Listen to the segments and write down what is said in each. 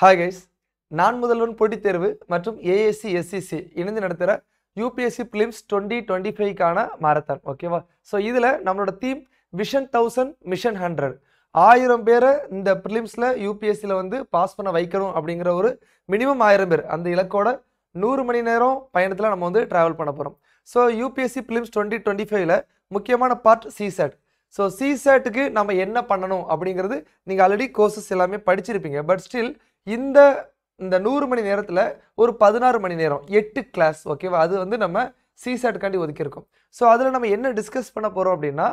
Hi guys, நான் முதல்வன் போட்டித் தேர்வு மற்றும் ஏஎஸ்சி எஸ்சிசி இணைந்து நடத்துகிற யூபிஎஸ்சி பிலிம்ஸ் 2025க்கான மாரத்தான். ஓகேவா? ஸோ இதில் நம்மளோட தீம் விஷன் 1000 மிஷன் 100. 1000 பேரை இந்த பிலிம்ஸில் யூபிஎஸ்சியில் வந்து பாஸ் பண்ண வைக்கணும் அப்படிங்கிற ஒரு மினிமம் 1000 பேர் அந்த இலக்கோட 100 மணி நேரம் பயணத்தில் நம்ம வந்து ட்ராவல் பண்ண போகிறோம். ஸோ யூபிஎஸ்சி பிலிம்ஸ் 2025ல் முக்கியமான பார்ட் சிசேட். ஸோ சிசேட்டுக்கு நம்ம என்ன பண்ணணும் அப்படிங்கிறது நீங்கள் ஆல்ரெடி கோர்சஸ் எல்லாமே படிச்சிருப்பீங்க. பட் ஸ்டில் இந்த 100 மணி நேரத்தில் ஒரு 16 மணி நேரம் 8 கிளாஸ், ஓகேவா? அது வந்து நம்ம சிசேட்டுக்காண்டி ஒதுக்கியிருக்கோம். ஸோ அதில் நம்ம என்ன டிஸ்கஸ் பண்ண போகிறோம் அப்படின்னா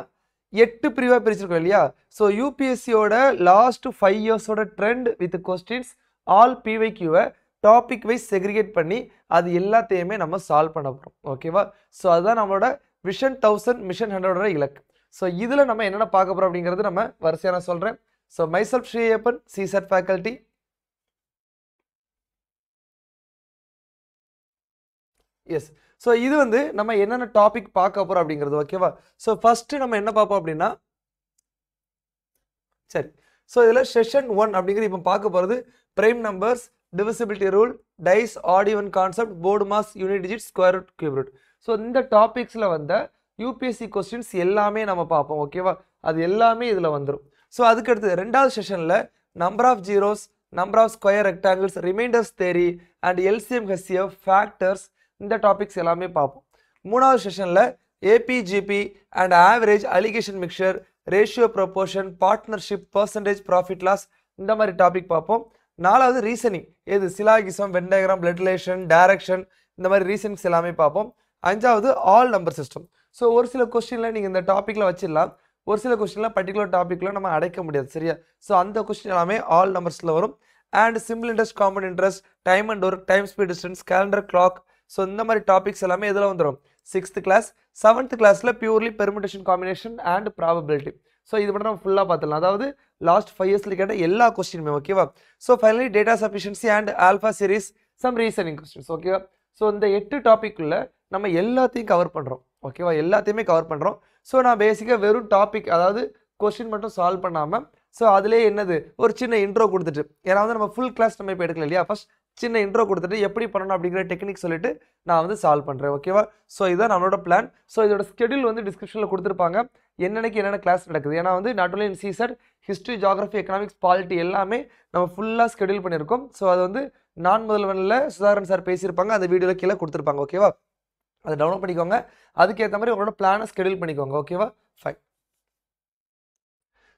8 பிரிவாக பிரிச்சிருக்கோம் இல்லையா? ஸோ யூபிஎஸ்சியோட லாஸ்ட் 5 இயர்ஸோட ட்ரெண்ட் வித் கொஸ்டின்ஸ் ஆல் பிவைக்யூவை டாபிக் வைஸ் செக்ரிகேட் பண்ணி அது எல்லாத்தையுமே நம்ம சால்வ் பண்ண போகிறோம். ஓகேவா? ஸோ அதுதான் நம்மளோட விஷன் 1000 மிஷன் 100 இலக்கு. ஸோ இதில் நம்ம என்னென்ன பார்க்க போகிறோம் அப்படிங்கிறது நம்ம வரிசையாக நான் சொல்கிறேன். So myself Sriyappan, CSAT faculty. Yes, so இது வந்து நம்ம என்னென்ன டாபிக் பார்க்க போகிறோம் அப்படிங்கிறது. ஓகேவா? ஸோ ஃபஸ்ட்டு நம்ம என்ன பார்ப்போம் அப்படின்னா, சரி, ஸோ இதில் செஷன் 1 அப்படிங்கிறது இப்போ பார்க்க போகிறது prime numbers, divisibility rule, dice, odd even concept, BODMAS, unit digit, square root, cube root. So இந்த டாபிக்ஸில் வந்த யூபிஎஸ்சி கொஸ்டின்ஸ் எல்லாமே நம்ம பார்ப்போம். ஓகேவா? அது எல்லாமே இதில் வந்துடும். ஸோ அதுக்கடுத்து ரெண்டாவது செஷனில் number of zeros, number of square rectangles, remainders theory and LCM HCF, factors, இந்த டாபிக்ஸ் எல்லாமே பார்ப்போம். மூணாவது செஷனில் AP GP and average, alligation mixture, ratio proportion, partnership, percentage, profit loss, இந்த மாதிரி டாபிக் பார்ப்போம். நாலாவது ரீசனிங், எது syllogism, Venn diagram, blood relation, direction, இந்த மாதிரி ரீசனிங்ஸ் எல்லாமே பார்ப்போம். அஞ்சாவது ஆல் நம்பர் சிஸ்டம். ஸோ ஒரு சில கொஸ்டினில் நீங்கள் இந்த டாப்பிக்கில் வச்சிடலாம், ஒரு சில கொஸ்டின்லாம் பர்டிகுலர் டாப்பிக்கில் நம்ம அடைக்க முடியாது, சரியா? ஸோ அந்த கொஸ்டின் எல்லாமே ஆல் நம்பர்ஸில் வரும். And simple interest, compound interest, time and work, time speed distance, calendar, clock, so இந்த மாதிரி டாபிக்ஸ் எல்லாமே இதில் வந்துடும். 6th class. 7th கிளாஸில் purely permutation, combination and probability. So இது மட்டும் நம்ம ஃபுல்லாக பார்த்துடலாம், அதாவது லாஸ்ட் 5 இயர்ஸில் கேட்ட எல்லா கொஸ்டினுமே. ஓகேவா? So finally data sufficiency and alpha series, some reasoning questions. ஓகேவா? ஸோ இந்த 8 டாபிக்குள்ள நம்ம எல்லாத்தையும் கவர் பண்ணுறோம். ஓகேவா? எல்லாத்தையுமே கவர் பண்ணுறோம். ஸோ நான் பேசிக்காக வெறும் டாபிக், அதாவது கொஸ்டின் மட்டும் சால்வ் பண்ணாமல், ஸோ அதிலே என்னது ஒரு சின்ன இன்ட்ரோ கொடுத்துட்டு, ஏன்னா வந்து நம்ம ஃபுல் கிளாஸ் நம்ம இப்போ எடுக்கல இல்லையா, ஃபஸ்ட் சின்ன இன்ட்ரோ கொடுத்துட்டு எப்படி பண்ணணும் அப்படிங்கிற டெக்னிக் சொல்லிட்டு நான் வந்து சால்வ் பண்ணுறேன். ஓகேவா? ஸோ இதுதான் நம்மளோட பிளான். ஸோ இதோட ஸ்கெடியூல் வந்து டிஸ்கிரிப்ஷனில் கொடுத்துருப்பாங்க, என்னென்னக்கு என்னென்ன கிளாஸ் நடக்குது. ஏன்னா வந்து not only in சிசெட், history, geography, economics, polity எல்லாமே நம்ம ஃபுல்லாக ஸ்கெடியூல் பண்ணியிருக்கோம். ஸோ அது வந்து நான் முதல்வனில் சுதாகரன் சார் பேசியிருப்பாங்க, அந்த வீடியோவில் கீழே கொடுத்துருப்பாங்க. ஓகேவா? அதை டவுன்லோட் பண்ணிக்கோங்க, அதுக்கேற்ற மாதிரி உங்களோட பிளானை ஸ்கெடியூல் பண்ணிக்கோங்க. ஓகேவா? ஃபைன்.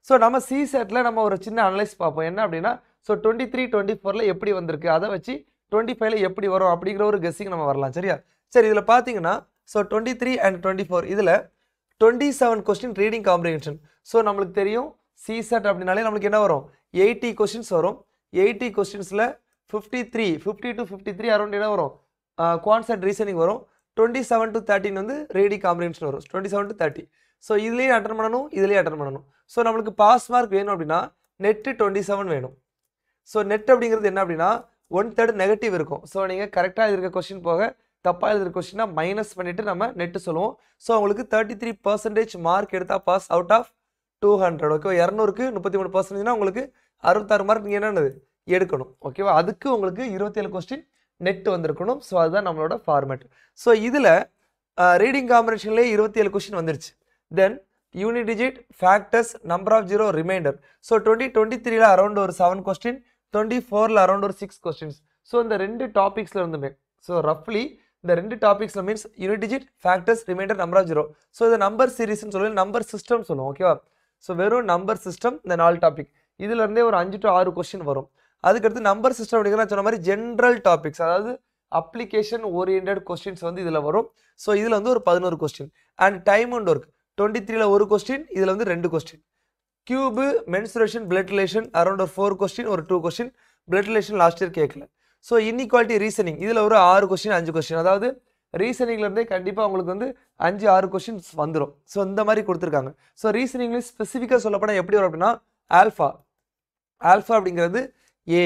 ஸோ நம்ம சிசெட்டில் நம்ம ஒரு சின்ன அனலைஸ் பார்ப்போம். என்ன அப்படின்னா, ஸோ 23, 24ல் எப்படி வந்திருக்கு, அதை வச்சு 25ல் எப்படி வரும் அப்படிங்கிற ஒரு கெஸ்ஸிங் நம்ம வரலாம், சரியா? சரி, இதில் பார்த்தீங்கன்னா ஸோ 23 அண்ட் 24 இதில் 27 கொஸ்டின் ரீடிங் காம்ப்ரிஹென்ஷன். ஸோ நம்மளுக்கு தெரியும் சிசெட் அப்படின்னாலே நம்மளுக்கு என்ன வரும், 80 கொஸ்டின்ஸ் வரும். 80 கொஸ்டின்ஸில் 50 to 53 அரௌண்ட் என்ன வரும், குவான்செட் ரீசனிங் வரும். 27 to 13 வந்து ரீடிங் காம்ப்ரிஹென்ஷன் வரும். 27 to 30. ஸோ இதுலேயும் அட்டன் பண்ணணும், இதுலேயும் அட்டன் பண்ணணும். ஸோ நம்மளுக்கு பாஸ் மார்க் வேணும் அப்படின்னா நெட்டு 27 வேணும். ஸோ நெட் அப்படிங்கிறது என்ன அப்படின்னா 1/3 நெகட்டிவ் இருக்கும். ஸோ நீங்கள் கரெக்டாக எழுதிருக்க கொஸ்டின் போக தப்பாக எழுதுகிற கொஸ்டினா மைனஸ் பண்ணிவிட்டு நம்ம நெட்டு சொல்லுவோம். ஸோ உங்களுக்கு 33% மார்க் எடுத்தால் பாஸ் அவுட் ஆஃப் 200. ஓகேவா? 200க்கு 33%னா உங்களுக்கு 66 மார்க் நீங்கள் என்னது எடுக்கணும். ஓகேவா? அதுக்கு உங்களுக்கு 27 கொஸ்டின் நெட் வந்திருக்கணும். ஸோ அதுதான் நம்மளோட ஃபார்மேட். ஸோ இதில் ரீடிங் காம்பினேஷன்லேயே 27 கொஸ்டின் வந்துருச்சு. Then unit digit, factors, number of zero, remainder. So 2023ல் அரௌண்ட் ஒரு 7 கொஸ்டின், 24ல் அரௌண்ட் ஒரு 6 கொஸ்டின்ஸ். ஸோ இந்த 2 டாபிக்ஸில் இருந்துமே, ஸோ ரஃப்லி இந்த 2 டாபிக்ஸில் means unit digit, factors, remainder, number of zero. So இந்த நம்பர் சீரிஸ்ன்னு சொல்லி நம்பர் சிஸ்டம் சொல்லுவோம். ஓகேவா? ஸோ வெறும் நம்பர் சிஸ்டம் இந்த 4 டாபிக், இதுல இருந்தே ஒரு 5 to 6 கொஸ்டின் வரும். அதுக்கடுத்து நம்பர் சிஸ்டம் அப்படிங்கிறது சொன்ன மாதிரி ஜென்ரல் டாபிக்ஸ், அதாவது அப்ளிகேஷன் ஓரியன்ட் கொஸ்டின்ஸ் வந்து இதில் வரும். ஸோ இதில் வந்து ஒரு 11 question. And time and work 23ல் ஒரு கொஸ்டின், இதில் வந்து 2 question. Cube, mensuration, blood relation around ஒரு 4 கொஸ்டின், ஒரு 2 question. Blood relation last year கேட்கல. ஸோ இன்இக்வாலிட்டி ரீசனிங் இதில் ஒரு 6 கொஸ்டின், 5 கொஸ்டின். அதாவது ரீசனிங்லேருந்தே கண்டிப்பாக உங்களுக்கு வந்து 5-6 கொஸ்டின்ஸ் வந்துடும். ஸோ இந்த மாதிரி கொடுத்துருக்காங்க. ஸோ ரீசனிங்லேயும் ஸ்பெசிஃபிக்காக சொல்லப்போனால் எப்படி வரும் அப்படின்னா ஆல்ஃபா அப்படிங்கிறது A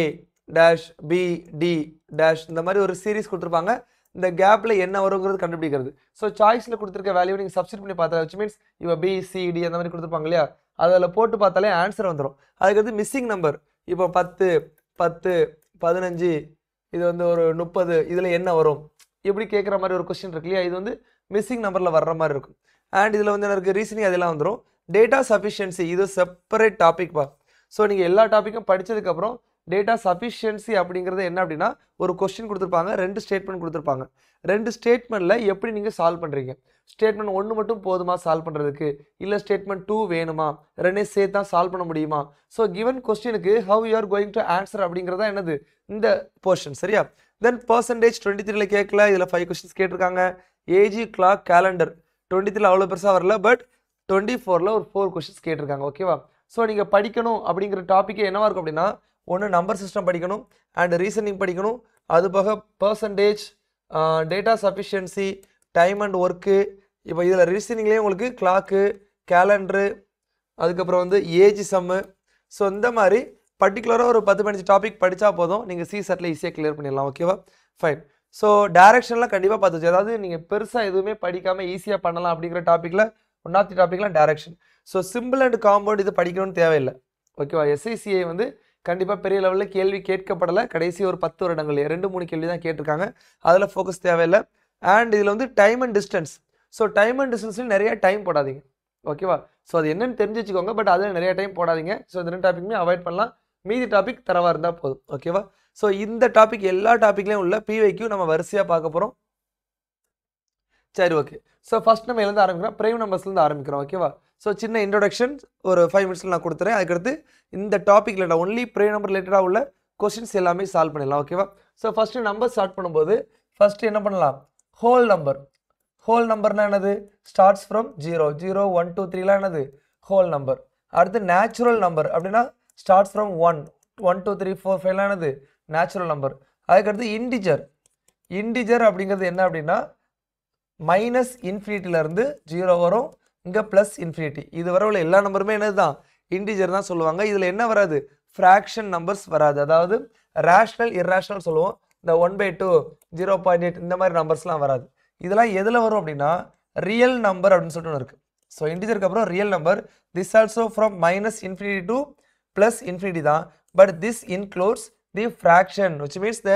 dash B D dash இந்த மாதிரி ஒரு சீரீஸ் கொடுத்துருப்பாங்க. இந்த கேப்பில் என்ன வருங்கிறது கண்டுபிடிக்கிறது. ஸோ சாய்ஸில் கொடுத்துருக்க வேல்யூ நீங்கள் சப்ஸ்டிட் பண்ணி பார்த்தா, விச் மீன்ஸ் இப்போ பி சி டி அந்த மாதிரி கொடுத்துருப்பாங்க இல்லையா, அதில் போட்டு பார்த்தாலே ஆன்சர் வந்துடும். அதுக்கடுத்து மிஸ்ஸிங் நம்பர், இப்போ 10, 10, 15 இது வந்து ஒரு 30 இதில் என்ன வரும் இப்படி கேட்குற மாதிரி ஒரு கொஸ்டின் இருக்கு இல்லையா, இது வந்து மிஸ்ஸிங் நம்பரில் வர்ற மாதிரி இருக்கும். அண்ட் இதில் வந்து எனக்கு ரீசனிங் அதெல்லாம் வந்துடும். டேட்டா சஃபிஷியன்சி இது செப்பரேட் டாபிக்பா. ஸோ நீங்கள் எல்லா டாப்பிக்கும் படித்ததுக்கப்புறம் டேட்டா சஃபிஷியன்சி அப்படிங்கிறது என்ன அப்படின்னா ஒரு கொஸ்டின் கொடுத்துருப்பாங்க, 2 ஸ்டேட்மெண்ட் கொடுத்துருப்பாங்க. 2 ஸ்டேட்மெண்ட்டில் எப்படி நீங்கள் சால்வ் பண்ணுறீங்க, ஸ்டேட்மெண்ட் 1 மட்டும் போதுமா சால்வ் பண்ணுறதுக்கு, இல்லை ஸ்டேட்மெண்ட் 2 வேணுமா, 2 சேர்த்து தான் சால்வ் பண்ண முடியுமா. ஸோ கிவன் கொஸ்டினுக்கு how you are going to answer அப்படிங்கிறதா என்னது இந்த போர்ஷன். சரியா? தென் பர்சன்டேஜ் 23ல் கேட்கல, இதில் 5 கொஸ்டின்ஸ் கேட்டிருக்காங்க. ஏஜி கிளாக் கேலண்டர் 23ல் அவ்வளோ பெருசாக வரல, பட் 24ல் ஒரு 4 கொஸ்டின்ஸ் கேட்டிருக்காங்க. ஓகேவா? ஸோ நீங்கள் படிக்கணும் அப்படிங்கிற டாப்பிக்கே என்னவா இருக்கும் அப்படின்னா ஒன்று நம்பர் சிஸ்டம் படிக்கணும், அண்ட் ரீசனிங் படிக்கணும், அது போக percentage, data sufficiency, time and work. இப்போ இதில் ரீசனிங்லேயே உங்களுக்கு கிளாக்கு, கேலண்டரு, அதுக்கப்புறம் வந்து ஏஜ் சம்மு. ஸோ இந்த மாதிரி பர்டிகுலராக ஒரு 10-15 டாபிக் படித்தா போதும், நீங்கள் சிசெட்டில் ஈஸியாக கிளியர் பண்ணிடலாம். ஓகேவா? ஃபைன். ஸோ டேரெக்ஷன்லாம் கண்டிப்பாக பார்த்துச்சு. அதாவது நீங்கள் பெருசாக எதுவுமே படிக்காமல் ஈஸியாக பண்ணலாம் அப்படிங்கிற டாப்பிக்கில் ஒன் ஆஃப் தி டாப்பிக்லாம் direction. So simple and compound இது படிக்கணும்னு தேவையில்லை. ஓகேவா? எஸ்ஐசிஐ வந்து கண்டிப்பாக பெரிய லெவலில் கேள்வி கேட்கப்படலை. கடைசி ஒரு 10 வருடங்கள் 2-3 கேள்வி தான் கேட்டிருக்காங்க. அதில் ஃபோக்கஸ் தேவையில்லை. அண்ட் இதில் வந்து time and distance. So time and டிஸ்டன்ஸ்லையும் நிறைய டைம் போடாதீங்க. ஓகேவா? ஸோ அது என்னன்னு தெரிஞ்சு வச்சுக்கோங்க, பட் அதில் நிறைய டைம் போடாதீங்க. ஸோ இந்த 2 டாப்பிக்குமே அவாய்ட் பண்ணலாம். மீதி டாபிக் தரவாக இருந்தால் போதும். ஓகேவா? ஸோ இந்த டாபிக் எல்லா டாப்பிக்லையும் உள்ள பிவைக்யூ நம்ம வரிசையாக பார்க்க போகிறோம். சரி, ஓகே. ஸோ ஃபஸ்ட் நம்ம எதுலேருந்து ஆரம்பிக்கிறோம், பிரைம் நம்பர்ஸ்லேருந்து ஆரம்பிக்கிறோம். ஓகேவா? ஸோ சின்ன இன்ட்ரோடக்ஷன் ஒரு 5 மினிட்ஸில் நான் கொடுத்துறேன். அதுக்கடுத்து இந்த டாப்பிக்கில் நான் ஒன்லி பிரைம் நம்பர் ரிலேட்டடாக உள்ள கொஸ்டின்ஸ் எல்லாமே சால்வ் பண்ணிடலாம். ஓகேவா? ஸோ ஃபஸ்ட்டு நம்பர் ஸ்டார்ட் பண்ணும்போது ஃபஸ்ட்டு என்ன பண்ணலாம், ஹோல் நம்பர். ஹோல் நம்பர்னா என்னது, ஸ்டார்ட்ஸ் ஃப்ரம் 0, 0, 1, 2, 3லாம் என்னது ஹோல் நம்பர். அடுத்து நேச்சுரல் நம்பர் அப்படின்னா ஸ்டார்ட்ஸ் ஃப்ரம் 1, 1, 2, 3, 4, 5லாம் என்னது நேச்சுரல் நம்பர். அதுக்கடுத்து இன்டிஜர். இன்டிஜர் அப்படிங்கிறது என்ன அப்படின்னா மைனஸ் இன்ஃபினிட்டிலேருந்து 0 வரும், இங்கே ப்ளஸ் இன்ஃபினிட்டி. இது வர உள்ள எல்லா நம்பருமே என்னது தான் இன்டிஜர் தான் சொல்லுவாங்க. இதில் என்ன வராது, ஃப்ராக்ஷன் நம்பர்ஸ் வராது. அதாவது ரேஷ்னல் இர்ரேஷ்னல் சொல்லுவோம். இந்த 1/2, 0.8 இந்த மாதிரி நம்பர்ஸ்லாம் வராது. இதெல்லாம் எதில் வரும் அப்படின்னா ரியல் நம்பர் அப்படின்னு சொல்லிட்டு ஒன்று இருக்குது. ஸோ இன்டிஜருக்கு அப்புறம் real number. This also from minus infinity to plus infinity தான், but this includes the fraction which means the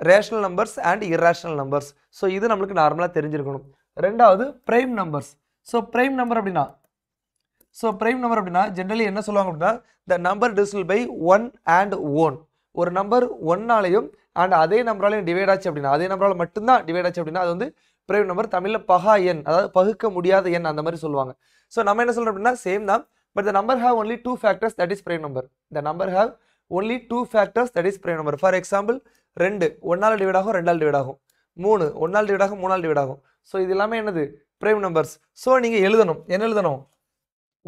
rational numbers and irrational numbers. So இது நம்மளுக்கு நார்மலாக தெரிஞ்சிருக்கணும். ரெண்டாவது prime numbers. So prime number அப்படின்னா ஜென்ரலி என்ன சொல்லுவாங்க அப்படின்னா the number divisible by 1 and own. ஒரு நம்பர் 1ஆலையும் அண்ட் அதே நம்பராலையும் டிவைட் ஆச்சு அப்படின்னா, அதே நம்பரால் மட்டும்தான் டிவைட் ஆச்சு அப்படின்னா அது வந்து பிரைம் நம்பர். தமிழில் பகா எண், அதாவது பகுக்க முடியாத எண் அந்த மாதிரி சொல்லுவாங்க. ஸோ நம்ம என்ன சொல்கிறோம் அப்படின்னா சேம் தான், but the number have only 2 factors, that is prime number. The number have only 2 factors, that is prime number. For example 2 1ஆல் டிவைட் ஆகும், 2ஆல் டிவைட் ஆகும். 3 1ஆல் டிவைட் ஆகும், 3ஆல் டிவைட் ஆகும். ஸோ இது எல்லாமே என்னது பிரைம் நம்பர்ஸ். ஸோ நீங்கள் எழுதணும், என்ன எழுதணும்,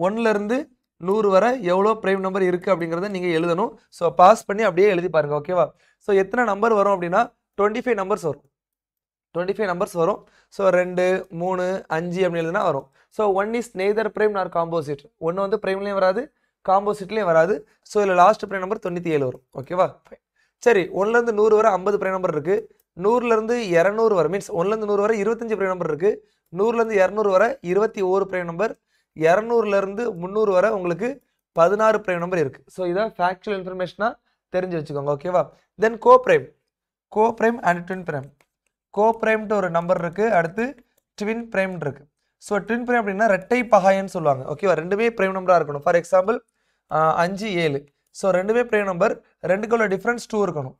1லேருந்து 100 வரை எவ்வளோ பிரைம் நம்பர் இருக்குது அப்படிங்கிறத நீங்கள் எழுதணும். ஸோ பாஸ் பண்ணி அப்படியே எழுதி பாருங்கள். ஓகேவா? ஸோ எத்தனை நம்பர் வரும் அப்படின்னா 25 நம்பர்ஸ் வரும். 25 நம்பர்ஸ் வரும். ஸோ 2 3 5 அப்படின்னு எழுதுனா வரும். ஸோ 1 இஸ் நெய்தர் பிரைம் நார் காம்போசிட். 1 வந்து பிரைம்லேயும் வராது, காம்போசிட்லேயும் வராது. ஸோ இதில் லாஸ்ட் பிரைம் நம்பர் 97 வரும். ஓகேவா? சரி, 1லேருந்து 100 வரை 50 பிரைம் நம்பர் இருக்குது. 100லேருந்து 200 வரை மீன்ஸ் 1லேருந்து 100 வரை 25 பிரைம் நம்பர் இருக்குது. 100லேருந்து 200 வரை 21 பிரைம் நம்பர். 200லேருந்து 300 வரை உங்களுக்கு 16 பிரைம் நம்பர் இருக்குது. ஸோ இதான் ஃபேக்சுவல் இன்ஃபர்மேஷனாக தெரிஞ்சு வச்சுக்கோங்க. ஓகேவா? தென் கோப்ரைம் அண்ட் ட்வின் பிரைம். கோப்ரைம்ட்டு ஒரு நம்பர் இருக்குது, அடுத்து ட்வின் பிரைம் இருக்குது. ஸோ ட்வின் பிரைம் அப்படின்னா ரெட்டை பகாயன்னு சொல்லுவாங்க. ஓகேவா? ரெண்டுமே பிரைம் நம்பராக இருக்கணும். For example 5 7. ஸோ ரெண்டுமே பிரைம் நம்பர், ரெண்டுக்குள்ள டிஃப்ரென்ஸ் 2 இருக்கணும்.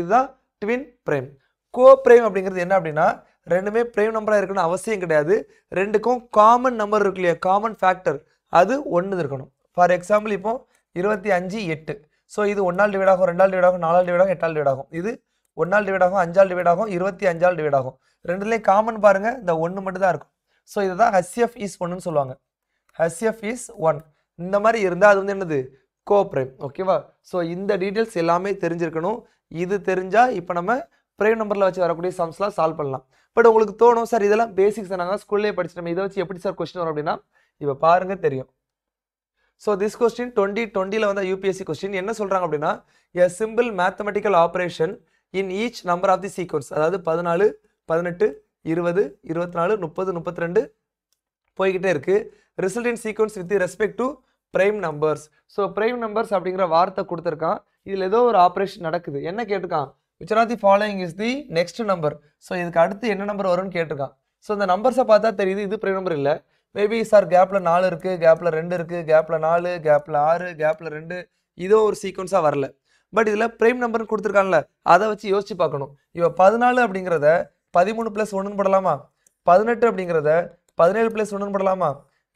இதுதான் ட்வின் பிரைம். கோப்ரைம் அப்படிங்கிறது என்ன அப்படின்னா ரெண்டுமே பிரைம் நம்பராக இருக்கணும் அவசியம் கிடையாது. ரெண்டுக்கும் காமன் நம்பர் இருக்கு இல்லையா, காமன் ஃபேக்டர், அது 1 இருக்கணும். ஃபார் எக்ஸாம்பிள் இப்போ 25 8. ஸோ இது 1ஆல் டிவைட் ஆகும், 2ஆல் டிவைட் ஆகும், 4ஆல் டிவைட் ஆகும், 8ஆல் டிவைட் ஆகும். இது 1ஆல் டிவைட் ஆகும், 5ஆல் டிவைட் ஆகும், 25ஆல் டிவைட் ஆகும். ரெண்டுலேயும் காமன் பாருங்கள், இந்த 1 மட்டும் தான் இருக்கும். ஸோ இதுதான் HCF இஸ் 1ன்னு சொல்லுவாங்க. HCF இஸ் 1 இந்த மாதிரி இருந்தால் அது வந்து என்னது கோப்ரைம். ஓகேவா? ஸோ இந்த டீட்டெயில்ஸ் எல்லாமே தெரிஞ்சிருக்கணும். இது தெரிஞ்சால் இப்போ நம்ம பிரைம் நம்பரில் வச்சு வரக்கூடிய சம்ஸ்லாம் சால்வ் பண்ணலாம். பட் உங்களுக்கு தோணும் சார் இதெல்லாம் பேசிக்ஸ் நாங்கள் ஸ்கூல்லேயே படிச்சிட்டோம், இதை வச்சு எப்படி சார் கொஸ்டின் வரும் அப்படின்னா இப்போ பாருங்கள் தெரியும். ஸோ திஸ் கொஸ்டின் 2020 வந்து UPSC கொஸ்டின் என்ன சொல்கிறாங்க அப்படின்னா a simple mathematical operation in each number of the sequence. அதாவது 14 18 20 24 30 32 போய்கிட்டே இருக்குது. Result in sequence with respect to prime numbers. So prime numbers அப்படிங்கிற வார்த்தை கொடுத்துருக்கான். இதில் ஏதோ ஒரு ஆப்ரேஷன் நடக்குது. என்ன கேட்டிருக்கான்? which one of the following is the next number? So இதுக்கு அடுத்து என்ன நம்பர் வரும்னு கேட்டிருக்கான். ஸோ இந்த நம்பர்ஸை பார்த்தா தெரியுது இது ப்ரைம் நம்பர் இல்லை. மேபி சார் கேப்பில் 4 இருக்குது, கேப்பில் 2 இருக்குது, கேப்பில் 4, கேப்பில் 6, கேப்பில் 2, இதோ ஒரு சீக்வன்ஸாக வரல. பட் இதில் ப்ரைம் நம்பர்னு கொடுத்துருக்கான்ல, அதை வச்சு யோசிச்சு பார்க்கணும். இப்போ 14 அப்படிங்கிறத 13 + 1ன்னு போடலாமா? 18 அப்படிங்கிறத 17 + 1ன்னு போடலாமா?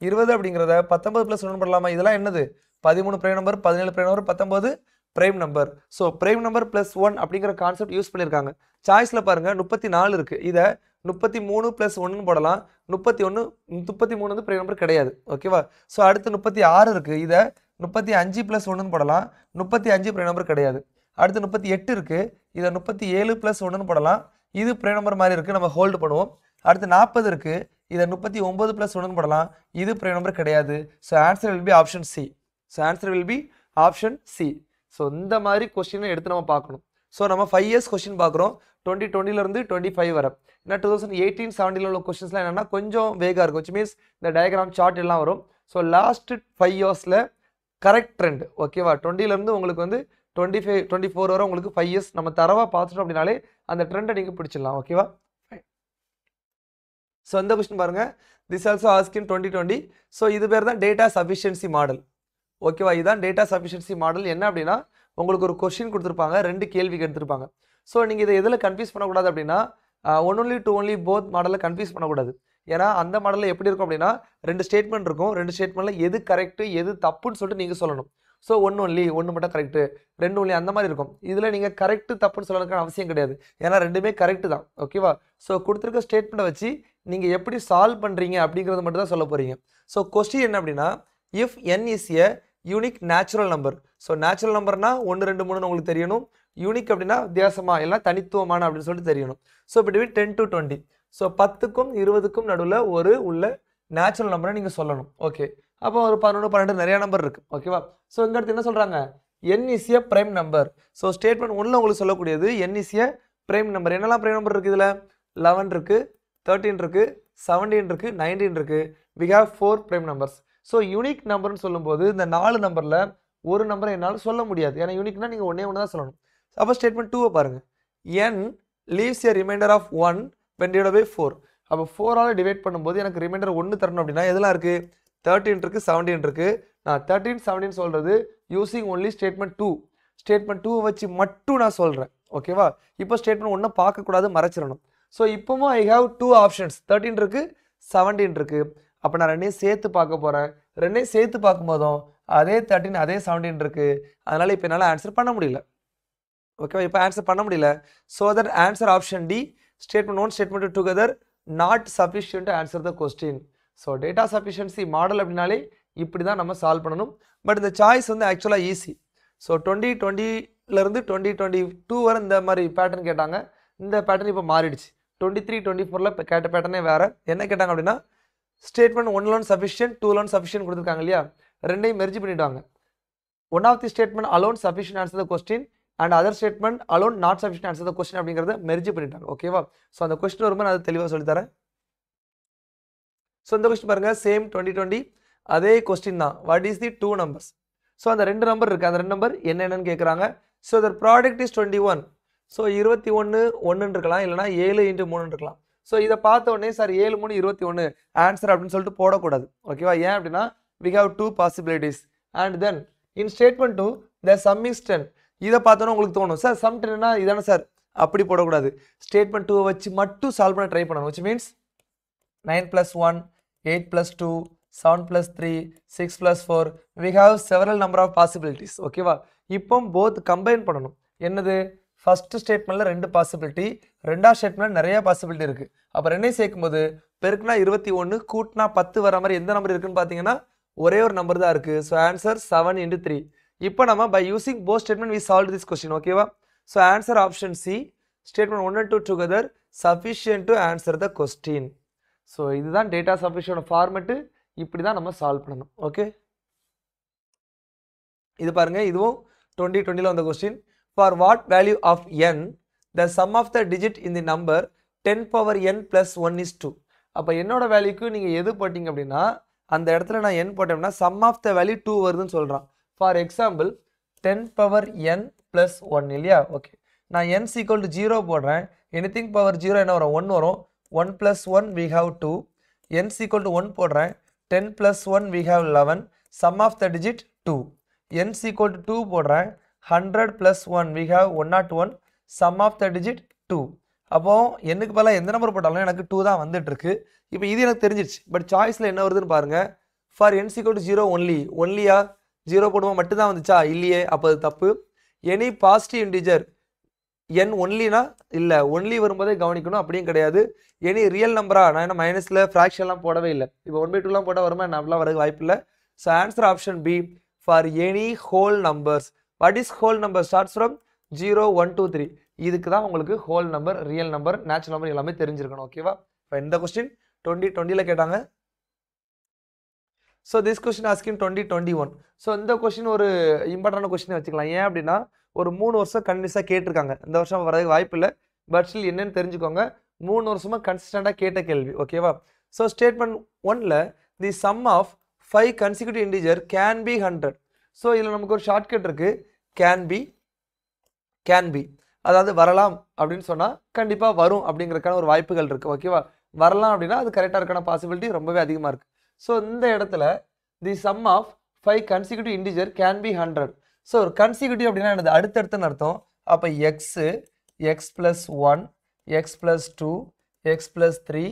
20 அப்படிங்கிறத 19 + 1ன்னு போடலாமா? இதெல்லாம் என்னது? 13 prime number, 17 prime number, 19 prime number. So prime number +1 அப்படிங்கிற கான்செப்ட் யூஸ் பண்ணியிருக்காங்க. சாய்ஸில் பாருங்கள் 34 இருக்குது. இதை 33 + 1ன்னு போடலாம். 33 வந்து ப்ரைம் நம்பர் கிடையாது. ஓகேவா? ஸோ அடுத்து 36 இருக்குது. இதை 35 + 1ன்னு போடலாம். 35 ப்ரைம் நம்பர் கிடையாது. அடுத்து 38 இருக்குது. இதை 37 + 1ன்னு போடலாம். இது ப்ரைம் நம்பர் மாதிரி இருக்குது, நம்ம ஹோல்டு பண்ணுவோம். அடுத்து 40 இருக்குது. இதை 39 + 1ன்னு போடலாம். இது ப்ரைம் நம்பர் கிடையாது. So answer will be option C. So answer will be option C. So இந்த மாதிரி கொஸ்டினை எடுத்து நம்ம பார்க்கணும். ஸோ நம்ம 5 இயர்ஸ் கொஸ்டின் பார்க்குறோம், 2020 25 வரை. ஏன்னா 2018-17 உள்ள கொஸ்டின்ஸ்லாம் என்னென்னா கொஞ்சம் வேகாக இருக்கும். விச் மீன்ஸ் இந்த டயக்ராம் சார்ட் எல்லாம் வரும். ஸோ லாஸ்ட் 5 இயர்ஸில் கரெக்ட் ட்ரெண்ட். ஓகேவா? 20லேருந்து உங்களுக்கு வந்து 25 24 வரை உங்களுக்கு 5 இயர்ஸ் நம்ம தரவாக பார்த்துட்டோம் அப்படின்னாலே அந்த ட்ரெண்டை நீங்கள் பிடிச்சிடலாம். ஓகேவா? ஸோ இந்த கொஸ்டின் பாருங்கள். This also ask in 2020. So இது பேர் தான் டேட்டா சஃபிஷியன்சி மாடல். ஓகேவா? இதுதான் டேட்டா சஃபிஷியன்சி மாடல். என்ன அப்படின்னா உங்களுக்கு ஒரு கொஸ்டின் கொடுத்துருப்பாங்க, 2 கேள்விக்கு எடுத்திருப்பாங்க. ஸோ நீங்கள் இதை எதில் கன்ஃபியூஸ் பண்ணக்கூடாது அப்படின்னா 1 only 2 only போத் மாடலில் கன்ஃபியூஸ் பண்ணக்கூடாது. ஏன்னா அந்த மாடலில் எப்படி இருக்கும் அப்படின்னா 2 ஸ்டேட்மெண்ட் இருக்கும். 2 ஸ்டேட்மெண்ட்டில் எது கரெக்டு எது தப்புன்னு சொல்லிட்டு நீங்கள் சொல்லணும். ஸோ 1 only 1 மட்டும் கரெக்டு, 2 only அந்த மாதிரி இருக்கும். இதில் நீங்கள் கரெக்டு தப்புன்னு சொல்லணுக்கான அவசியம் கிடையாது. ஏன்னா ரெண்டுமே கரெக்டு தான். ஓகேவா? ஸோ கொடுத்துருக்க ஸ்டேட்மெண்ட்டை வச்சு நீங்கள் எப்படி சால்வ் பண்ணுறீங்க அப்படிங்கிறது மட்டும் தான் சொல்ல போகிறீங்க. ஸோ கொஸ்டின் என்ன அப்படின்னா if n is a unique natural number. So natural நம்பர்னா 1 2 3ன்னு உங்களுக்கு தெரியணும். யூனிக் அப்படின்னா வித்தியாசமாக எல்லாம் தனித்துவமான அப்படின்னு சொல்லிட்டு தெரியணும். So between 10 to 20. ஸோ 10க்கும் 20க்கும் நடுவில் ஒரு உள்ள நேச்சுரல் நம்பரை நீங்கள் சொல்லணும். ஓகே, அப்போ ஒரு 11 12 நிறையா நம்பர் இருக்குது. ஓகேவா? ஸோ இங்கே அடுத்து என்ன சொல்கிறாங்க? n is a prime number. So statement 1ல் உங்களுக்கு சொல்லக்கூடியது n is a prime number. என்னெல்லாம் பிரைம் நம்பர் இருக்குது? இதில் 11 இருக்குது, 13 இருக்குது, 17 இருக்குது, 19 இருக்குது. We have 4 prime numbers. So unique நம்பர்னு சொல்லும்போது இந்த 4 நம்பரில் ஒரு நம்பரை என்னால் சொல்ல முடியாது. ஏன்னா யூனிக்னா நீங்கள் ஒன்றே ஒன்று தான் சொல்லணும். அப்போ ஸ்டேட்மெண்ட் 2 பாருங்கள். n leaves a remainder of 1 when divided by 4. அப்போ 4ஆல் டிவைட் பண்ணும்போது எனக்கு ரிமைண்டர் 1 தரணும் அப்படின்னா எதெல்லாம் இருக்குது? 13 இருக்குது, 17 இருக்குது. நான் 13 17 சொல்கிறது யூஸிங் ஒன்லி ஸ்டேட்மெண்ட் 2. ஸ்டேட்மெண்ட் 2 வச்சு மட்டும் நான் சொல்கிறேன். ஓகேவா? இப்போ ஸ்டேட்மெண்ட் 1 பார்க்கக்கூடாது, மறைச்சிடணும். ஸோ இப்போவும் ஐ ஹாவ் 2 ஆப்ஷன்ஸ். 13 இருக்குது, 17 இருக்குது. அப்போ நான் ரெண்டையும் சேர்த்து பார்க்க போகிறேன். ரெண்டையும் சேர்த்து பார்க்கும்போதும் அதே 13 அதே 17 இருக்குது. அதனால் இப்போ என்னால் ஆன்சர் பண்ண முடியல. ஓகேவா? இப்போ ஆன்சர் பண்ண முடியல. So that answer option D, statement 1 statement 2 together not sufficient to answer the question. So data sufficiency model அப்படின்னாலே இப்படி தான் நம்ம சால்வ் பண்ணணும். பட் இந்த சாய்ஸ் வந்து ஆக்சுவலாக ஈஸி. ஸோ 2020லேருந்து 2022 வரை இந்த மாதிரி பேட்டர்ன் கேட்டாங்க. இந்த பேட்டர்ன் இப்போ மாறிடுச்சு. 23 24ல் இப்போ கேட்ட பேட்டர்னே வேறு. என்ன கேட்டாங்க அப்படின்னா ஸ்டேட்மெண்ட் 1 சஃபிஷியன்ட் 2 சஃபிஷியன்ட் கொடுத்துருக்காங்க இல்லையா? ரெண்டையும் மெர்ஜ் பண்ணிவிட்டாங்க. One of the statement alone sufficient answer the question and other statement alone not sufficient answer the question அப்படிங்கிறத மெர்ஜ் பண்ணிட்டாங்க. ஓகேவா? ஸோ அந்த கொஸ்டின் வரும்போது நான் அதை தெளிவாக சொல்லித்தரேன். ஸோ இந்த கொஸ்டின் பாருங்கள், சேம் 2020 அதே கொஸ்டின் தான். What is the 2 numbers? So அந்த 2 நம்பர் இருக்குது. அந்த 2 நம்பர் என்னென்னு கேட்குறாங்க. So that product is 21. So 21 1 இருக்கலாம், இல்லைனா 7 × 3 இருக்கலாம். ஸோ இதை பார்த்த உடனே சார் 7 3 21 ஆன்சர் அப்படின்னு சொல்லிட்டு போடக்கூடாது. ஓகேவா? ஏன் அப்படின்னா we have 2 possibilities. And then in statement 2 the sum is 10. இதை பார்த்தோன்னா உங்களுக்கு தோணும் சார் சம் 10னா இதானே சார், அப்படி போடக்கூடாது. ஸ்டேட்மெண்ட் 2 வச்சு மட்டும் சால்வ் பண்ண ட்ரை பண்ணணும். which means 9 + 1 8 + 2 7 + 3 6 + 4 we have several number of possibilities. ஓகேவா? இப்போ போத் கம்பைன் பண்ணணும். என்னது? ஃபர்ஸ்ட் ஸ்டேட்மெண்ட்டில் 2 பாசிபிலிட்டி, ரெண்டாவது ஸ்டேட்மெண்ட்டில் நிறைய பாசிபிலிட்டி இருக்குது. அப்போ ரெண்டையும் சேர்க்கும்போது பெருக்குனா 21 கூட்டினா 10 வர மாதிரி எந்த நம்பர் இருக்குன்னு பார்த்தீங்கன்னா ஒரே ஒரு நம்பர் தான் இருக்குது. So answer 7 × 3. இப்போ நம்ம by using both statement we solve this question. ஓகேவா? So answer option C, statement 1 and 2 together sufficient to answer the question. So இதுதான் டேட்டா சஃபிஷியன்ட் ஃபார்மெட்டு. இப்படி தான் நம்ம சால்வ் பண்ணணும். ஓகே, இது பாருங்கள், இதுவும் 2020ல் வந்த question. For what value of n the sum of the digit in the number 10^n + 1 is 2. அப்போ என்னோட வேல்யூக்கு நீங்கள் எது போட்டிங்க அப்படின்னா அந்த இடத்துல நான் n போட்டோம்னா சம் ஆஃப் த வேல்யூ 2 வருதுன்னு சொல்கிறான். For example 10 power n plus 1 இல்லையா? ஓகே, நான் n equal to 0 போடுறேன். anything power 0 என்ன வரும்? 1 வரும். 1 plus 1 we have 2. n equal to 1 போடுறேன். 10 plus 1 we have 11. sum of the digit 2. n equal to 2 போடுறேன். 100 plus 1 we have 101. sum of the digit 2. அப்போ என்னக்கு பதிலா எந்த நம்பர் போட்டாலும் எனக்கு 2 தான் வந்துட்டு இருக்கு. இப்போ இது எனக்கு தெரிஞ்சிருச்சு. பட் சாய்ஸ்ல என்ன வருதுன்னு பாருங்க. ஃபார் n equal to 0 ஒன்லியா 0 போடுவோம் மட்டும் தான் வந்துச்சா? இல்லையே, அப்போ அது தப்பு. எனி பாசிட்டிவ் இன்டிஜர் n ஒன்லினா இல்லை, ஒன்லி வரும்போதே கவனிக்கணும், அப்படியும் கிடையாது. எனி ரியல் நம்பரா? நான் என்ன மைனஸில் ஃப்ராக்ஷன்லாம் போடவே இல்லை. இப்போ 1/2லாம் போட்டால் வருமா? நம்மளாம் வரது வாய்ப்பு இல்லை. So answer option B for any whole numbers. What is whole number? Starts from 0 1 2 3. இதுக்கு தான் உங்களுக்கு whole number, real number, natural number எல்லாமே தெரிஞ்சிருக்கணும். ஓகேவா? இப்போ இந்த கொஸ்டின் 2020 கேட்டாங்க. So this question asking 2021. So இந்த கொஸ்டின் ஒரு இம்பார்ட்டன்டான கொஸ்டின் வச்சுக்கலாம். ஏன் அப்படின்னா ஒரு 3 வருஷம் கண்டினியூஸாக கேட்டிருக்காங்க. இந்த வருஷம் வரதுக்கு வாய்ப்பு இல்லை. பட் ஸ்டில் என்னன்னு தெரிஞ்சுக்கோங்க, 3 வருஷமா கன்சிஸ்டண்டாக கேட்ட கேள்வி. ஓகேவா? ஸோ ஸ்டேட்மெண்ட் 1ல the sum of 5 consecutive integer can be 100. So இதில் நமக்கு ஒரு ஷார்ட்கட் இருக்கு. கேன் பி அதாவது வரலாம் அப்படின்னு சொன்னால் கண்டிப்பாக வரும் அப்படிங்கிறதுக்கான ஒரு வாய்ப்புகள் இருக்குது. ஓகேவா? வரலாம் அப்படின்னா அது கரெக்டாக இருக்கான பாசிபிலிட்டி ரொம்பவே அதிகமாக இருக்குது. ஸோ இந்த இடத்துல the sum of 5 consecutive integer can be 100. So ஒரு கன்சிக்யூட்டிவ் அப்படின்னா என்னது? அடுத்தடுத்துன்னு அர்த்தம். அப்போ x plus 1, x plus 2, x plus 3,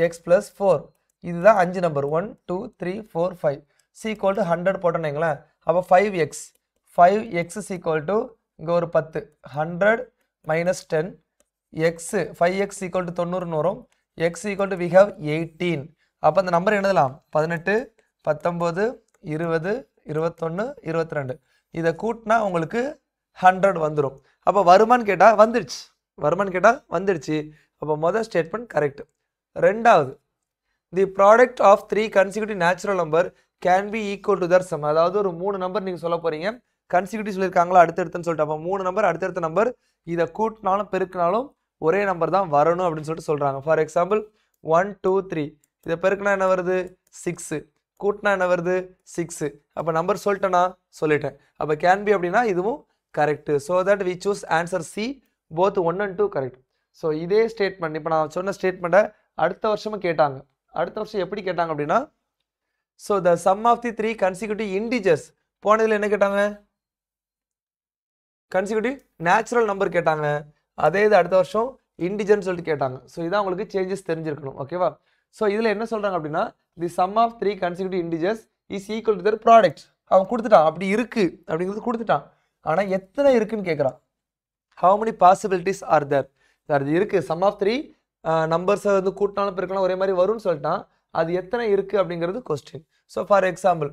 x plus 4. இதுதான் 5 நம்பர். 1 2 3 4 5 sequel to 100 போட்டோன்னீங்களேன். அப்போ 5x சீக்வல் டு இங்கே ஒரு 10, 100 minus 10,5x equal to 90 வரும். x equal to we have 18. அப்போ அந்த நம்பர் என்னதலாம்? 18, 19, 20, 21, 22. இதை கூட்டினா உங்களுக்கு 100 வந்துடும். அப்போ வருமானு கேட்டால் வந்துடுச்சு. அப்போ முதல் ஸ்டேட்மெண்ட் கரெக்ட். ரெண்டாவது, the product of 3 consecutive natural number can be equal to their sum. அதாவது ஒரு 3 நம்பர் நீங்கள் சொல்ல போகிறீங்க, கன்சிக்யூட்டிவ் சொல்லியிருக்காங்களா அடுத்தடுத்துன்னு சொல்லிட்டு. அப்போ 3 நம்பர் அடுத்தடுத்த நம்பர், இதை கூட்டினாலும் பெருக்கினாலும் ஒரே நம்பர் தான் வரணும் அப்படின்னு சொல்லிட்டு சொல்கிறாங்க. ஃபார் எக்ஸாம்பிள் 1 2 3 இதை பெருக்கினா என்ன வருது? 6. கூட்டினா என்ன வருது? 6. அப்போ நம்பர் சொல்லிட்டேன். அப்போ கேன் பி அப்படின்னா இதுவும் correct. So that we choose answer C, both 1 and 2 correct. So இதே ஸ்டேட்மெண்ட் இப்போ நான் சொன்ன ஸ்டேட்மெண்ட்டை அடுத்த வருஷமும் கேட்டாங்க. அடுத்த வருஷம் எப்படி கேட்டாங்க அப்படின்னா, so the sum of the 3 consecutive integers, போனதில் என்ன கேட்டாங்க? கன்சிக்யூட்டிவ் நேச்சுரல் நம்பர் கேட்டாங்க. அதே இது அடுத்த வருஷம் இன்டிஜர்னு சொல்லிட்டு கேட்டாங்க. ஸோ இதான் உங்களுக்கு சேஞ்சஸ் தெரிஞ்சிருக்கணும். ஓகேவா? ஸோ இதில் என்ன சொல்கிறாங்க அப்படின்னா, the sum of 3 consecutive integers is equal to their product. அவன் கொடுத்துட்டான், அப்படி இருக்கு அப்படிங்கிறது கொடுத்துட்டான். ஆனால் எத்தனை இருக்குன்னு கேட்குறான். How many possibilities are there? அது இருக்குது. சம் ஆஃப் 3 நம்பர்ஸை வந்து கூட்டினாலும் பெருக்கலாம் ஒரே மாதிரி வரும்னு சொல்லிட்டான். அது எத்தனை இருக்குது அப்படிங்கிறது கொஸ்டின். ஸோ ஃபார் எக்ஸாம்பிள்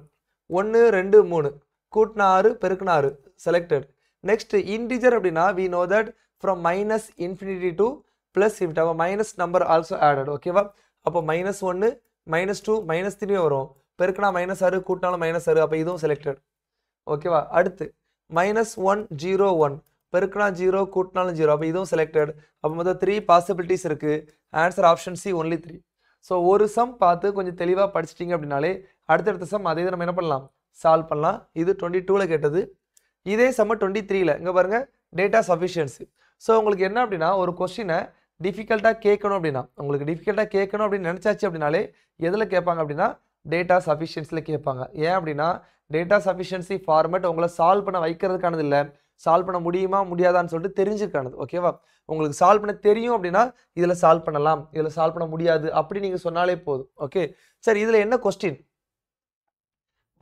1 2 3 கூட்டினா 6 பெருக்குனா 6 செலக்டட். நெக்ஸ்ட் இன்டிஜர் அப்படின்னா we know that from minus infinity to plus infinity. அப்போ மைனஸ் நம்பர் ஆல்சோ ஆடட். ஓகேவா? அப்போ -1 -2 -3 வரும். பெருக்கினா -6 கூட்டினாலும் -6. அப்போ இதுவும் செலக்டட். ஓகேவா? அடுத்து -1 0 1 பெருக்கினா 0 கூட்டினாலும் 0. அப்போ இதுவும் செலக்டட். அப்போ மொத்தம் 3 பாசிபிலிட்டிஸ் இருக்குது. Answer option C only 3. So ஒரு சம் பார்த்து கொஞ்சம் தெளிவாக படிச்சிட்டிங்க அப்படின்னாலே அடுத்தடுத்த சம் அதே நம்ம என்ன பண்ணலாம்? சால்வ் பண்ணலாம். இது 22ல் கேட்டது. இதே சம்ம 23ல் இங்கே பாருங்கள், டேட்டா சஃபிஷியன்சி. ஸோ உங்களுக்கு என்ன அப்படின்னா, ஒரு கொஸ்டினை டிஃபிகல்ட்டாக கேட்கணும் அப்படின்னு நினச்சாச்சு அப்படின்னாலே எதில் கேட்பாங்க அப்படின்னா டேட்டா சஃபிஷியன்சியில் கேட்பாங்க. ஏன் அப்படின்னா டேட்டா சஃபிஷியன்சி ஃபார்மேட் உங்களை சால்வ் பண்ண வைக்கிறதுக்கானது இல்லை, சால்வ் பண்ண முடியுமா முடியாதான்னு சொல்லிட்டு தெரிஞ்சுக்கானது. ஓகேவா? உங்களுக்கு சால்வ் பண்ண தெரியும் அப்படின்னா இதில் சால்வ் பண்ணலாம், இதில் சால்வ் பண்ண முடியாது அப்படி நீங்கள் சொன்னாலே போதும். ஓகே சரி, இதில் என்ன question?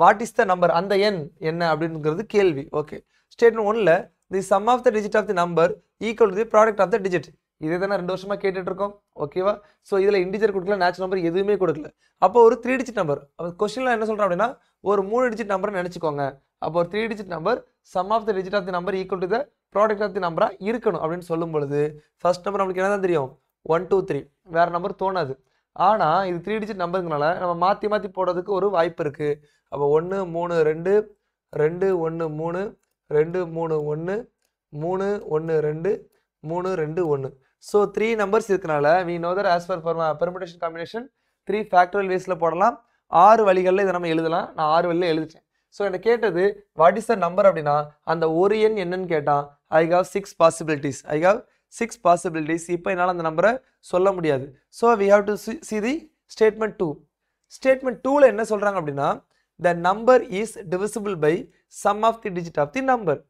What is the number? அந்த எண் என்ன அப்படிங்கிறது கேள்வி. ஓகே, ஸ்டேட்மெண்ட் 1ல the sum of the digit of the number equal to the product of the digit. இதே தானே 2 வருஷமா கேட்டுட்டு இருக்கோம். ஓகேவா? ஸோ இதில் இன்டிஜர் கொடுக்கல, நேச்சுரல் நம்பர் எதுவுமே கொடுக்கல. அப்போ ஒரு 3 டிஜிட் நம்பர். அப்போ கொஸ்டினில் என்ன சொல்கிறோம் அப்படின்னா ஒரு 3 டிஜிட் நம்பர்னு நினச்சிக்கோங்க. அப்போ ஒரு 3 digit number sum of the digit of the number equal to the product of the நம்பராக இருக்கணும் அப்படின்னு சொல்லும் பொழுது ஃபர்ஸ்ட் நம்பர் நம்மளுக்கு என்ன தான் தெரியும்? 1 2 3. வேறு நம்பர் தோணாது. ஆனால் இது 3 டிஜிட் நம்பருங்கனால நம்ம மாற்றி போடுறதுக்கு ஒரு வாய்ப்பு இருக்குது. அப்போ 1 3 2 2 1 3 2 3 1 3 1 2 3 2 1. ஸோ 3 நம்பர்ஸ் இருக்கனால we know that as per permutation combination 3 factorial waysல போடலாம். 6 வழிகளில் இதை நம்ம எழுதலாம். நான் 6 வழியில் எழுதிட்டேன். ஸோ என்ன கேட்டது வாட் இஸ் த நம்பர் அப்படின்னா அந்த ஒரு எண் என்னன்னு கேட்டான். I have 6 possibilities. I have 6 possibilities. இப்போ என்னால் அந்த நம்பரை சொல்ல முடியாது. So we have to see the statement 2. Statement 2ல என்ன சொல்கிறாங்க அப்படின்னா the number is divisible by sum of the digit of the number.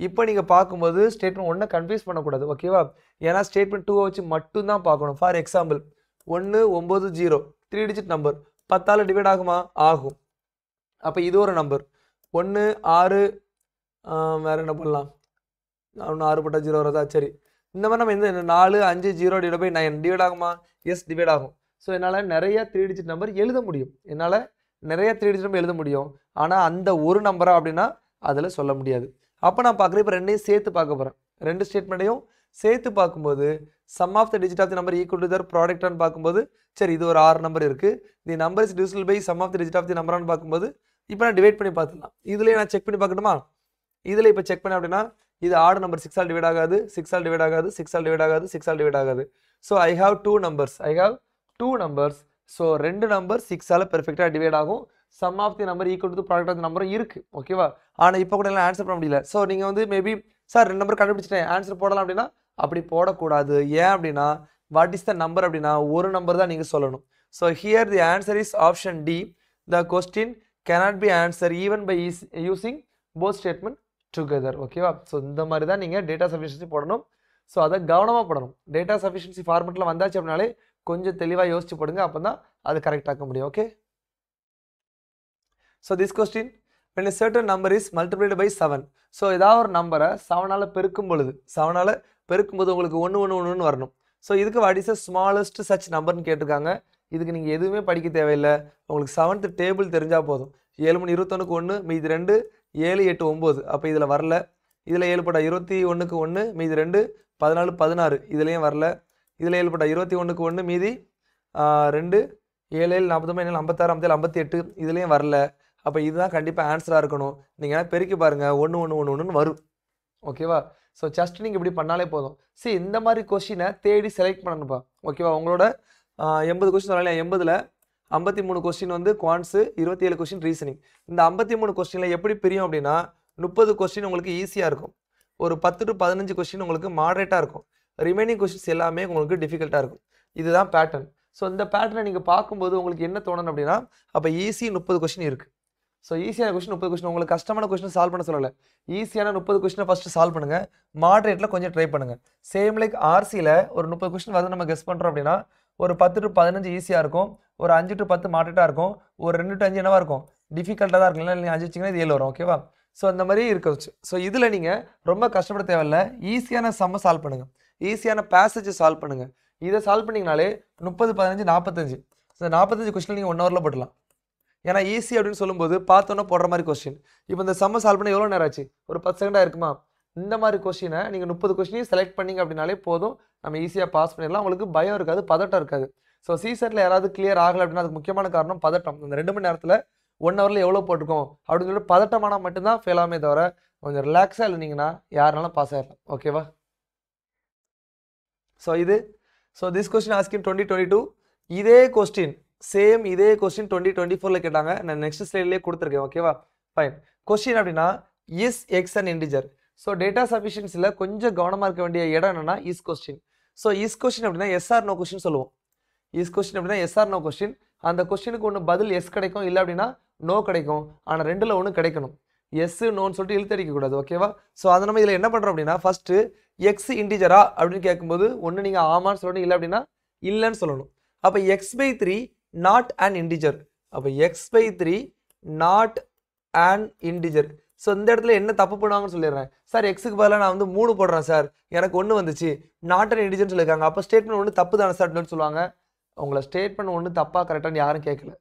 இப்போ நீங்கள் பார்க்கும்போது ஸ்டேட்மெண்ட் 1 கன்ஃபியூஸ் பண்ணக்கூடாது. ஓகேவா? ஏன்னா ஸ்டேட்மெண்ட் 2 வச்சு மட்டும்தான் பார்க்கணும். ஃபார் எக்ஸாம்பிள் 190 3 டிஜிட் நம்பர் 10ஆல் டிவைட் ஆகுமா? ஆகும். அப்போ இது ஒரு நம்பர் 1 6 வேறு என்ன பண்ணலாம்? 6 போட்டால் 0 வரதா? சரி, இந்த மாதிரி நம்ம இந்த 4 5 0 டிவைட் பை 9 டிவைட் ஆகுமா? எஸ், டிவைட் ஆகும். ஸோ என்னால் நிறைய 3 டிஜிட் நம்பர் எழுத முடியும். என்னால் நிறைய 3 டிஜிட் நம்பர் எழுத முடியும். ஆனால் அந்த ஒரு நம்பரா அப்படின்னா அதில் சொல்ல முடியாது. அப்போ நான் பார்க்குறேன் இப்போ ரெண்டையும் சேர்த்து பார்க்க போகிறேன். ரெண்டு ஸ்டேட்மெண்ட்டையும் சேர்த்து பார்க்கும்போது sum of the digit of the number equal to the ப்ராடக்டான்னு பார்க்கும்போது சரி இது ஒரு 6 நம்பர் இருக்குது. The number is divisible by sum of the digit of the நம்பரான்னு பார்க்கும்போது இப்போ நான் டிவைட் பண்ணி பார்த்துக்கலாம். இதுலேயே நான் செக் பண்ணி பார்க்கணுமா? இதில் இப்போ செக் பண்ணேன் அப்படின்னா இது ஆட் நம்பர் 6ஆல் டிவைட் ஆகாது, 6ஆல் டிவைட் ஆகாது, 6ஆல் டிவைட் ஆகாது, 6ஆல் டிவைட் ஆகாது. So I have 2 numbers. So 2 number 6ஆல் பெர்ஃபெக்டாக டிவைட் ஆகும். Sum of the number equal to product of the நம்பரும் இருக்குது. ஓகேவா? ஆனால் இப்போ கூட எல்லாம் ஆன்சர் பண்ண முடியல. ஸோ நீங்கள் வந்து மேபி சார் 2 நம்பர் கண்டுபிடிச்சிட்டேன் ஆன்சர் போடலாம் அப்படின்னா அப்படி போடக்கூடாது. ஏன் அப்படின்னா வாட் இஸ் த நம்பர் அப்படின்னா ஒரு நம்பர் தான் நீங்கள் சொல்லணும். So here the answer is option D. The question cannot be answered even by using both statement together. ஓகேவா? ஸோ இந்த மாதிரி தான் நீங்கள் டேட்டா சஃபிஷியன்சி போடணும். ஸோ அதை கவனமாக போடணும். டேட்டா சஃபிஷியன்சி ஃபார்மெட்டில் வந்தாச்சு அப்படின்னாலே கொஞ்சம் தெளிவாக யோசிச்சு போடுங்க. அப்போ தான் அது கரெக்டாக முடியும். Okay? So this question when a certain number is multiplied by 7. So ஏதாவது ஒரு நம்பரை 7ஆல் பெருக்கும்போது உங்களுக்கு 1 1 1ன்னு வரணும். ஸோ இதுக்கு what is the smallest such நம்பர்னு கேட்டிருக்காங்க. இதுக்கு நீங்கள் எதுவுமே படிக்க தேவையில்லை. உங்களுக்கு 7th டேபிள் தெரிஞ்சால் போதும். 7 3 21க்கு 1 மீதி 2 7 8 9. அப்போ இதில் வரல. இதில் 7 போட்டால் 21க்கு 1 மீதி 2 14 16. இதுலேயும் வரல. இதில் 7 போட்டால் 21க்கு 1 மீதி 2 7 7 49 56 57 58. இதுலேயும் வரல. அப்போ இதுதான் கண்டிப்பாக ஆன்சராக இருக்கணும். நீங்கள் பெருக்கி பாருங்கள் 1 1 1 1ன்னு வரும். ஓகேவா? ஸோ ஜஸ்ட் நீங்கள் இப்படி பண்ணாலே போதும். சரி, இந்த மாதிரி கொஸ்டினை தேடி செலக்ட் பண்ணணும்ப்பா. ஓகேவா? உங்களோட 80 கொஸ்டின் வரல. 80ல் 53 கொஸ்டின் வந்து குவான்ஸு, 27 கொஸ்டின் ரீசனிங். இந்த 53 கொஸ்டினில் எப்படி பிரியும் அப்படின்னா 30 கொஸ்டின் உங்களுக்கு ஈஸியாக இருக்கும். ஒரு 10 to 15 கொஸ்டின் உங்களுக்கு மாடரேட்டாக இருக்கும். ரிமைனிங் கொஸ்டின்ஸ் எல்லாமே உங்களுக்கு டிஃபிகல்ட்டாக இருக்கும். இதுதான் பேட்டர்ன். ஸோ இந்த பேட்டர்னை நீங்கள் பார்க்கும்போது உங்களுக்கு என்ன தோணணும் அப்படின்னா அப்போ ஈஸி 30 கொஸ்டின் இருக்குது. ஸோ ஈஸியான கொஸ்டின் 30 கொஸ்டின். உங்களுக்கு கஷ்டமான கொஸ்டின் சால்வ் பண்ண சொல்லலை. ஈஸியான 30 கொஸ்டினை ஃபஸ்ட்டு சால்வ் பண்ணுங்கள். மாடரேட்டில் கொஞ்சம் ட்ரை பண்ணுங்கள். சேம் லைக் ஆர்சியில் ஒரு 30 கொஸ்டின் வந்து நம்ம கெஸ் பண்ணுறோம் அப்படின்னா ஒரு 10 to 15 ஈஸியாக இருக்கும். ஒரு 5 to 10 மாடரேட்டாக இருக்கும். ஒரு 2 to 5 என்னவா இருக்கும்? டிஃபிகல்ட்டாக தான் இருக்கும். இல்லை நீங்கள் 5 வச்சிங்கன்னா இது 7 வரும். ஓகேவா? ஸோ அந்த மாதிரி இருக்க. ஸோ இதில் நீங்கள் ரொம்ப கஷ்டப்பட தேவையில்லை. ஈஸியான சம்மை சால்வ் பண்ணுங்கள். ஈஸியான பேசேஜை சால்வ் பண்ணுங்கள். இதை சால்வ் பண்ணிங்கனாலே 30 15 45. ஸோ 45 கொஸ்டின் நீங்கள் 1 ஹவரில் போடலாம். ஏன்னா ஈஸி அப்படின்னு சொல்லும்போது பார்த்தோன்னா போடுற மாதிரி கொஸ்டின். இப்போ இந்த சம்மை சால்வ் பண்ண எவ்வளோ நேரம் ஆச்சு? ஒரு 10 செகண்டாக இருக்குமா? இந்த மாதிரி கொஸ்டினை நீங்கள் 30 கொஸ்டினையும் செலக்ட் பண்ணிங்க அப்படின்னாலே போதும். நம்ம ஈஸியாக பாஸ் பண்ணிடலாம். உங்களுக்கு பயம் இருக்காது, பதட்டம் இருக்காது. ஸோ சிசெட்டில் யாராவது கிளியர் ஆகலை அப்படின்னா அதுக்கு முக்கியமான காரணம் பதட்டம். இந்த 2 மணி நேரத்தில் 1 ஹவரில் எவ்வளோ போட்டிருக்கோம் அப்படின்னு சொல்லிட்டு பதட்டமானால் மட்டும்தான் ஃபெயில் ஆகுமே தவிர கொஞ்சம் ரிலாக்ஸாக எழுதிங்கன்னா யாருனாலும் பாஸ் ஆகிடலாம். ஓகேவா? So this question asked in 2022. இதே கொஸ்டின் 2024ல் கேட்டாங்க. நான் நெக்ஸ்ட் ஸ்லைட்லேயே கொடுத்துருக்கேன். ஓகேவா? ஃபைன். கொஸ்டின் அப்படின்னா is x an integer. So data சஃபிஷியன்சியில் கொஞ்சம் கவனமாக இருக்க வேண்டிய இடம் என்னன்னா is question. So is question அப்படின்னா எஸ்ஆர் நோ கொஸ்டின் சொல்லுவோம். இஸ் கொஸ்டின் அப்படின்னா எஸ்ஆர் நோ கொஸ்டின். அந்த கொஸ்டினுக்கு ஒன்று பதில் எஸ் கிடைக்கும், இல்லை அப்படின்னா நோ கிடைக்கும். ஆனால் 2ல் ஒன்று கிடைக்கணும். எஸ் நோன்னு சொல்லிட்டு இழுத்தடிக்கக்கூடாது. ஓகேவா? ஸோ அதை நம்ம இதில் என்ன பண்ணுறோம் அப்படின்னா ஃபஸ்ட்டு எக்ஸ் இன்டிஜரா அப்படின்னு கேட்கும்போது ஒன்று நீங்கள் ஆமான்னு சொல்லணும், இல்லை அப்படின்னா இல்லைன்னு சொல்லணும். அப்போ x/3 நாட் அண்ட் இன்டிஜர். அப்போ x/3 not an integer. So இந்த இடத்துல என்ன தப்பு பண்ணுவாங்கன்னு சொல்லிடுறேன். சார் எக்ஸுக்கு பதிலாக நான் வந்து 3 போடுறேன் சார், எனக்கு 1 வந்துச்சு, நாட் அண்ட் இன்டிஜர்னு சொல்லியிருக்காங்க. அப்போ ஸ்டேட்மெண்ட் 1 தப்பு தானே சார் அப்படின்னு சொல்லுவாங்க. உங்களை ஸ்டேட்மெண்ட் 1 தப்பாக கரெக்டானு யாரும் கேட்கல.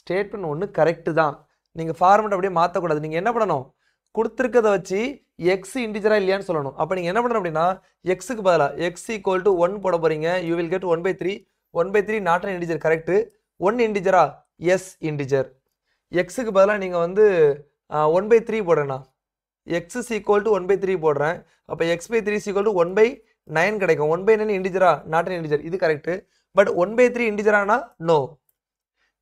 ஸ்டேட்மெண்ட் 1 கரெக்டு தான். நீங்கள் ஃபார்மெட் அப்படியே மாற்றக்கூடாது. நீங்கள் என்ன பண்ணணும்? கொடுத்துருக்கத வச்சு எக்ஸ் இன்டிஜரா இல்லையான்னு சொல்லணும். அப்போ நீங்கள் என்ன பண்ணணும் அப்படின்னா எக்ஸுக்கு பதிலாக x = 1 போட போகிறீங்க. You will get 1/3. 1/3 not an integer correct. 1 இன்டிஜரா? Yes integer. எக்ஸுக்கு பதிலாக நீங்கள் வந்து 1/3 போடுறேண்ணா. x = 1/3 போடுறேன். அப்போ x/3 = 1/9 கிடைக்கும். 1/9 இன்டிஜரா? Not an integer. இது கரெக்டு. பட் 1/3 இன்டிஜரானா? நோ.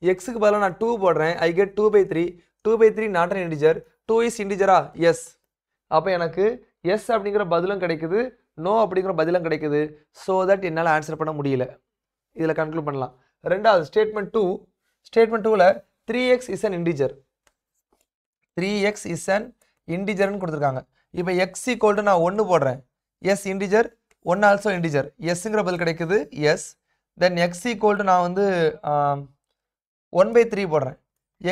எக்ஸுக்கு பதிலாக நான் 2 போடுறேன். I get 2/3. 2/3 not an integer. 2 is இன்டிஜரா? எஸ். அப்போ எனக்கு எஸ் அப்படிங்கிற பதிலும் கிடைக்குது, நோ அப்படிங்கிற பதிலும் கிடைக்குது. ஸோ தட் என்னால் ஆன்சர் பண்ண முடியல. இதில் கன்க்ளூட் பண்ணலாம். ரெண்டாவது ஸ்டேட்மெண்ட் 2. ஸ்டேட்மெண்ட் 2ல் 3x is an integer. 3x is an இன்டிஜர்னு கொடுத்துருக்காங்க. இப்போ x ஈக்குவல் டு நான் 1 போடுறேன். Yes integer, 1 also integer. எஸ்ங்கிற பதில் கிடைக்குது, yes. Then x equal to நான் வந்து 1/3 போடுறேன்.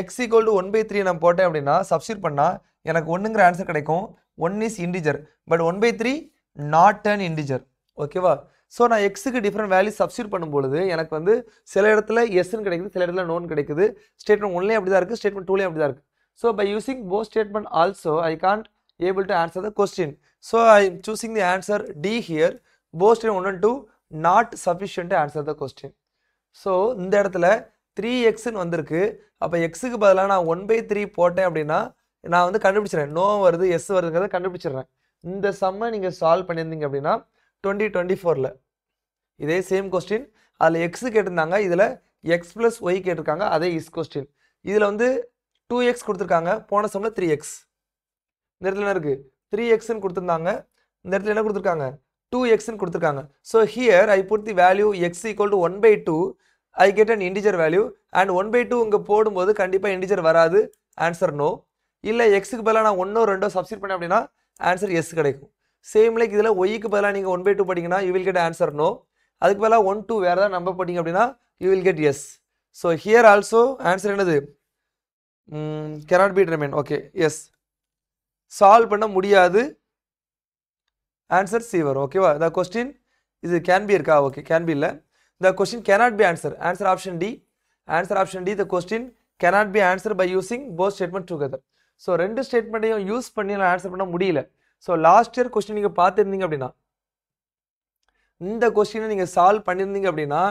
x ஈக்குவல் டு 1/3 நான் போட்டேன் அப்படின்னா சப்ஸ்டியூட் பண்ணால் எனக்கு 1ங்கிற ஆன்சர் கிடைக்கும். 1 is integer, but 1/3 not an integer. ஓகேவா? ஸோ நான் எக்ஸுக்கு டிஃப்ரெண்ட் வேல்யூ சப்ஸ்டியூட் பண்ணும்பொழுது எனக்கு வந்து சில இடத்துல எஸ்ன்னு கிடைக்குது, சில இடத்துல நோன் கிடைக்குது. ஸ்டேட்மெண்ட் 1லேயும் அப்படி தான் இருக்குது, ஸ்டேட்மெண்ட் 2லேயும் அப்படி தான் இருக்குது. So by using both statement also I can't able to answer the question. So I am choosing the answer D here. Both statement 1 and 2 not sufficient to answer the question. So இந்த இடத்துல 3xன்னு வந்திருக்கு. அப்போ எக்ஸுக்கு பதிலாக நான் 1/3 போட்டேன் அப்படின்னா நான் வந்து கண்டுபிடிச்சிடறேன். நோ வருது, எஸ் வருதுங்கிறத கண்டுபிடிச்சிடுறேன். இந்த சம்மை நீங்கள் சால்வ் பண்ணியிருந்தீங்க அப்படின்னா 2024ல் இதே சேம் கொஸ்டின், அதில் எக்ஸ் கேட்டிருந்தாங்க, இதில் எக்ஸ் ப்ளஸ் ஒய் கேட்டிருக்காங்க, அதே இஸ் கொஸ்டின். இதில் வந்து 2x கொடுத்துருக்காங்க, போன சம்மில் 3x. இந்த இடத்துல என்ன இருக்குது? 3xன்னு கொடுத்துருந்தாங்க, இந்த இடத்துல என்ன கொடுத்துருக்காங்க? 2xன்னு கொடுத்துருக்காங்க. So here I put the value x equal to 1/2. I get an integer value and 1/2 இங்கே போடும்போது கண்டிப்பாக இன்டிஜர் வராது. Answer no. இல்லை எக்ஸுக்கு பதிலாக நான் 1 or 2 சப்ஸ்டியூட் பண்ணேன் அப்படின்னா ஆன்சர் எஸ் கிடைக்கும். சேம் லைக் இதில் ஒய்க்கு பதிலாக நீங்கள் 1/2 படிங்கன்னா you will get answer no. அதுக்கு பதிலாக 1, 2 வேறு ஏதாவது நம்பர் போட்டிங்க அப்படின்னா you will get yes. So here also answer என்னது? cannot be determined. Okay, yes. Solve பண்ண முடியாது, ஆன்சர் சி வரும். ஓகேவா? த கொஸ்டின் இது கேன் பி இருக்கா? ஓகே, கேன் பி இல்லை. The question cannot be answer. Answer option D. Answer option D. The question cannot be answer by using both statement together. So ரெண்டு ஸ்டேட்மெண்ட்டையும் யூஸ் பண்ணி நான் answer பண்ண முடியல. So last year question நீங்கள் பார்த்துருந்தீங்க அப்படின்னா, இந்த கொஸ்டினை நீங்கள் சால்வ் பண்ணியிருந்தீங்க அப்படின்னா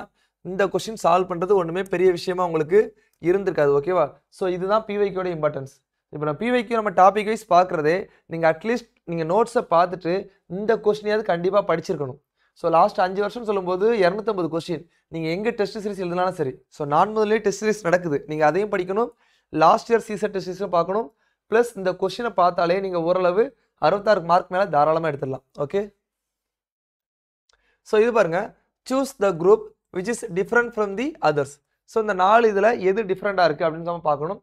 இந்த கொஸ்டின் சால்வ் பண்ணுறது ஒன்றுமே பெரிய விஷயமா உங்களுக்கு இருந்திருக்காது. ஓகேவா? ஸோ இதுதான் பிவைக்கியோட இம்பார்ட்டன்ஸ். இப்போ நான் பிவைக்கியூ நம்ம டாபிக் வைஸ் பார்க்குறதே நீங்கள் அட்லீஸ்ட் நீங்கள் நோட்ஸை பார்த்துட்டு இந்த கொஸ்டினையாவது கண்டிப்பாக படிச்சிருக்கணும். ஸோ லாஸ்ட் 5 வருஷம் சொல்லும்போது 250 கொஸ்டின் நீங்கள் எங்கே டெஸ்ட் சீரிஸ் எழுதினாலும் சரி. ஸோ நான் முதலே டெஸ்ட் சீரிஸ் நடக்குது, நீங்கள் அதையும் படிக்கணும். லாஸ்ட் இயர் சிசெட் டெஸ்ட் சீரிஸும் பார்க்கணும். ப்ளஸ் இந்த கொஸ்டினை பார்த்தாலே நீங்கள் ஓரளவு 66 மார்க் மேலே தாராளமாக எடுத்துடலாம். ஓகே, ஸோ இது பாருங்க, choose the group which is different from the others. So இந்த 4 இதில் எது டிஃப்ரெண்ட்டாக இருக்குது அப்படின்னு நம்ம பார்க்கணும்.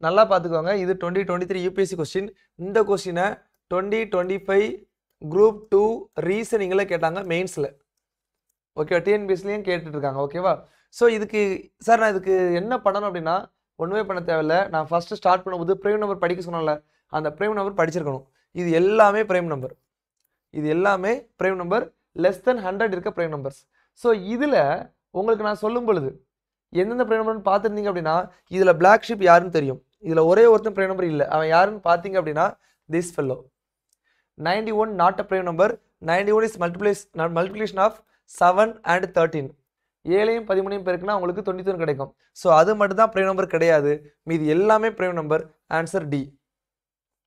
நல்லா பார்த்துக்கோங்க. இது 2023 யூபிஎஸ்சி கொஸ்டின். இந்த கொஸ்டினை 2025 குரூப் 2 ரீசனிங்கில் கேட்டாங்க, மெயின்ஸில். ஓகேவா? டிஎன்பிஎஸ்சிலையும் கேட்டுட்ருக்காங்க. ஓகேவா? ஸோ இதுக்கு சார் நான் இதுக்கு என்ன பண்ணணும் அப்படின்னா ஒன்றுமே பண்ண தேவையில்லை. நான் ஃபஸ்ட்டு ஸ்டார்ட் பண்ணும்போது ப்ரைம் நம்பர் படிக்க சொன்னேன்ல, அந்த ப்ரைம் நம்பர் படிச்சிருக்கணும். இது எல்லாமே ப்ரைம் நம்பர், இது எல்லாமே ப்ரைம் நம்பர், லெஸ் தென் 100 இருக்க ப்ரைம் நம்பர்ஸ். ஸோ இதில் உங்களுக்கு நான் சொல்லும் பொழுது எந்தெந்த ப்ரைம் நம்பர்னு பார்த்துருந்தீங்க அப்படின்னா இதில் பிளாக் ஷிப் யாருன்னு தெரியும். இதில் ஒரே ஒருத்தன் ப்ரைம் நம்பர் இல்லை, அவன் யாருன்னு பார்த்தீங்க அப்படின்னா this fellow. 91 not a prime number. 91 is multiplication of 7 and 13. 7ஐயும் 13ஐயும் பெருக்குனா உங்களுக்கு 91 கிடைக்கும். ஸோ அது மட்டும் தான் ப்ரைம் நம்பர் கிடையாது, மீது எல்லாமே prime number. Answer D.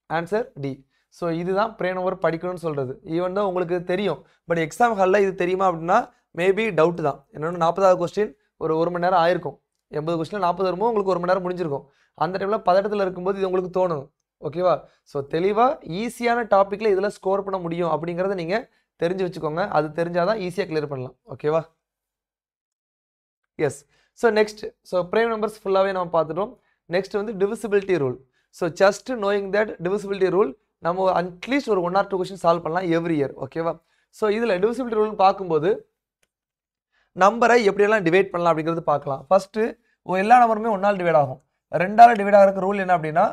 Answer D. So இதுதான் ப்ரைம் நம்பர் படிக்கணும்னு சொல்கிறது. ஈவன் தான் உங்களுக்கு தெரியும், பட் எக்ஸாம் ஹாலில் இது தெரியுமா அப்படின்னா மேபி டவுட் தான். என்னென்னு 40வது கொஸ்டின் ஒரு 1 மணி நேரம் ஆயிருக்கும். 80 கொஸ்டின் 40 வரும்போது உங்களுக்கு 1 மணி நேரம் முடிஞ்சிருக்கும். அந்த டைமில் பதட்டத்தில் இருக்கும்போது இது உங்களுக்கு தோணும். ஓகேவா? ஸோ தெளிவாக ஈஸியான டாப்பிக்கில் இதில் ஸ்கோர் பண்ண முடியும் அப்படிங்கிறத நீங்கள் தெரிஞ்சு வச்சுக்கோங்க. அது தெரிஞ்சால் தான் ஈஸியாக கிளியர் பண்ணலாம். ஓகேவா? Yes. So next, so prime numbers ஃபுல்லாகவே நம்ம பார்த்துட்டோம். நெக்ஸ்ட் வந்து divisibility rule. So just knowing that divisibility rule நம்ம அட்லீஸ்ட் ஒரு 1 or 2 கொஸ்டின் சால்வ் பண்ணலாம் எவ்ரி இயர். ஓகேவா? ஸோ இதில் டிவிசிபிலிட்டி ரூல்னு பார்க்கும்போது நம்பரை எப்படியெல்லாம் டிவைட் பண்ணலாம் அப்படிங்கிறது பார்க்கலாம். ஃபஸ்ட்டு எல்லா நம்பருமே 1ஆல் டிவைட் ஆகும். 2ஆல் டிவைட் ஆகிற ரூல் என்ன அப்படின்னா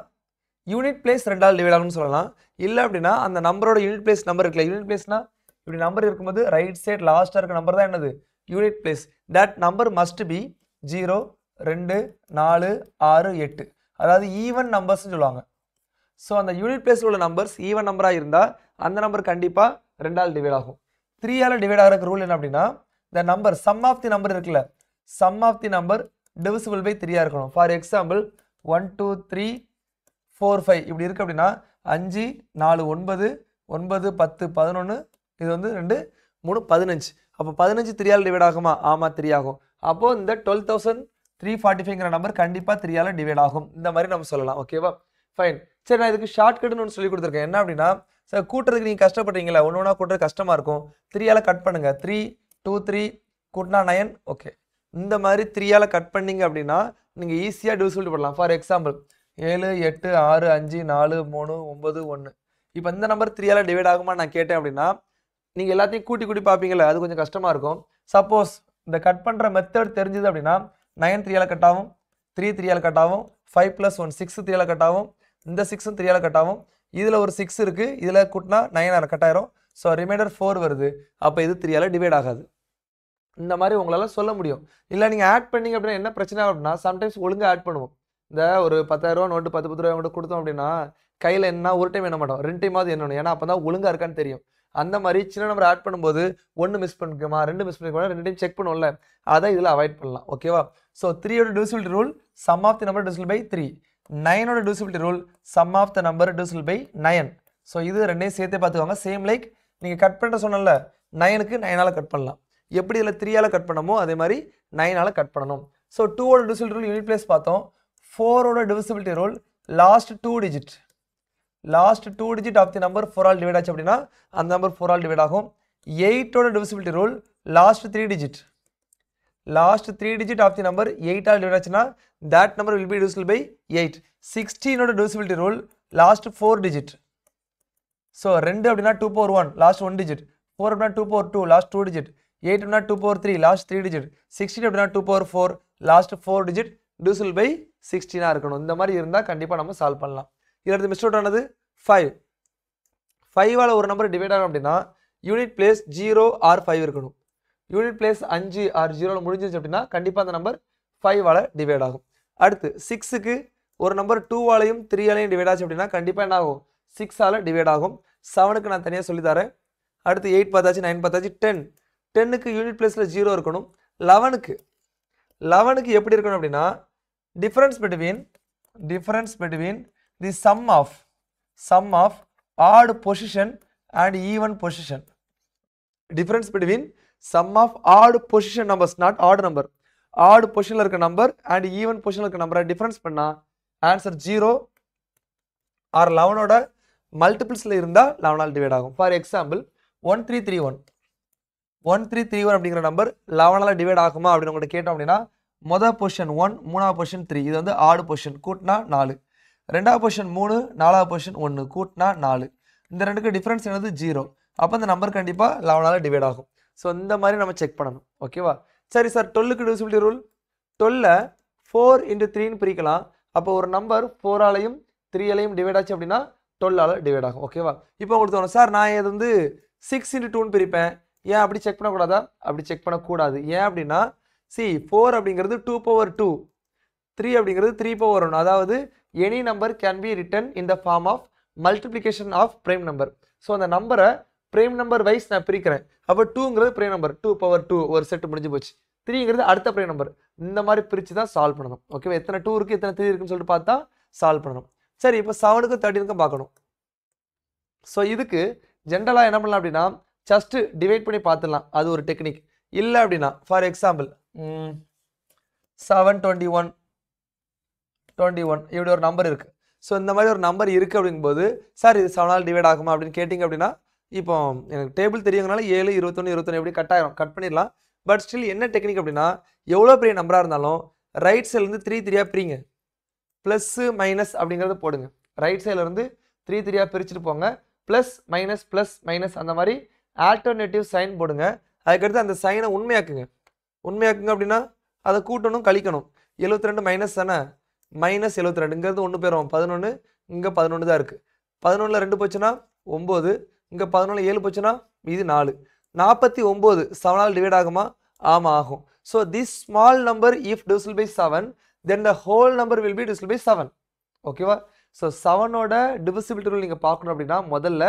யூனிட் பிளேஸ் 2ஆல் டிவைட் ஆகும்னு சொல்லலாம். இல்லை அப்படின்னா அந்த நம்பரோட யூனிட் பிளேஸ் நம்பர் இருக்குல்ல, யூனிட் பிளேஸ்னா இப்படி நம்பர் இருக்கும்போது ரைட் சைட் லாஸ்ட்டாக இருக்க நம்பர் தான் என்னது? Unit place. That number must be 0, 2, 4, 6, 8. அதாவது ஈவன் நம்பர்ஸ்னு சொல்லுவாங்க. ஸோ அந்த யூனிட் பிளேஸில் உள்ள நம்பர்ஸ் ஈவன் நம்பராக இருந்தால் அந்த நம்பர் கண்டிப்பாக 2ஆல் டிவைட் ஆகும். 3ஆல் டிவைட் ஆகிற ரூல் என்ன அப்படின்னா இந்த number sum of the number இருக்குல்ல, sum of the number divisible by 3 இருக்கணும். ஃபார் எக்ஸாம்பிள் 1, 2, 3, 4, 5 இப்படி இருக்குது அப்படின்னா 5, 4, 9, 9, 10, 11, இது வந்து 2, 3, 15. அப்போ 15 3ஆல் டிவைட் ஆகுமா? ஆமாம், 3 ஆகும். அப்போது இந்த 12,3 345ங்கிற நம்பர் கண்டிப்பாக 3ஆல் டிவைட் ஆகும். இந்த மாதிரி நம்ம சொல்லலாம். ஓகேவா? ஃபைன். சரி, நான் இதுக்கு ஷார்ட்கட்னு ஒன்று சொல்லி கொடுத்துருக்கேன். என்ன அப்படின்னா, சார் கூட்டுறதுக்கு நீங்கள் கஷ்டப்படுறீங்களா, ஒன்று ஒன்றா கூட்டுறது கஷ்டமாக இருக்கும், 3ஆல் கட் பண்ணுங்க. 3 2 3 கூட்டினா 9. ஓகே, இந்த மாதிரி 3ஆல் கட் பண்ணீங்க அப்படின்னா நீங்கள் ஈஸியாக டிவிசிபிள் பண்ணலாம். For example 7 8 6 5 4 3 9 1. இப்போ இந்த நம்பர் 3ஆல் டிவைட் ஆகுமா நான் கேட்டேன் அப்படின்னா நீங்கள் எல்லாத்தையும் கூட்டி கூட்டி பார்ப்பீங்களா, அது கொஞ்சம் கஷ்டமாக இருக்கும். சப்போஸ் இந்த கட் பண்ணுற மெத்தட் தெரிஞ்சுது அப்படின்னா 9 3ஆல் கட் ஆகும், 3 3ஆல் கட் ஆகும், 5 + 1 6 3ஆல் கட் ஆகும், இந்த 6ம் 3ஆல் கட் ஆகும், இதில் ஒரு 6 இருக்குது, இதில் கூட்டினா 9 கட் ஆயிரும். ஸோ ரிமைண்டர் 4 வருது. அப்போ இது 3ஆல் டிவைட் ஆகாது. இந்த மாதிரி உங்களால் சொல்ல முடியும். இல்லை நீங்கள் ஆட் பண்ணிங்க அப்படின்னா என்ன பிரச்சனை அப்படின்னா சம்டைம்ஸ் ஒழுங்காக ஆட் பண்ணுவோம். இந்த ஒரு 10,000 நோட்டு 10 10 ரூபா மட்டும் கொடுத்தோம் அப்படின்னா கையில் என்ன ஒரு டைம் என்ன மாட்டோம், 2 டைமாவது என்னணும். ஏன்னா அப்போ தான் ஒழுங்காக இருக்கான்னு தெரியும். அந்த மாதிரி சின்ன நம்பர் ஆட் பண்ணும்போது 1 மிஸ் பண்ணிக்குமா 2 மிஸ் பண்ணிக்குமா 2 டைம் செக் பண்ணுவோம்ல, அதை இதில் அவாய்ட் பண்ணலாம். ஓகேவா? ஸோ 3யோட divisibility rule sum of the number divisible by 3. 9ஓட divisibility rule sum of the number divisible by 9. So இது ரெண்டையும் சேர்த்தே பார்த்துக்கோங்க. சேம் லைக் நீங்கள் கட் பண்ணுற சொன்னல 9க்கு 9ஆல் கட் பண்ணலாம். எப்படி இதில் 3ஆல் கட் பண்ணமோ அதே மாதிரி 9ஆல் கட் பண்ணணும். ஸோ 2ஓட டிவிசிபிலிட்டி ரூல் யூனிட் பிளேஸ் பார்த்தோம். 4ஓட divisibility rule last 2 digit of the number 4ஆல் டிவைட் ஆச்சு அப்படின்னா அந்த நம்பர் 4ஆல் டிவைட் ஆகும். 8ஓட divisibility rule last 3 digit of the number 8ஆல் டிவைட் ஆச்சுன்னா that number will be divisible by 8. 16ஓட divisibility rule last 4 digit. So 2 அப்படின்னா 2 power 1 லாஸ்ட் 1 digit, 4 அப்படின்னா 2 power 2 லாஸ்ட் 2 digit, 8 அப்படின்னா 2 power 3 லாஸ்ட் 3 digit, 16 அப்படின்னா 2 power 4 last 4 digit divisible by 16 இருக்கணும். இந்த மாதிரி இருந்தால் கண்டிப்பாக நம்ம சால்வ் பண்ணலாம். இதற்கு மிஸ் அவுட் ஆனது 5. 5ஆல் ஒரு நம்பர் டிவைட் ஆகும் அப்படின்னா யூனிட் பிளேஸ் 0 or 5 இருக்கணும். யூனிட் பிளேஸ் 5 or 0 முடிஞ்சிச்சு அப்படின்னா கண்டிப்பாக அந்த நம்பர் 5ஆல் டிவைட் ஆகும். அடுத்து 6க்கு ஒரு நம்பர் 2ஆலையும் 3ஆலையும் டிவைட் ஆச்சு அப்படின்னா கண்டிப்பாக என்ன ஆகும், 6ஆல் டிவைட் ஆகும். 7க்கு நான் தனியாக சொல்லித்தரேன். அடுத்து 8 பார்த்தாச்சு, 9 பார்த்தாச்சு, 10. 10க்கு யூனிட் பிளேஸில் 0 இருக்கணும். 11க்கு எப்படி இருக்கணும் அப்படின்னா difference between the sum of odd position and even position. Difference between sum of odd position numbers, not odd number. Odd position இருக்க நம்பர் and even position இருக்க நம்பரை டிஃபரன்ஸ் பண்ணா ஆன்சர் 0 or 11ஓட மல்டிபிள்ஸ்ல இருந்தா 11ஆல் டிவைட் ஆகும். ஃபார் எக்ஸாம்பிள் 1331 அப்படிங்கிற number 11ஆல் divide ஆகுமா அப்படின்னு உங்கள்கிட்ட கேட்டோம் அப்படின்னா மொதல் பொசிஷன் 1, மூணாவது பொசிஷன் 3, இது வந்து ஆட் பொசிஷன், கூட்டினா 4. ரெண்டாவது பொசிஷன் 3, நாலாவது பொசிஷன் 1, கூட்டினா 4. இந்த ரெண்டுக்கு டிஃபரன்ஸ் என்னது 0. அப்போ இந்த நம்பர் கண்டிப்பாக 11ஆல் டிவைட் ஆகும். ஸோ இந்த மாதிரி நம்ம செக் பண்ணணும். ஓகேவா? சரி சார், 12க்கு டிவிசிபிலிட்டி ரூல் 12 4 × 3ன்னு பிரிக்கலாம். அப்போ ஒரு நம்பர் 4ஆலையும் 3ஆலையும் டிவைட் ஆச்சு அப்படின்னா 12ஆல் டிவைட் ஆகும். ஓகேவா? இப்போ உங்களுக்கு தோணும் சார் நான் இது வந்து 6 × 2ன்னு பிரிப்பேன், ஏன் அப்படி செக் பண்ணக்கூடாதா? அப்படி செக் பண்ணக்கூடாது. ஏன் அப்படின்னா 4 அப்படிங்கிறது 2 power 2, 3 அப்படிங்கிறது 3 power 1. அதாவது any number can be written in the form of multiplication of prime number. So அந்த நம்பரை பிரைம் நம்பர் வைஸ் நான் பிரிக்கிறேன். அப்போ 2ங்கிறது பிரைம் நம்பர், 2 power 2 ஒரு செட் முடிஞ்சு போச்சு. 3ங்கிறது அடுத்த பிரைம் நம்பர். இந்த மாதிரி பிரித்து தான் சால்வ் பண்ணணும். ஓகேவா? எத்தனை 2 இருக்குது எத்தனை 3 இருக்குன்னு சொல்லிட்டு பார்த்தா சால்வ் பண்ணணும். சரி, இப்போ 7க்கும் 13க்கும் பார்க்கணும். ஸோ இதுக்கு ஜென்ரலாக என்ன பண்ணலாம் அப்படின்னா ஜஸ்ட் டிவைட் பண்ணி பார்த்துடலாம், அது ஒரு டெக்னிக். இல்லை அப்படின்னா ஃபார் எக்ஸாம்பிள் 7 21 இப்படி ஒரு நம்பர் இருக்குது. ஸோ இந்த மாதிரி ஒரு நம்பர் இருக்குது அப்படிங்கும்போது சார் இது 7ஆல் டிவைட் ஆகுமா அப்படின்னு கேட்டிங்க அப்படின்னா இப்போ எனக்கு டேபிள் தெரியுங்கனால 7 21 21 எப்படி கட் பண்ணிடலாம். பட் ஸ்டில் என்ன டெக்னிக் அப்படின்னா எவ்வளோ பெரிய நம்பராக இருந்தாலும் ரைட் சைட்லேருந்து 3 3ஆக பிரிங்க, ப்ளஸ்ஸு மைனஸ் அப்படிங்கிறத போடுங்க. ரைட் சைட்லேருந்து 3 3ஆக பிரிச்சுட்டு போங்க, ப்ளஸ் மைனஸ் அந்த மாதிரி ஆல்டர்னேட்டிவ் சைன் போடுங்க. அதுக்கடுத்து அந்த சைனை உண்மையாக்குங்க அப்படின்னா அதை கூட்டணும் கழிக்கணும். 72 மைனஸ் தானே, மைனஸ் 72ங்கிறது 1 பேரும் 11, இங்கே 11 தான் இருக்குது. 11ல் 2 போச்சுன்னா 9, இங்கே 11ல் 7 போச்சுன்னா இது 4. 49 7ஆல் டிவைட் ஆகுமா? ஆமாம் ஆகும். So this small number if divisible by 7 then the whole number will be divisible by 7. ஓகேவா? ஸோ 7ஓட டிவிசிபிலிட்டி ரூல் நீங்கள் பார்க்கணும் அப்படின்னா முதல்ல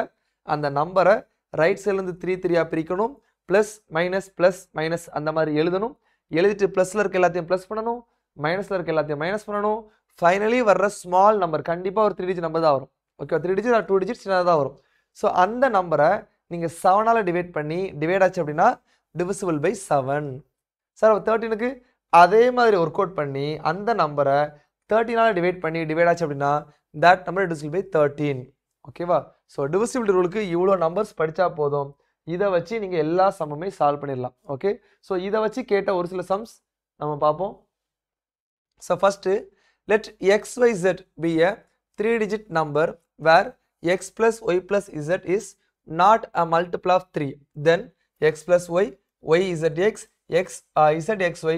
அந்த நம்பரை ரைட் சைட்லேருந்து 3 3ஆக பிரிக்கணும், ப்ளஸ் மைனஸ் அந்த மாதிரி எழுதணும். எழுதிட்டு ப்ளஸில் இருக்க எல்லாத்தையும் ப்ளஸ் பண்ணணும், மைனஸில் இருக்க எல்லாத்தையும் மைனஸ் பண்ணணும். ஃபைனலி வர்ற ஸ்மால் நம்பர் கண்டிப்பாக ஒரு 3 digit நம்பர் தான் வரும். ஓகே, 3 digit ஆர் 2 digits சின்னதாக தான் வரும். ஸோ அந்த நம்பரை நீங்கள் 7ஆல் டிவைட் ஆச்சு அப்படின்னா divisible by 7. சார் 13க்கு அதே மாதிரி ஒர்க் அவுட் பண்ணி அந்த நம்பரை 13 டிவைட் பண்ணி டிவைட் ஆச்சு அப்படின்னா that number divisible by 13. ஓகேவா? ஸோ டிவிசிபிலிட்டி ரூலுக்கு இவ்வளோ நம்பர்ஸ் படித்தா போதும். இதை வச்சு நீங்கள் எல்லா சம்முமே சால்வ் பண்ணிடலாம். ஓகே, ஸோ இதை வச்சு கேட்ட ஒரு சில சம்ஸ் நம்ம பார்ப்போம். So first let xyz be a 3-digit number where x plus y plus z is not a multiple of 3. Then x plus y, y zx, zxy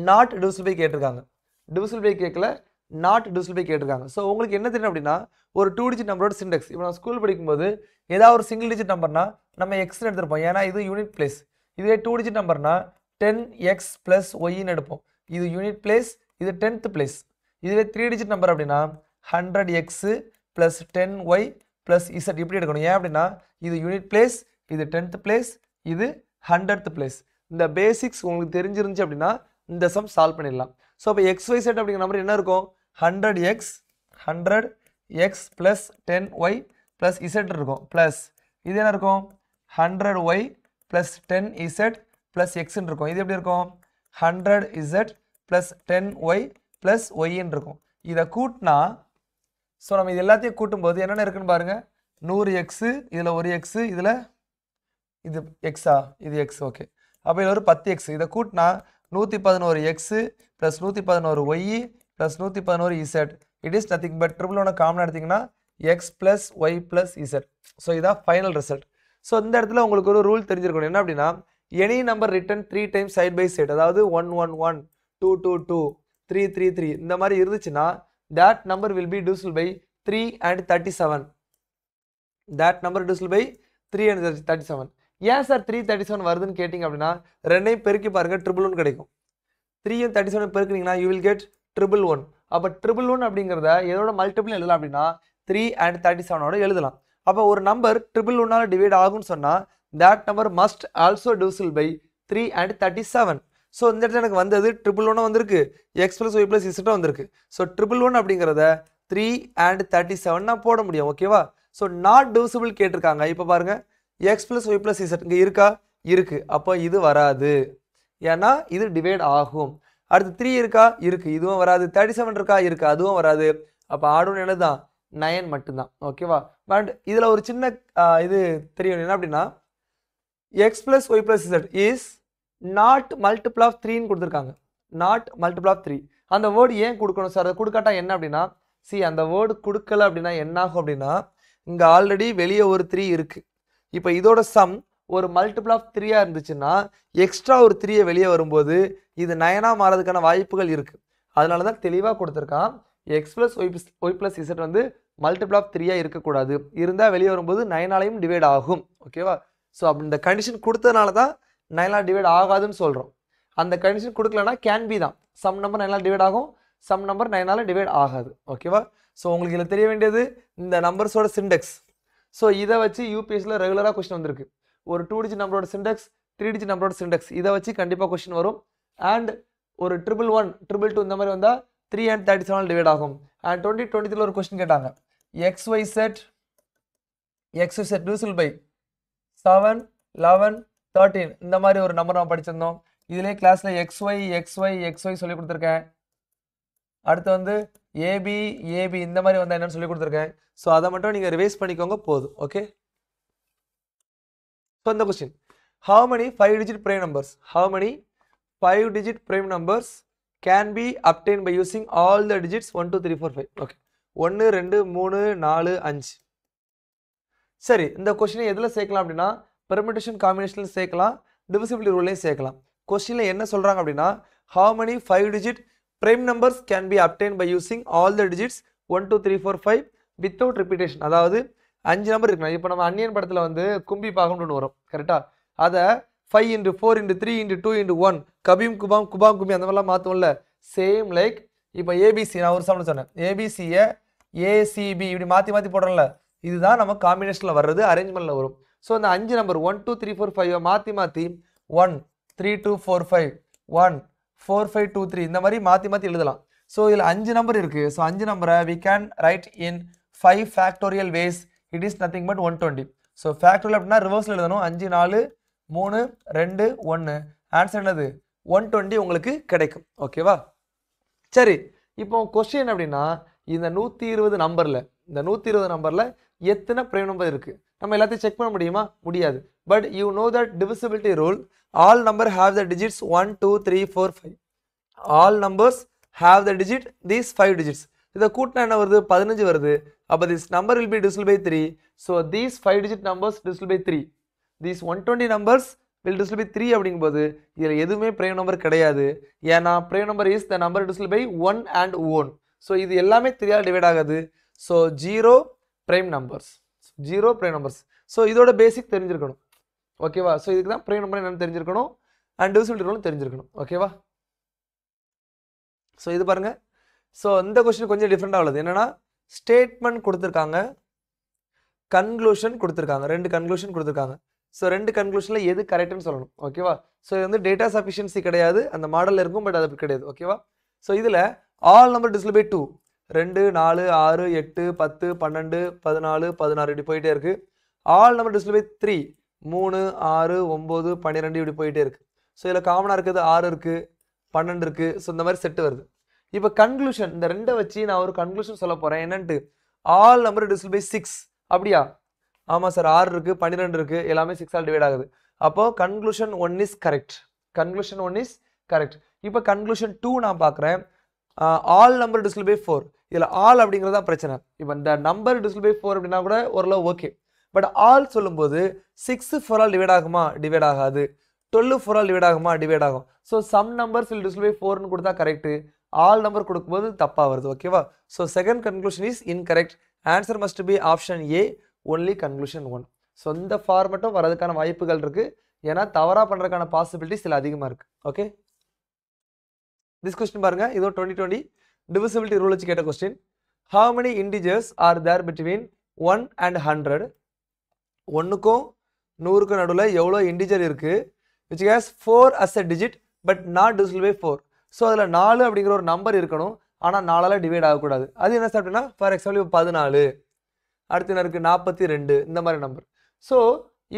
not divisible by கேட்டிருக்காங்க. divisible by கேட்கல, not divisible by கேட்டிருக்காங்க. So உங்களுக்கு என்ன தெரியும் அப்படின்னா ஒரு 2-digit நம்பரோட சிண்டெக்ஸ். இப்போ நான் ஸ்கூல் படிக்கும்போது ஏதாவது ஒரு சிங்கிள் டிஜிட் நம்பர்னா நம்ம எக்ஸ்ன்னு எடுத்துருப்போம், ஏன்னா இது யூனிட் பிளேஸ். இதுவே 2-digit நம்பர்னா 10x + yன்னு எடுப்போம், இது யூனிட் பிளேஸ், இது 10th பிளேஸ். இதுவே 3-digit நம்பர் அப்படின்னா 100x + 10y + z இப்படி எடுக்கணும். ஏன் அப்படின்னா இது யூனிட் பிளேஸ், இது 10th பிளேஸ், இது 100th பிளேஸ். இந்த பேசிக்ஸ் உங்களுக்கு தெரிஞ்சிருந்துச்சு அப்படின்னா இந்த சம் சால்வ் பண்ணிடலாம். ஸோ அப்போ xyz அப்படிங்கிற நம்பர் என்ன இருக்கும்? 100x + 10y + z இருக்கும், ப்ளஸ் இது என்ன இருக்கும்? 100y + 10z + x இருக்கும். இது எப்படி இருக்கும்? 100z + 10y + y இருக்கும். இதை கூட்டினா ஸோ நம்ம இது எல்லாத்தையும் கூட்டும்போது என்னென்ன இருக்குன்னு பாருங்க. 100x, இதில் ஒரு x, இதில் இது எக்ஸா, இது எக்ஸ். ஓகே, அப்போ இதில் ஒரு 10x. இதை கூட்டினா 111x + 111y + 111z. It is nothing but triple ஒன்று காமனாக எடுத்திங்கன்னா x + y + z. ஸோ இதான் ஃபைனல் ரிசல்ட். ஸோ இந்த இடத்துல உங்களுக்கு ஒரு ரூல் தெரிஞ்சிருக்கணும். என்ன அப்படின்னா any number written 3 times side by side, அதாவது 111, 222, 333 இந்த மாதிரி இருந்துச்சுன்னா that number will be divisible by 3 and 37. that number divisible by 3 and 37. ஏன் சார் 337 வருதுன்னு கேட்டிங்க அப்படின்னா ரெண்டையும் பெருக்கி பாருங்க, 111 கிடைக்கும். 3 and 37 பெருக்குனீங்கன்னா you will get 111. அப்போ 111 அப்படிங்கிறத எதோட மல்டிபிள் எழுதலாம் அப்படின்னா 3 and 37ஓட எழுதலாம். அப்போ ஒரு நம்பர் 111ஆல் டிவைட் ஆகும்னு சொன்னால் that number must also divisible by 3 and 37. So இந்த இடத்துல எனக்கு வந்தது 111 வந்திருக்கு, x + y + z வந்திருக்கு. ஸோ 111 அப்படிங்கிறத 3 and 37 நான் போட முடியும். ஓகேவா? ஸோ நாட் டிவிசிபிள் கேட்டிருக்காங்க. இப்போ பாருங்க, x + y + z இங்கே இருக்கா? இருக்கு. அப்போ இது வராது, ஏன்னா இது டிவைட் ஆகும். அடுத்து 3 இருக்கா? இருக்கு, இதுவும் வராது. 37 இருக்கா? இருக்கு, அதுவும் வராது. அப்போ ஆடும் என்னதான்? 9 மட்டும்தான். ஓகேவா? பட் இதில் ஒரு சின்ன இது தெரியும். என்ன அப்படின்னா x + y + z is not multiple of 3ன்னு கொடுத்துருக்காங்க. நாட் மல்டிபிள் ஆஃப் 3 அந்த வேர்டு ஏன் கொடுக்கணும் சார்? அதை கொடுக்காட்டா என்ன அப்படின்னா அந்த வேர்டு கொடுக்கல அப்படின்னா என்ன ஆகும் அப்படின்னா இங்கே ஆல்ரெடி வெளியே ஒரு 3 இருக்கு. இப்போ இதோட சம் ஒரு மல்டிபிள் ஆஃப் 3ஆக இருந்துச்சுன்னா எக்ஸ்ட்ரா ஒரு 3 வெளியே வரும்போது இது 9ஆக மாறதுக்கான வாய்ப்புகள் இருக்கு. அதனால தான் தெளிவாக கொடுத்துருக்கான் x + y + z வந்து மல்டிபிள் ஆஃப் 3ஆக இருக்கக்கூடாது. இருந்தால் வெளியே வரும்போது 9ஆலையும் டிவைட் ஆகும். ஓகேவா? ஸோ அப்படி இந்த கண்டிஷன் கொடுத்ததுனால தான் 9ஆல் டிவைட் ஆகாதுன்னு சொல்கிறோம். அந்த கண்டிஷன் கொடுக்கலன்னா கேன் பி தான், சம் நம்பர் 9ஆல் டிவைட் ஆகும், சம் நம்பர் 9ஆல் டிவைட் ஆகாது. ஓகேவா? ஸோ உங்களுக்கு இதில் தெரிய வேண்டியது இந்த நம்பர்ஸோட சிண்டெக்ஸ். ஸோ இதை வச்சு யூபிஎஸ்சியில் ரெகுலராக கொஸ்டின் வந்திருக்கு. ஒரு 2-digit நம்பரோட சிண்டெக்ஸ், 3-digit நம்பரோட சிண்டெக்ஸ், இதை வச்சு கண்டிப்பாக கொஸ்டின் வரும். அண்ட் ஒரு 111, 222 இந்த மாதிரி வந்தால் 3 and 37 டிவைட் ஆகும். அண்ட் 2023 ஒரு கொஸ்டின் கேட்டாங்க, xyz divisible by 7, 11, 13 இந்த மாதிரி ஒரு நம்பர் நம்ம படிச்சிருந்தோம். இதுலேயே கிளாஸில் xy சொல்லி கொடுத்துருக்கேன். அடுத்து வந்து ஏபி இந்த மாதிரி வந்தால் என்னன்னு சொல்லி கொடுத்துருக்கேன். ஸோ அதை மட்டும் நீங்கள் ரிவைஸ் பண்ணிக்கோங்க, போதும். ஓகே, ஸோ இந்த question, how many 5-digit prime numbers? How many 5-digit prime numbers can be obtained by using all the digits 1, 2, 3, 4, 5? Okay, 1, 2, 3, 4, 5. சரி, இந்த கொஸ்டினை எதில் சேர்க்கலாம் அப்படின்னா பெர்மிட்டேஷன் காம்பினேஷனில் சேர்க்கலாம், டிவிசிபிலிட்டி ரூல்லையும் சேர்க்கலாம். கொஸ்டினில் என்ன சொல்கிறாங்க அப்படின்னா how many 5-digit prime numbers can be obtained by using all the digits 1, 2, 3, 4, 5 without repetition. அதாவது 5 நம்பர் இருக்குண்ணா. இப்போ நம்ம அன்னியன் படத்தில் வந்து கும்பி பாகம்னு வரும், கரெக்டாக? அதை 5 × 4 × 3 × 2 × 1 கபீம் குபாம் குபி அந்த மாதிரிலாம் மாற்றும்ல. சேம் லைக் இப்போ ஏபிசி, நான் ஒரு சம் சொன்னேன், ஏபிசியை ஏசிபி இப்படி மாற்றி போடுறோம்ல, இதுதான் நம்ம காம்பினேஷனில் வர்றது, அரேஞ்ச்மெண்ட்டில் வரும். ஸோ அந்த 5 நம்பர் 1, 2, 3, 4, 5 மாற்றி 1, 3, 2, 4, 5, 1, 4, 5, 2, 3 இந்த மாதிரி மாற்றி எழுதலாம். ஸோ இதில் 5 நம்பர் இருக்குது. ஸோ 5 நம்பரை we can write in 5 factorial ways. It is nothing but 120. So factorial அப்படின்னா ரிவர்ஸில் எழுதணும். 5, 4, 3, 2, 1. ஆன்சர் என்னது? 120 உங்களுக்கு கிடைக்கும். ஓகேவா? சரி, இப்போ கொஸ்டின் அப்படின்னா இந்த 120 நம்பர்ல எத்தனை பிரைம் நம்பர் இருக்கு? நம்ம எல்லாத்தையும் செக் பண்ண முடியுமா? முடியாது. But you know that divisibility rule, all number have the digits 1 2 3 4 5. all numbers have the digit these 5 digits. இத கூட்டினா என்ன வருது? 15 வருது. அப்ப this number will be divisible by 3. so these 5 digit numbers divisible by 3. these 120 numbers will divisible by 3 அப்படிங்கும்போது இதுல எதுவுமே prime number கிடையாது. ஏன்னா prime number is the number divisible by 1 and 1. so இது எல்லாமே 3 ஆல் டிவைட் ஆகாது. so 0 prime numbers. so இதோட பேசிக் தெரிஞ்சிருக்கணும். ஓகேவா? so இதுக்கு தான் prime number என்னன்னு தெரிஞ்சிருக்கணும் and divisibility rule தெரிஞ்சிருக்கணும். ஓகேவா? so இது பாருங்க. so இந்த கொஸ்டின் கொஞ்சம் டிஃபரெண்டா உள்ளது. என்னன்னா ஸ்டேட்மெண்ட் கொடுத்திருக்காங்க, கன்க்ளூஷன் கொடுத்திருக்காங்க. ரெண்டு கன்க்ளூஷன் கொடுத்திருக்காங்க. so ரெண்டு கன்க்ளூஷன்ல எது கரெக்ட்னு சொல்லணும். ஓகேவா? so இது வந்து டேட்டா சஃபிஷியன்சி கிடையாது, அந்த மாடல்ல இருக்கும், பட் அது கிடையாது. ஓகேவா? so இதுல ஆல் நம்பர் divisible by 2, 2 4 6 8 10 12 14 16 இப்படி போயிட்டே இருக்கு. ஆல் நம்பர் divisible by 3, 3 6 9 12 இப்படி போயிட்டே இருக்கு. so இதுல காமனா இருக்குது 6 இருக்கு, 12 இருக்கு. so இந்த மாதிரி செட் வருது. இப்போ கன்க்ளூஷன் இந்த ரெண்டை வச்சு நான் ஒரு கன்க்ளூஷன் சொல்ல போறேன். என்னன்ட்டு ஆல் நம்பர் divisible by 6. அப்படியா? ஆமா சார், 6 இருக்கு, 12 இருக்கு, எல்லாமே 6 ஆல் டிவைட் ஆகுது. அப்போ கன்க்ளூஷன் 1 இஸ் கரெக்ட். இப்போ கன்க்ளூஷன் 2 நான் பார்க்குறேன். All number divisible by 4. இதுல ஆல் அப்படிங்கிறதா பிரச்சனை. இப்போ இந்த நம்பர் divisible by 4 அப்படின்னா கூட ஓரளவு ஓகே. பட் ஆல் சொல்லும்போது 6 4 ஆல் டிவைட் ஆகுமா? டிவைட் ஆகாது. 12 4 ஆல் டிவைட் ஆகுமா? டிவைட் ஆகும். So some numbers will divisible by 4ன்னு கொடுத்தா கரெக்ட், ஆல் நம்பர் கொடுக்கும்போது தப்பா வருது. ஓகேவா? So second conclusion is incorrect. Answer must be option A, only conclusion 1. So இந்த ஃபார்மட்டும் வரதுக்கான வாய்ப்புகள் இருக்கு. ஏன்னா தவறா பண்றதுக்கான பாசிபிலிட்டிஸ் இதில் அதிகமாக இருக்கு. ஓகே, திஸ் கொஸ்டின் பாருங்க. இதோ 2020 divisibility ரூல் வச்சு கேட்ட question. how many integers are there between 1 and 100? 1க்கும் 100க்கும் நடுவில் எவ்வளோ இன்டிஜர் இருக்கு? which has 4 as a digit but not divisible by 4. So அதில் 4 அப்படிங்கிற ஒரு நம்பர் இருக்கணும், ஆனால் 4ஆல் டிவைட் ஆகக்கூடாது. அது என்ன சார் அப்படின்னா, ஃபார் எக்ஸாம்பிள் இப்போ 14, அடுத்து என்ன இருக்குது 42, இந்த மாதிரி நம்பர். ஸோ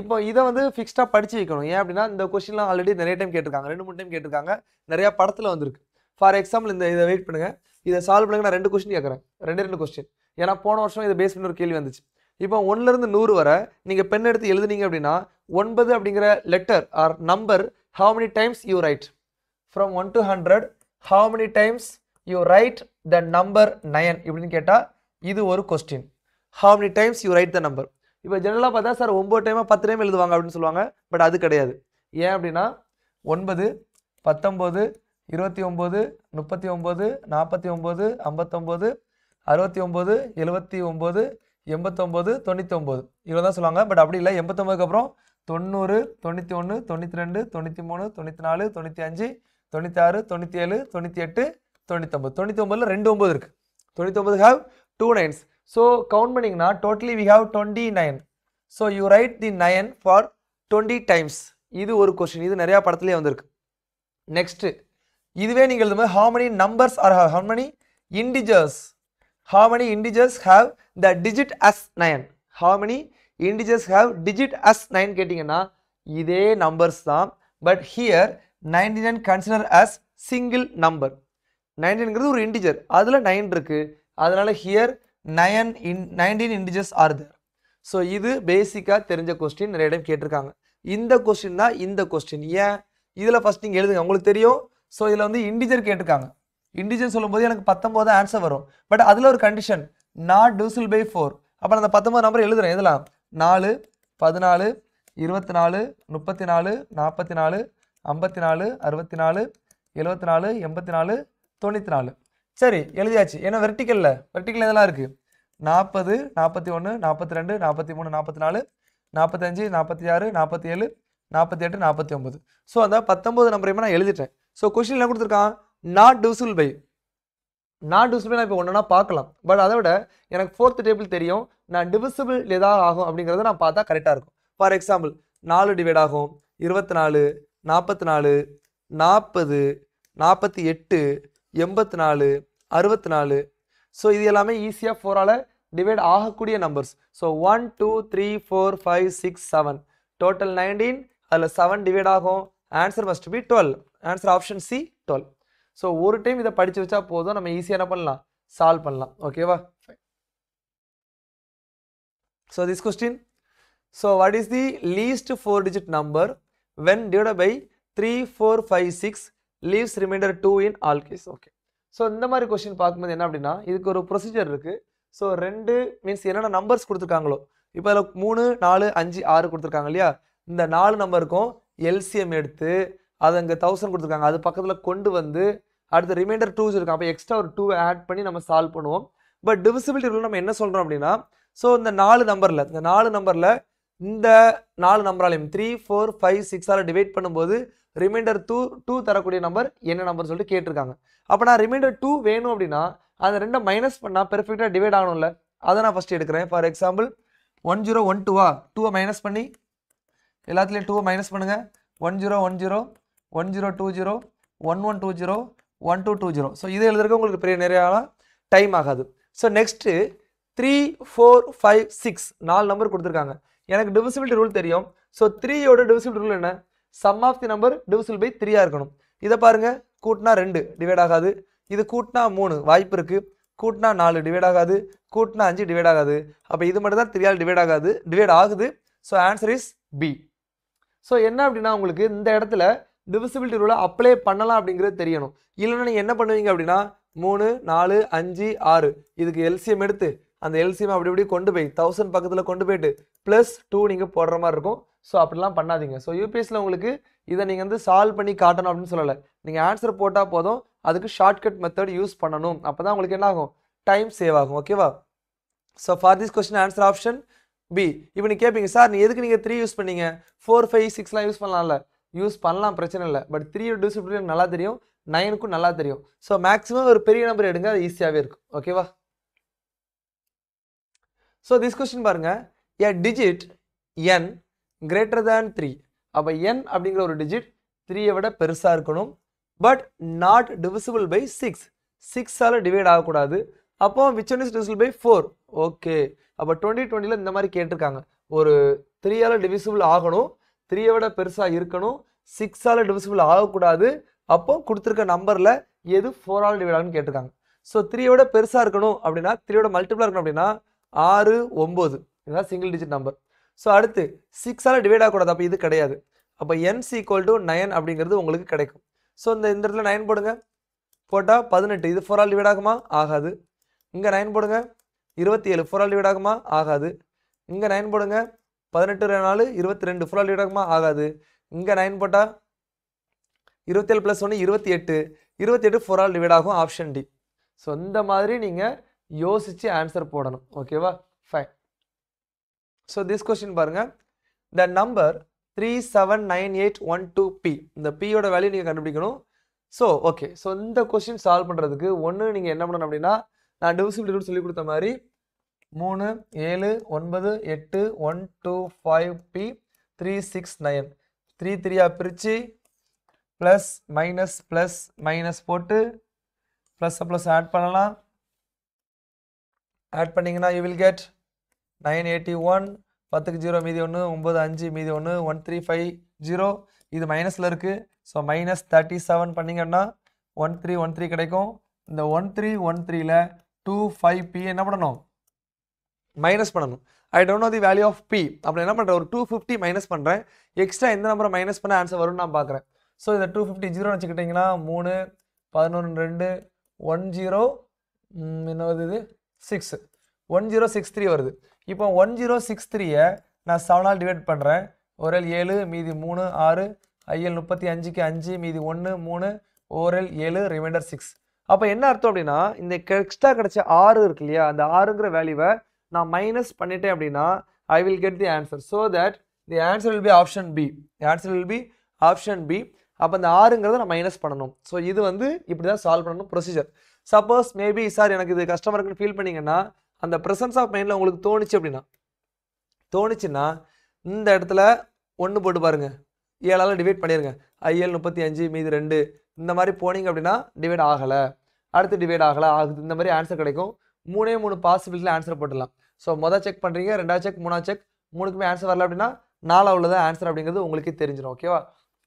இப்போ இதை வந்து ஃபிக்ஸ்டாக படித்து வைக்கணும். ஏன் அப்படின்னா இந்த கொஸ்டின்லாம் ஆல்ரெடி நிறைய டைம் கேட்டிருக்காங்க, 2-3 டைம் கேட்டிருக்காங்க, நிறையா படத்தில் வந்திருக்கு. ஃபார் எக்ஸாம்பிள் இதை வெயிட் பண்ணுங்க, இதை சால்வ் பண்ணுங்க. நான் 2 கொஸ்டின் கேட்குறேன், 2 கொஸ்டின். ஏன்னா போன வருஷம் இதை பேஸ் பண்ணி ஒரு கேள்வி வந்துச்சு. இப்போ 1லேருந்து 100 வரை நீங்கள் பென் எடுத்து எழுதுனீங்க அப்படின்னா 9 அப்படிங்கிற letter or number how many times you write? From 1 to 100 how many times you write the number 9 இப்படின்னு கேட்டால் இது ஒரு question. how many times you write the number? இப்போ ஜெனரலாக பார்த்தா சார் 9 டைமாக 10 டைம் எழுதுவாங்க அப்படின்னு சொல்லுவாங்க. பட் அது கிடையாது. ஏன் அப்படின்னா 9 19 29 39 49 59 69 79 89 99 இவ்வளோ தான் சொல்லுவாங்க. பட் அப்படி இல்லை, 89க்கு அப்புறம் 90 91 92 93 94 95 96 97 98 99. 99ல 2 9 இருக்கு. 99 have 2 9s. ஸோ கவுண்ட் பண்ணிங்கன்னா totally we have 29. So you right the 9 for 20 times. இது ஒரு கொஸ்டின், இது நிறையா படத்துலேயே வந்திருக்கு. நெக்ஸ்ட் இதுவே நீங்கள் எழுதும்போது how many numbers or how many integers have the digit as 9? how many integers have digit as 9 கேட்டிங்கன்னா இதே நம்பர்ஸ் தான். But here 99 consider as single number. 99ங்கிறது ஒரு இன்டிஜர், அதில் 9 இருக்கு, அதனால here 19 integers are there. So இது பேசிக்காக தெரிஞ்ச கொஸ்டின், நிறைய டைம் கேட்டிருக்காங்க. இந்த கொஸ்டின் தான் இந்த கொஸ்டின். ஏன் இதில் ஃபர்ஸ்ட் நீங்கள் எழுதுங்க, உங்களுக்கு தெரியும். ஸோ இதில் வந்து இன்டிஜர் கேட்டிருக்காங்க. இன்டிஜர் சொல்லும்போது எனக்கு 19 ஆன்சர் வரும். பட் அதில் ஒரு கண்டிஷன், நாட் divisible by 4. அப்போ அந்த 19 நம்பர் எழுதுறேன். எதெல்லாம் 4 14 24 34 44 54 64 74 84 94. சரி எழுதியாச்சு. ஏன்னா வெர்டிக்கல் இதெல்லாம் இருக்கு. 40 41 42 43 44 45 46 47 48 49. ஸோ அந்த 19 நம்பரையுமே நான் எழுதிட்டேன். ஸோ கொஸ்டின் என்ன கொடுத்துருக்கான், நாட் divisible by. நான் இப்போ ஒன்றுனா பார்க்கலாம். பட் அதை விட எனக்கு 4th டேபிள் தெரியும், நான் divisible ஏதாவது ஆகும் அப்படிங்கிறத நான் பார்த்தா கரெக்டாக இருக்கும். ஃபார் எக்ஸாம்பிள் 4 டிவைட் ஆகும், 24 44 40 48 84 64. ஸோ இது எல்லாமே ஈஸியாக 4ஆல் டிவைட் ஆகக்கூடிய நம்பர்ஸ். So 1 2 3 4 5 6 7 total 19. அதில் 7 டிவைட் ஆகும், answer must B 12. Answer option C 12. So ஒரு டைம் இதை படிச்சு வச்சா போதும், நம்ம ஈஸியாக என்ன பண்ணலாம், சால்வ் பண்ணலாம். ஓகேவா? So this question, so what is the least 4-digit number when divided by 3, 4, 5, 6 leaves remainder 2 in all case? Okay, so இந்த மாதிரி கொஸ்டின் பார்க்கும்போது என்ன அப்படின்னா, இதுக்கு ஒரு ப்ரொசீஜர் இருக்கு. ஸோ 2 மீன்ஸ் என்னென்ன நம்பர்ஸ் கொடுத்துருக்காங்களோ, இப்போ அதில் 3, 4, 5, 6 கொடுத்துருக்காங்க இல்லையா, இந்த 4 நம்பருக்கும் எல்சிஎம் எடுத்து அது அங்கே 1000 கொடுத்துருக்காங்க, அது பக்கத்தில் கொண்டு வந்து அடுத்து ரிமைண்டர் 2 இருக்கும், அப்போ எக்ஸ்ட்ரா ஒரு 2 ஆட் பண்ணி நம்ம சால்வ் பண்ணுவோம். பட் டிவிசிபிலிட்டி ரூல் நம்ம என்ன சொல்கிறோம் அப்படின்னா, ஸோ இந்த 4 நம்பரில் இந்த 4 நம்பராலையும் 3, 4, 5, 6 டிவைட் பண்ணும்போது ரிமைண்டர் 2 தரக்கூடிய நம்பர் என்ன நம்பர் சொல்லிட்டு கேட்டிருக்காங்க. அப்போ நான் ரிமைண்டர் 2 வேணும் அப்படின்னா அந்த ரெண்டை மைனஸ் பண்ணால் பெர்ஃபெக்டாக டிவைட் ஆகணும்ல, அதை நான் ஃபஸ்ட்டு எடுக்கிறேன். ஃபார் எக்ஸாம்பிள் 1012 2 மைனஸ் பண்ணி எல்லாத்துலேயும் 2 மைனஸ் பண்ணுங்க. 1010 1020 1120 1220. ஸோ இது எழுதுறதுக்கு உங்களுக்கு பெரிய நிறைய டைம் ஆகாது. ஸோ நெக்ஸ்ட்டு 3, 4, 5, 6 4 நம்பர் கொடுத்துருக்காங்க. எனக்கு டிவிசிபிலிட்டி ரூல் தெரியும். ஸோ 3யோட டிவிசிபிலிட்டி ரூல் என்ன, sum of the number divisible by 3 இருக்கணும். இதை பாருங்க, கூட்டினா 2 டிவைட் ஆகாது, இது கூட்டினா 3 வாய்ப்பு இருக்கு, கூட்டினா 4 டிவைட் ஆகாது, கூட்டினா 5 டிவைட் ஆகாது. அப்போ இது மட்டும் தான் 3ஆல் டிவைட் ஆகுது. So answer is B. So என்ன அப்படின்னா, உங்களுக்கு இந்த இடத்துல டிவிசிபிலிட்டி ரூலை அப்ளை பண்ணலாம் அப்படிங்கிறது தெரியணும். இல்லைன்னா நீங்கள் என்ன பண்ணுவீங்க அப்படின்னா 3, 4, 5, 6 இதுக்கு எல்சிஎம் எடுத்து அந்த எல்சிஎம் அப்படி இப்படி கொண்டு போய் 1000 பக்கத்தில் கொண்டு போயிட்டு +2 நீங்கள் போடுற மாதிரி இருக்கும். ஸோ அப்படிலாம் பண்ணாதீங்க. ஸோ யூபிஎஸ்சியில் உங்களுக்கு இதை நீங்கள் வந்து சால்வ் பண்ணி காட்டணும் அப்படின்னு சொல்லலை, நீங்கள் ஆன்சர் போட்டால் போதும், அதுக்கு ஷார்ட்கட் மெத்தட் யூஸ் பண்ணணும். அப்போ தான் உங்களுக்கு என்ன ஆகும், டைம் சேவ் ஆகும். ஓகேவா? So for this question answer option B. இப்போ நீங்கள் கேட்பீங்க, சார் எதுக்கு நீங்கள் 3 யூஸ் பண்ணீங்க, 4, 5, 6லாம் யூஸ் பண்ணலாம்ல. யூஸ் பண்ணலாம், பிரச்சனை இல்லை. பட் 3 டிவிசிபிலிட்டி நல்லா தெரியும், 9க்கும் நல்லா தெரியும். ஸோ மேக்ஸிமம் ஒரு பெரிய நம்பர் எடுங்க, அது ஈஸியாகவே இருக்கும். ஓகேவா? ஸோ திஸ் கொஸ்டின் பாருங்க, a digit n greater than 3. அப்போ n அப்படிங்கிற ஒரு டிஜிட் 3ஐ விட பெருசாக இருக்கணும். But not divisible by 6. 6ஆல் டிவைட் ஆகக்கூடாது. அப்போ which one is divisible by 4? Okay, அப்போ 2020ல் இந்த மாதிரி கேட்டிருக்காங்க, ஒரு 3ஆல் டிவிசிபிள் ஆகணும், 3ஐ விட பெருசாக இருக்கணும், 6ஆல் டிவிசிபிள் ஆகக்கூடாது. அப்போ கொடுத்துருக்க நம்பரில் எது 4ஆல் டிவைட் ஆகுன்னு கேட்டிருக்காங்க. ஸோ 3யோட பெருசாக இருக்கணும் அப்படின்னா 3யோட மல்டிபிளாக இருக்கணும் அப்படின்னா 6, 9 இதுதான் சிங்கிள் டிஜிட் நம்பர். ஸோ அடுத்து 6ஆல் டிவைட் ஆகக்கூடாது, அப்போ இது கிடையாது. அப்போ n = 9 அப்படிங்கிறது உங்களுக்கு கிடைக்கும். ஸோ இந்த இடத்துல 9 போடுங்க, போட்டால் 18, இது 4ஆல் டிவைட் ஆகுமா, ஆகாது. இங்கே 9 போடுங்க, 27 4ஆல் டிவைட் ஆகுமா, ஆகாது. இங்கே 9 போடுங்க, 18 4 22 4ஆல் டிவைட் ஆகுமா, ஆகாது. இங்கே 9 போட்டால் 27 + 1 28 28 4ஆல் டிவைட் ஆகும், ஆப்ஷன் டி. ஸோ இந்த மாதிரி நீங்கள் யோசிச்சு ஆன்சர் போடணும். ஓகேவா? ஃபைன். ஸோ திஸ் கொஸ்டின் பாருங்க, த நம்பர் 379812p, இந்த பியோட வேல்யூ நீங்கள் கண்டுபிடிக்கணும். ஸோ ஓகே, ஸோ இந்த கொஸ்டின் சால்வ் பண்ணுறதுக்கு ஒன்று நீங்கள் என்ன பண்ணணும் அப்படின்னா, நான் டிவிசிபிலிட்டி ரூல் சொல்லி கொடுத்த மாதிரி 3, 7, 9, 8, 1, 2, 5p 3, 6, 9 3 3 பிரித்து ப்ளஸ் மைனஸ் போட்டு ப்ளஸ் ஆட் பண்ணலாம். ஆட் பண்ணிங்கன்னா யூ வில் கெட் 981, 10க்கு 0 மீதி 1, 9 5 மீதி 1, 1350. இது மைனஸில் இருக்குது. ஸோ -37 பண்ணிங்கன்னா 1313 கிடைக்கும். இந்த 1313ல் 25p என்ன பண்ணணும், மைனஸ் பண்ணணும். I don't know the value of p. அப்படி என்ன பண்ணுறேன், ஒரு 250 மைனஸ் பண்ணுறேன். எக்ஸ்ட்ரா எந்த நம்பரை மைனஸ் பண்ண ஆன்சர் வரும்னு நான் பார்க்குறேன். ஸோ இந்த 250 0 வச்சுக்கிட்டிங்கன்னா 3 11 2 10 என்ன வருது, இது 6 1063 வருது. இப்போ 1063ஐ நான் 7ஆல் டிவைட் பண்ணுறேன். ஓரல் 7 மீதி 3 6, IL 35க்கு 5 மீதி 1 3, ஓரல் 7 ரிமைண்டர் 6. அப்போ என்ன அர்த்தம் அப்படின்னா, இந்த எக்ஸ்ட்ரா கிடைச்ச 6 இருக்கு இல்லையா, அந்த 6ங்கிற வேல்யூவை நான் மைனஸ் பண்ணிட்டேன் அப்படின்னா I will get the answer. So that the answer will be option B. Answer will be option B. அப்போ இந்த 6ங்கிறத நான் மைனஸ் பண்ணணும். ஸோ இது வந்து இப்படி தான் சால்வ் பண்ணணும் ப்ரொசீஜர். சப்போஸ் மேபி சார் எனக்கு இது கஷ்டமாக இருக்குன்னு ஃபீல் பண்ணிங்கன்னா, அந்த ப்ரெசன்ஸ் ஆஃப் மைண்டில் உங்களுக்கு தோணுச்சுன்னா இந்த இடத்துல 1 போட்டு பாருங்கள், 7ஆல் டிவைட் பண்ணிடுங்க. IL 35 மீதி 2 இந்த மாதிரி போனீங்க அப்படின்னா டிவைட் ஆகலை, அடுத்து டிவைட் ஆகுது, இந்த மாதிரி ஆன்சர் கிடைக்கும். 3 பாசிபிலிட்டியில் ஆன்சர் போட்டுடலாம். ஸோ மொதல் செக் பண்ணுறீங்க, 2ஆவது செக், 3ஆவது செக், 3க்குமே ஆன்சர் வரல அப்படின்னா 4ஆவது உள்ளதான் ஆன்சர் அப்படிங்கிறது உங்களுக்கே தெரிஞ்சிடும். ஓகேவா?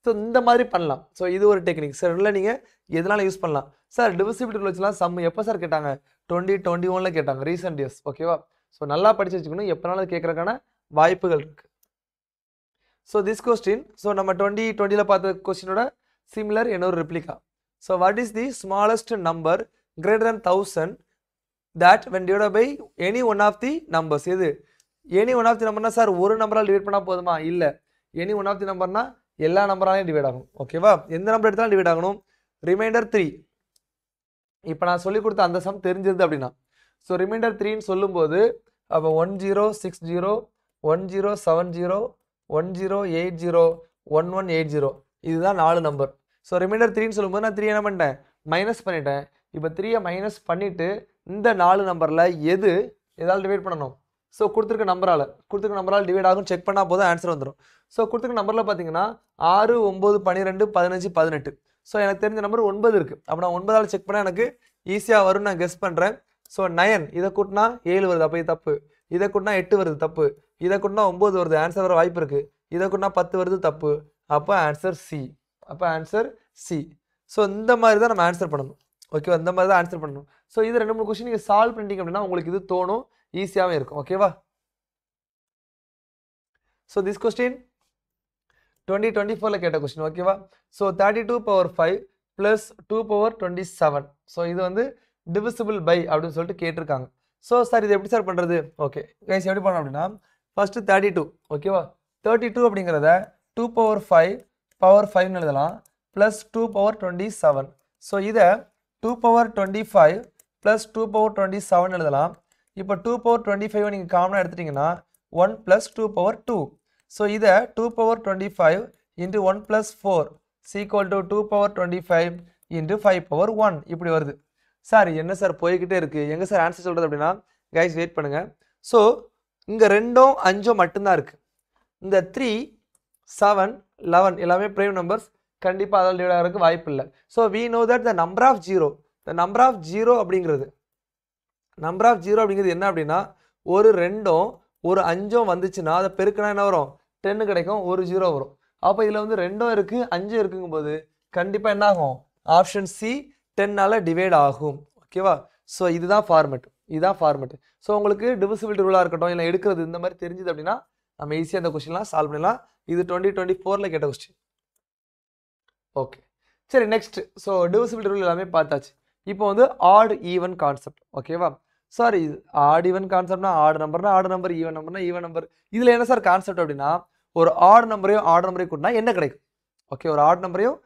ஸோ இந்த மாதிரி பண்ணலாம். ஸோ இது ஒரு டெக்னிக் சார். இல்லை நீங்கள் எதனால யூஸ் பண்ணலாம் சார். டிவிசிபிலிட்டி ரூல் வச்சுலாம் சம் எப்போ சார் கேட்டாங்க? 2021 கேட்டாங்க, ரீசெண்ட் இயர்ஸ். ஓகேவா? ஸோ நல்லா படிச்சு வச்சுக்கணும், எப்போனாலும் கேட்கறதுக்கான வாய்ப்புகள் இருக்கு. ஸோ திஸ் கொஸ்டின், ஸோ நம்ம 2020 பார்த்த கொஸ்டினோட சிமிலர் இன்னொரு replica. So what is the smallest number greater than 1000 that when divided by any one of the numbers? எது any one of the number sir? ஒரு நம்பரால் டிவைட் பண்ணால் போதுமா? இல்லை, any one of the numberனா எல்லா நம்பராலையும் divide ஆகும். ஓகேவா? எந்த நம்பர் எடுத்தாலும் டிவைட் ஆகணும். ரிமைண்டர் 3, இப்போ நான் சொல்லி கொடுத்த அந்த சம் தெரிஞ்சிருது அப்படின்னா, ஸோ ரிமைண்டர் 3ன்னு சொல்லும்போது அப்போ 1060 1070 1080 1180 இதுதான் 4 நம்பர். ஸோ ரிமைண்டர் 3ன்னு சொல்லும்போது நான் 3 என்ன பண்ணிட்டேன்? மைனஸ் பண்ணிட்டேன். இப்போ 3 மைனஸ் பண்ணிவிட்டு இந்த 4 நம்பரில் எதால் டிவைட் பண்ணணும்? ஸோ கொடுத்துருக்க நம்பரால் டிவைட் ஆகும். செக் பண்ணால் போதும் ஆன்சர் வந்துடும். ஸோ கொடுத்துருக்க நம்பரில் பார்த்தீங்கன்னா 6 9 12 15 18. ஸோ எனக்கு தெரிஞ்ச நம்பர் 9 இருக்குது. அப்போ நான் 9ஆல் செக் பண்ணால் எனக்கு ஈஸியாக வரும்னு நான் கெஸ் பண்ணுறேன். ஸோ 9 இதை கூட்டினா 7 வருது, அப்போ இது தப்பு. இதை கூட்டினா 8 வருது, தப்பு. இதை கூட்டினா 9 வருது, ஆன்சர் வர வாய்ப்பு இருக்குது. இதை கூட்டினா 10 வருது, தப்பு. அப்போ ஆன்சர் சி. ஸோ இந்த மாதிரி தான் நம்ம ஆன்சர் பண்ணணும். ஓகேவா? இந்த மாதிரி தான் ஆன்சர் பண்ணணும். ஸோ இது 2-3 கொஸ்டின் நீங்கள் சால்வ் பண்ணிட்டீங்க அப்படின்னா உங்களுக்கு இது தோணும், ஈஸியாகவே இருக்கும். ஓகேவா? ஸோ திஸ் கொஸ்டின் 2024 கேட்ட கொஸ்டின். ஓகேவா? So 32 power 5 + 2 power 27. ஸோ இது வந்து டிவிசிபிள் பை அப்படின்னு சொல்லிட்டு கேட்டிருக்காங்க. ஸோ சார் இது எப்படி சார் பண்ணுறது? ஓகே கைஸ், எப்படி பண்ணணும் அப்படின்னா ஃபஸ்ட்டு 32. ஓகேவா? 32 அப்படிங்கிறத 2 power 5 power 5ன்னு எழுதலாம், ப்ளஸ் 2 power 27. ஸோ இதை 2 power 25 + 2 power 27 எழுதலாம். இப்போ 2 power 25 நீங்கள் காமனாக எடுத்துட்டிங்கன்னா 1 + 2 power 2. ஸோ இதை 2 power 25 × 1 + 4 = 2 power 25 × 5 power 1 இப்படி வருது. சார் என்ன சார் போய்கிட்டே இருக்குது, எங்கே சார் ஆன்சர் சொல்கிறது அப்படின்னா கைஸ் வெயிட் பண்ணுங்கள். ஸோ இங்கே 2 5 மட்டும்தான் இருக்குது. இந்த 3 7 11 எல்லாமே ப்ரைம் நம்பர்ஸ், கண்டிப்பாக அதால் டிவைட் ஆகிறதுக்கு வாய்ப்பு இல்லை. So we know that the number of zero அப்படிங்கிறது என்ன அப்படின்னா ஒரு 2ம் ஒரு 5ம் வந்துச்சுன்னா அதை பெருக்கினா என்ன வரும்? 10 கிடைக்கும், ஒரு 0 வரும். அப்போ இதில் வந்து 2ம் இருக்குது 5 இருக்குங்கும்போது கண்டிப்பாக என்ன ஆகும்? ஆப்ஷன் சி 10ஆல் டிவைட் ஆகும். ஓகேவா? ஸோ இதுதான் ஃபார்மெட். ஸோ உங்களுக்கு டிவிசிபிலிட்டி ரூலாக இருக்கட்டும் இல்லை எடுக்கிறது இந்த மாதிரி தெரிஞ்சுது அப்படின்னா நம்ம ஈஸியாக இந்த கொஸ்டின்லாம் சால்வ் பண்ணலாம். இது 2024 கேட்ட கொஸ்டின். ஓகே சரி, நெக்ஸ்ட். ஸோ டிவிசிபிலிட்டி ரூல் எல்லாமே பார்த்தாச்சு. இப்போ வந்து ஆட் ஈவன் கான்செப்ட். ஓகேவா? சார் இது ஆட் ஈவன் கான்செப்ட்னா ஆட் நம்பர், ஈவன் நம்பர். இதில் என்ன சார் கான்செப்ட் அப்படின்னா ஒரு ஆட் நம்பரையும் கூட்டினா என்ன கிடைக்கும்? ஓகே, ஒரு ஆட் நம்பரையும்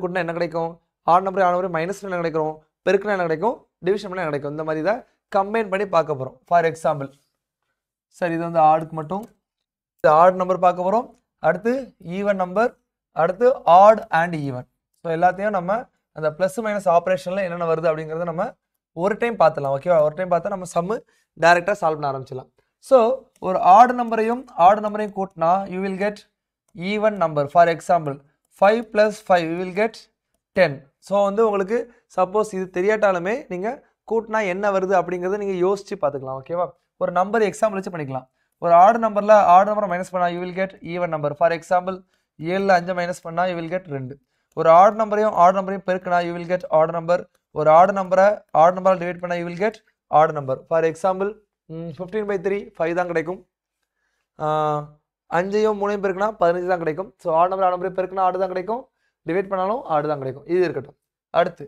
கூட்டினா என்ன கிடைக்கும்? ஆட் நம்பரையும் மைனஸ் என்ன கிடைக்கும்? பெருக்கினா என்ன கிடைக்கும்? டிவிஷன் பண்ணால் என்ன கிடைக்கும்? இந்த மாதிரி தான் கம்பைன் பண்ணி பார்க்க போகிறோம். ஃபார் எக்ஸாம்பிள் சார் இது வந்து ஆடுக்கு மட்டும் இந்த ஆட் நம்பர் பார்க்க போகிறோம், அடுத்து ஈவன் நம்பர், அடுத்து ஆட் அண்ட் ஈவன். ஸோ எல்லாத்தையும் நம்ம அந்த ப்ளஸ் மைனஸ் ஆப்ரேஷனில் என்னென்ன வருது அப்படிங்கிறத நம்ம ஒரு டைம் பார்த்துலாம். ஓகேவா? ஒரு டைம் பார்த்தா நம்ம சம்மு டைரெக்டாக சால்வ் பண்ண ஆரம்பிச்சிடலாம். ஸோ ஒரு ஆட் நம்பரையும் கூட்டினா you will get even number. For example 5 + 5 you will get 10. So வந்து உங்களுக்கு சப்போஸ் இது தெரியாட்டாலுமே நீங்கள் கூட்டினா என்ன வருது அப்படிங்கிறத நீங்கள் யோசித்து பார்த்துக்கலாம். ஓகேவா? ஒரு நம்பர் எக்ஸாம்பிள் வச்சு பண்ணிக்கலாம். ஒரு ஆட் நம்பரை மைனஸ் பண்ணால் you will get even number. For example 7ல் 5 மைனஸ் பண்ணால் யூ வில் கெட் 2. ஒரு ஆட் நம்பரையும் பெருக்கினா you will get odd number. ஒரு ஆட் நம்பரால் டிவைட் பண்ணால் you will get odd number. For example 15/3 5 தான் கிடைக்கும். 5ஐயும் 3ஐயும் பெருக்கினா 15 தான் கிடைக்கும். ஸோ ஆட் நம்பரை பெருக்கினா ஆடு தான் கிடைக்கும், டிவைட் பண்ணாலும் ஆடு தான் கிடைக்கும். இது இருக்கட்டும். அடுத்து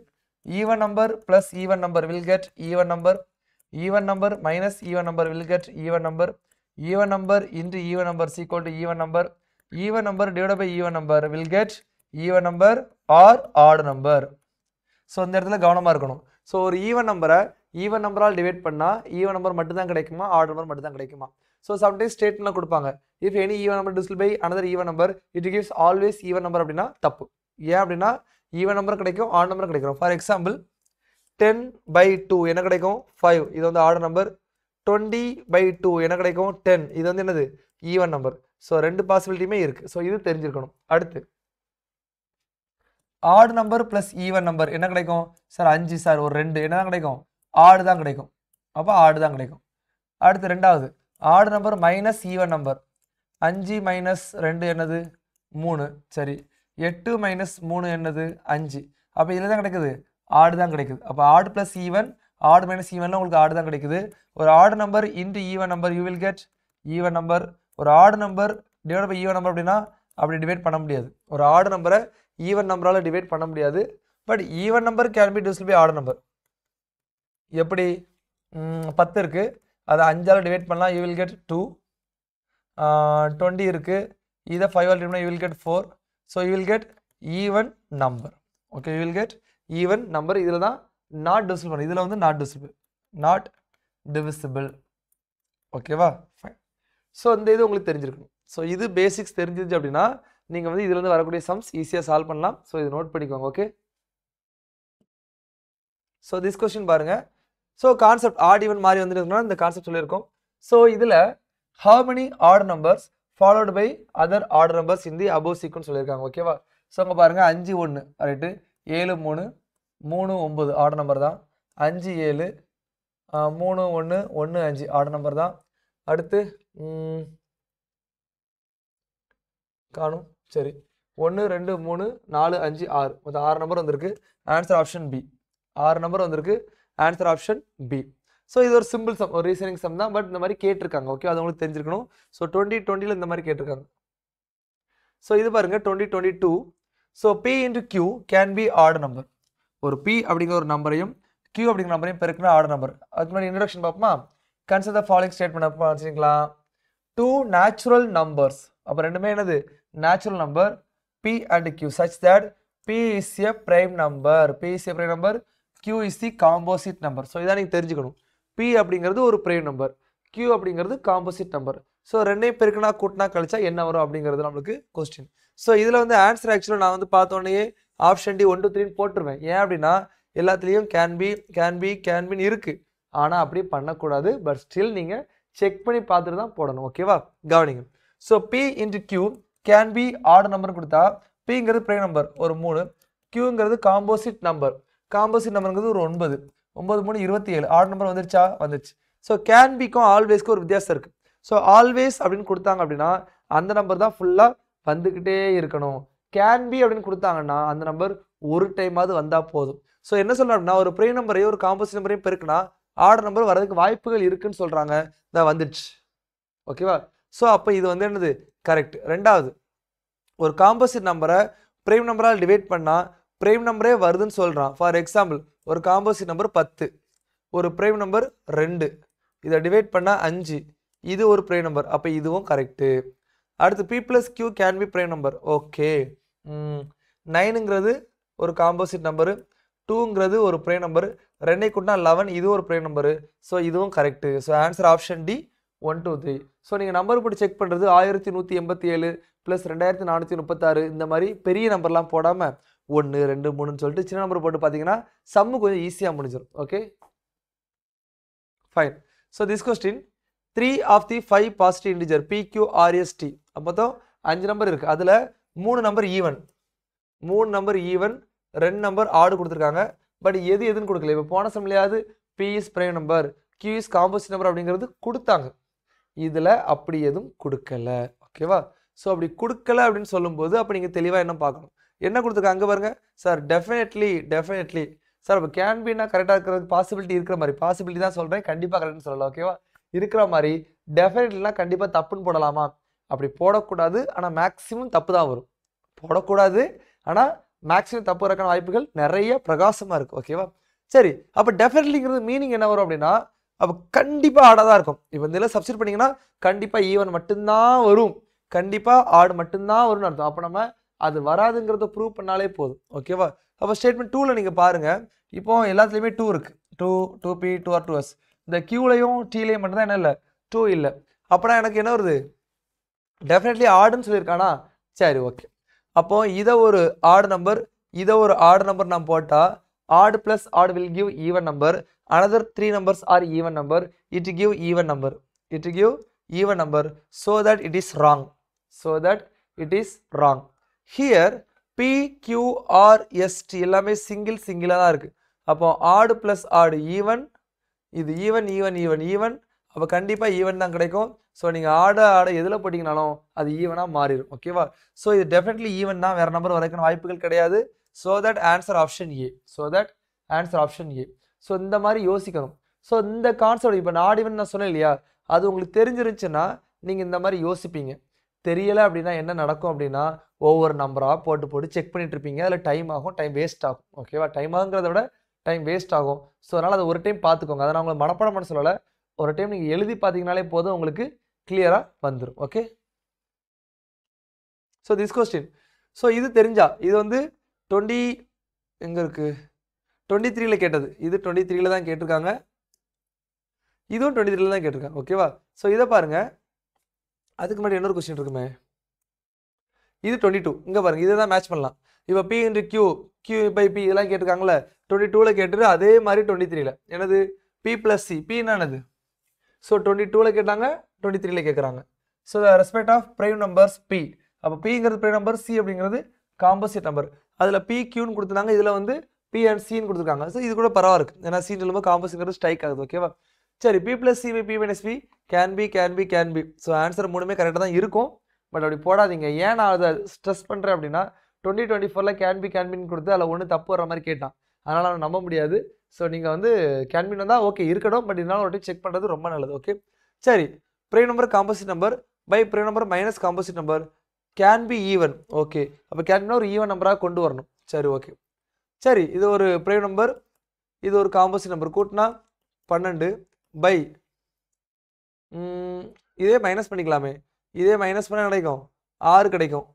even number plus even number will get even number. Even number minus even number will get even number. Even number into even number equal to even number. Even number divide by even number will get even number or odd number. So இந்த இடத்துல கவனமாக இருக்கணும். So ஒரு even நம்பரால் divide பண்ணால் even number மட்டும் தான் கிடைக்குமா, ஆட் நம்பர் மட்டும் தான் கிடைக்குமா? ஸோ சம்டைம்ஸ் ஸ்டேட்மெண்ட்லாம் கொடுப்பாங்க, if any even number divisible by another even number it gives always even number அப்படின்னா தப்பு. ஏன் அப்படின்னா ஈவன் நம்பர் கிடைக்கும், ஆட் நம்பர் கிடைக்கும். ஃபார் எக்ஸாம்பிள் 10/2 என்ன கிடைக்கும்? 5. இது வந்து ஆட் நம்பர். 20/2 என்ன கிடைக்கும்? 10. இது வந்து என்னது? Even number. ஸோ 2 பாசிபிலிட்டியுமே இருக்குது. ஸோ இது தெரிஞ்சிருக்கணும். அடுத்து add number plus even number என்ன கிடைக்கும்? சார் 5 சார் ஒரு 2 என்ன தான் கிடைக்கும்? ஆடு தான் கிடைக்கும். அப்போ ஆடு தான் கிடைக்கும். அடுத்து ரெண்டாவது add number minus even number. 5 - 2 என்னது? 3. சரி, 8 மைனஸ் 3 என்னது 5. அப்போ இதில் தான் கிடைக்குது ஆடு தான் கிடைக்குது. அப்போ odd plus even, odd minus ஈவனில் உங்களுக்கு ஆடு தான் கிடைக்குது. ஒரு odd number into even number you will get even number. ஒரு odd number divide by even number அப்படின்னா அப்படி டிவைட் பண்ண முடியாது. ஒரு ஆடு நம்பரை ஈவன் நம்பரால் டிவைட் பண்ண முடியாது. But even number can be divisible by odd number. எப்படி 10 இருக்குது, அதை 5ஆல் டிவைட் பண்ணலாம், யூ வில் கெட் 2. 20 இருக்குது, இதை 5ஆல் டிவைட் பண்ணால் you will get 4. So you will get even number. Okay, you will get even number. இதில் தான் நாட் டிவிசிபிள் பண்ணும், இதில் வந்து நாட் டிவிசிபிள். ஓகேவா, ஃபைன். ஸோ இந்த இது உங்களுக்கு தெரிஞ்சிருக்கணும். ஸோ இது பேசிக்ஸ் தெரிஞ்சிருச்சு அப்படின்னா நீங்கள் வந்து இதுலேருந்து வரக்கூடிய சம்ஸ் ஈஸியாக சால்வ் பண்ணலாம். ஸோ இது நோட் பண்ணிக்கோங்க. ஓகே, ஸோ திஸ் கொஸ்டின் பாருங்கள். ஸோ கான்செப்ட் ஆட் ஈவன் மாதிரி வந்துருக்குன்னா இந்த கான்செப்ட் சொல்லியிருக்கோம். ஸோ இதில் how many odd numbers followed by other odd numbers in the above sequence சொல்லியிருக்காங்க. ஓகேவா, ஸோ அங்கே பாருங்கள் 5 1 ரைட்டு, 7 3 3 9 ஆட் நம்பர் தான். 5 7 3 1 1 5 ஆட் நம்பர் தான். அடுத்து காணும், சரி 1 2 3 4 5 6 மொத்தம் 6 நம்பர் வந்திருக்கு. Answer option B. 6 நம்பர் வந்திருக்கு, ஆன்சர் ஆப்ஷன் பி. ஸோ இது ஒரு சிம்பிள் சம், ஒரு ரீசனிங் சம் தான். பட் இந்த மாதிரி கேட்டிருக்காங்க. ஓகே, அது உங்களுக்கு தெரிஞ்சிருக்கணும். ஸோ 2020 இந்த மாதிரி கேட்டிருக்காங்க. ஸோ இது பாருங்க 2022. So P into Q can be odd number. ஒரு பி அப்படிங்கிற ஒரு நம்பரையும் கியூ அப்படிங்கிற நம்பரையும் பெருக்கினா ஆட் நம்பர். அதுக்கு முன்னாடி இன்ட்ரோடக்ஷன் பார்ப்போமா. கன்சிடர் த ஃபாலோயிங் ஸ்டேட்மெண்ட் வச்சுக்கலாம். 2 நேச்சுரல் நம்பர்ஸ், அப்போ ரெண்டுமே என்னது natural number, P and Q such that P is a prime number, P is a prime number, Q is the composite number. So இதான் நீங்கள் தெரிஞ்சுக்கணும். பி அப்படிங்கிறது ஒரு பிரைம் நம்பர், கியூ அப்படிங்கிறது காம்போசிட் நம்பர். ஸோ ரெண்டையும் பெருக்கினா கூட்டினா கழிச்சா என்ன வரும் அப்படிங்கிறது நம்மளுக்கு கொஸ்டின். ஸோ இதில் வந்து ஆன்சர் ஆக்சுவலாக நான் வந்து பார்த்தோன்னே ஆப்ஷன் டி 1 2 3 போட்டுருவேன். ஏன் அப்படின்னா எல்லாத்துலேயும் கேன் பி இருக்குது. ஆனால் அப்படி பண்ணக்கூடாது. பட் ஸ்டில் நீங்கள் செக் பண்ணி பார்த்துட்டு தான் போடணும். ஓகேவா, கவனிங்க. So P into Q can be odd number கொடுத்தா பிங்கிறது பிரைம் நம்பர் ஒரு 3, கியூங்கிறது காம்போசிட் நம்பர், காம்போசிட் நம்பருங்கிறது ஒரு 9, 9 3 27 ஆட் நம்பர் வந்துருச்சா, வந்துருச்சு. ஸோ கேன் பிக்கும் ஆல்வேஸ்க்கு ஒரு வித்தியாசம் இருக்குது. ஸோ ஆல்வேஸ் அப்படின்னு கொடுத்தாங்க அப்படின்னா அந்த நம்பர் தான் ஃபுல்லாக வந்துக்கிட்டே இருக்கணும். கேன் பி அப்படின்னு கொடுத்தாங்கன்னா அந்த நம்பர் ஒரு டைமாவது வந்தால் போதும். ஸோ என்ன சொல்கிறேன் அப்படின்னா ஒரு பிரைம் நம்பரையும் ஒரு காம்போசிட் நம்பரையும் பெருக்குனா ஆட் நம்பர் வரதுக்கு வாய்ப்புகள் இருக்குன்னு சொல்கிறாங்க. இதான் வந்துடுச்சு. ஓகேவா, ஸோ அப்போ இது வந்து என்னது கரெக்ட். ரெண்டாவது, ஒரு காம்போசிட் நம்பரை பிரைம் நம்பரால் டிவைட் பண்ணால் பிரைம் நம்பரே வருதுன்னு சொல்கிறான். ஃபார் எக்ஸாம்பிள் ஒரு காம்போசிட் நம்பர் 10, ஒரு பிரைம் நம்பர் 2, இதை டிவைட் பண்ணால் 5, இது ஒரு பிரைம் நம்பர். அப்போ இதுவும் கரெக்டு. அடுத்து P plus Q can be prime number. Okay, 9ங்கிறது ஒரு காம்போசிட் நம்பரு, 2ங்கிறது ஒரு பிரைம் நம்பர், 2 கூட்டினா 11, இது ஒரு பிரைம் நம்பரு. ஸோ இதுவும் correct. So answer option D 1 2 3. So நீங்கள் நம்பர் போட்டு செக் பண்ணுறது 1187 ப்ளஸ் 2436 இந்த மாதிரி பெரிய நம்பர்லாம் போடாமல் 1 2 3ன்னு சொல்லிட்டு சின்ன நம்பர் போட்டு பார்த்தீங்கன்னா சம்மு கொஞ்சம் ஈஸியாக முடிஞ்சிடும். Okay, fine. So this question 3 of the 5 positive integer PQRST மொத்தம் 5 நம்பர் இருக்குது. அதில் 3 number even, 3 number even, 2 number odd கொடுத்துருக்காங்க. பட் எதுன்னு கொடுக்கல. இப்போ போன சம்லையாவது P is prime number, Q is composite number அப்படிங்கிறது கொடுத்தாங்க. இதில் அப்படி எதுவும் கொடுக்கல. ஓகேவா, ஸோ அப்படி கொடுக்கல அப்படின்னு சொல்லும்போது அப்போ நீங்கள் தெளிவாக என்ன பார்க்கணும், என்ன கொடுத்துருக்காங்க அங்கே பாருங்க. சார் டெஃபினெட்லி சார் இப்போ கேன் பின்னா கரெக்டாக இருக்கிறது பாசிபிலிட்டி இருக்கிற மாதிரி, பாசிபிலிட்டி தான் சொல்கிறேன், கண்டிப்பாக கரெக்ட்னு சொல்லலாம். ஓகேவா, இருக்கிற மாதிரி டெஃபினெட்லினா கண்டிப்பாக தப்புன்னு போடலாமா, அப்படி போடக்கூடாது. ஆனால் மேக்ஸிமம் தப்பு தான் வரும். போடக்கூடாது ஆனால் மேக்ஸிமம் தப்பு வரக்கான வாய்ப்புகள் நிறைய பிரகாசமாக இருக்குது. ஓகேவா, சரி. அப்போ டெஃபினெட்லிங்கிறது மீனிங் என்ன வரும் அப்படின்னா அப்போ கண்டிப்பாக ஆடாக தான் இருக்கும். இப்போ இதில் சப்ஸ்டிட் பண்ணிங்கன்னா கண்டிப்பாக ஈவன் மட்டும்தான் வரும், கண்டிப்பாக ஆடு மட்டும்தான் வரும்னு அர்த்தம். அப்போ நம்ம அது வராதுங்கிறத ப்ரூவ் பண்ணாலே போதும். ஓகேவா, அப்போ ஸ்டேட்மெண்ட் 2ல் நீங்கள் பாருங்கள். இப்போ எல்லாத்துலேயுமே 2 இருக்குது, 2 2P 2R 2S. இந்த கியூலையும் டீலையும் மட்டும்தான் என்ன இல்லை 2 இல்லை. அப்படின்னா எனக்கு என்ன வருது, டெஃபினெட்லி ஆடுன்னு சொல்லியிருக்கானா. சரி, ஓகே. அப்போ இதை ஒரு ஆடு நம்பர், இதை ஒரு ஆடு நம்பர் நான் போட்டால் ஆடு ப்ளஸ் ஆடு will give even number. Another 3 numbers are even number, it give even number, so that it is wrong, here P Q R S T எல்லாமே சிங்கிளாக தான் இருக்குது. அப்போ ஆடு ப்ளஸ் ஆடு ஈவன், இது ஈவன், அப்போ கண்டிப்பாக ஈவன் தான் கிடைக்கும். ஸோ நீங்கள் ஆட எதில் போட்டிங்கனாலும் அது ஈவனாக மாறிடும். ஓகேவா? ஸோ இது டெஃபினெட்லி ஈவன் தான், வேறு நம்பர் வரைக்கும் வாய்ப்புகள் கிடையாது. So that answer option A. So இந்த மாதிரி யோசிக்கணும். ஸோ இந்த கான்செப்ட் இப்போ நான் ஆட் ஈவன் நான் சொன்னேன் இல்லையா, அது உங்களுக்கு தெரிஞ்சிருந்துச்சுன்னா நீங்கள் இந்த மாதிரி யோசிப்பீங்க. தெரியலை அப்படின்னா என்ன நடக்கும் அப்படின்னா ஒவ்வொரு நம்பராக போட்டு செக் பண்ணிட்டு இருப்பீங்க. அதில் டைம் ஆகும், டைம் வேஸ்ட் ஆகும். ஓகேவா? டைம் ஆகுங்கிறத விட டைம் வேஸ்ட் ஆகும். ஸோ அதனால் அதை ஒரு டைம் பார்த்துக்கோங்க. அதை நான் உங்களுக்கு மனப்பாடம் பண்ண சொல்லலை, ஒரு டைம் நீங்கள் எழுதி பார்த்தீங்கனாலே போதும், உங்களுக்கு கிளியராக வந்துடும். Okay, so this question, so இது தெரிஞ்சா இது வந்து 20 எங்கே இருக்குது, 23ல் கேட்டது. இது 23ல் தான் கேட்டிருக்காங்க, இதுவும் 23ல் தான் கேட்டிருக்காங்க. ஓகேவா? ஸோ இதை பாருங்கள். அதுக்கு முன்னாடி இன்னொரு கொஸ்டின் இருக்குமே, இது 22. இங்கே பாருங்கள், இதை தான் மேட்ச் பண்ணலாம். இப்போ P × Q, Q / P இதெல்லாம் கேட்டிருக்காங்களே, 22ல் கேட்டுட்டு அதே மாதிரி 23ல் என்னது P + C. P என்னது? ஸோ 22ல் கேட்டாங்க, 23ல் கேட்குறாங்க. So respect of prime numbers P. அப்போ Pங்கிறது ப்ரைம் நம்பர், C அப்படிங்கிறது காம்போசிட் நம்பர். அதில் PQன்னு கொடுத்துருந்தாங்க, இதில் வந்து P and Cன்னு கொடுத்துருக்காங்க. ஸோ இது கூட பரவாயில்ல இருக்குது, ஏன்னா Cன்னு சொல்லும்போது காம்போசிட்ங்கிறது ஸ்ட்ரைக் ஆகுது. ஓகேவா? சரி, P + C / P - P can be. So answer மூணுமே கரெக்டாக தான் இருக்கும். பட் அப்படி போடாதீங்க. ஏன் நான் அதை ஸ்ட்ரெஸ் பண்ணுறேன் அப்படின்னா 2024ல் கேன் பின்னு கொடுத்து அதில் ஒன்று தப்பு வர மாதிரி கேட்டான். அதனால் அவனை நம்ப முடியாது. ஸோ நீங்கள் வந்து கேன் பின் வந்தால் ஓகே இருக்கட்டும், பட் இருந்தாலும் ஒரு டைம் செக் பண்ணுறது ரொம்ப நல்லது. ஓகே, சரி. Prime number composite number by prime number minus composite number can be even. Okay, அப்போ கேன் பின்னா ஒரு ஈவன் நம்பராக கொண்டு வரணும். சரி, ஓகே. சரி, இது ஒரு ப்ரைம் நம்பர், இது ஒரு காம்போசிட் நம்பர், கூட்டினா 12 பை இதே மைனஸ் பண்ணிக்கலாமே, இதே மைனஸ் பண்ணால் கிடைக்கும் 6 கிடைக்கும்.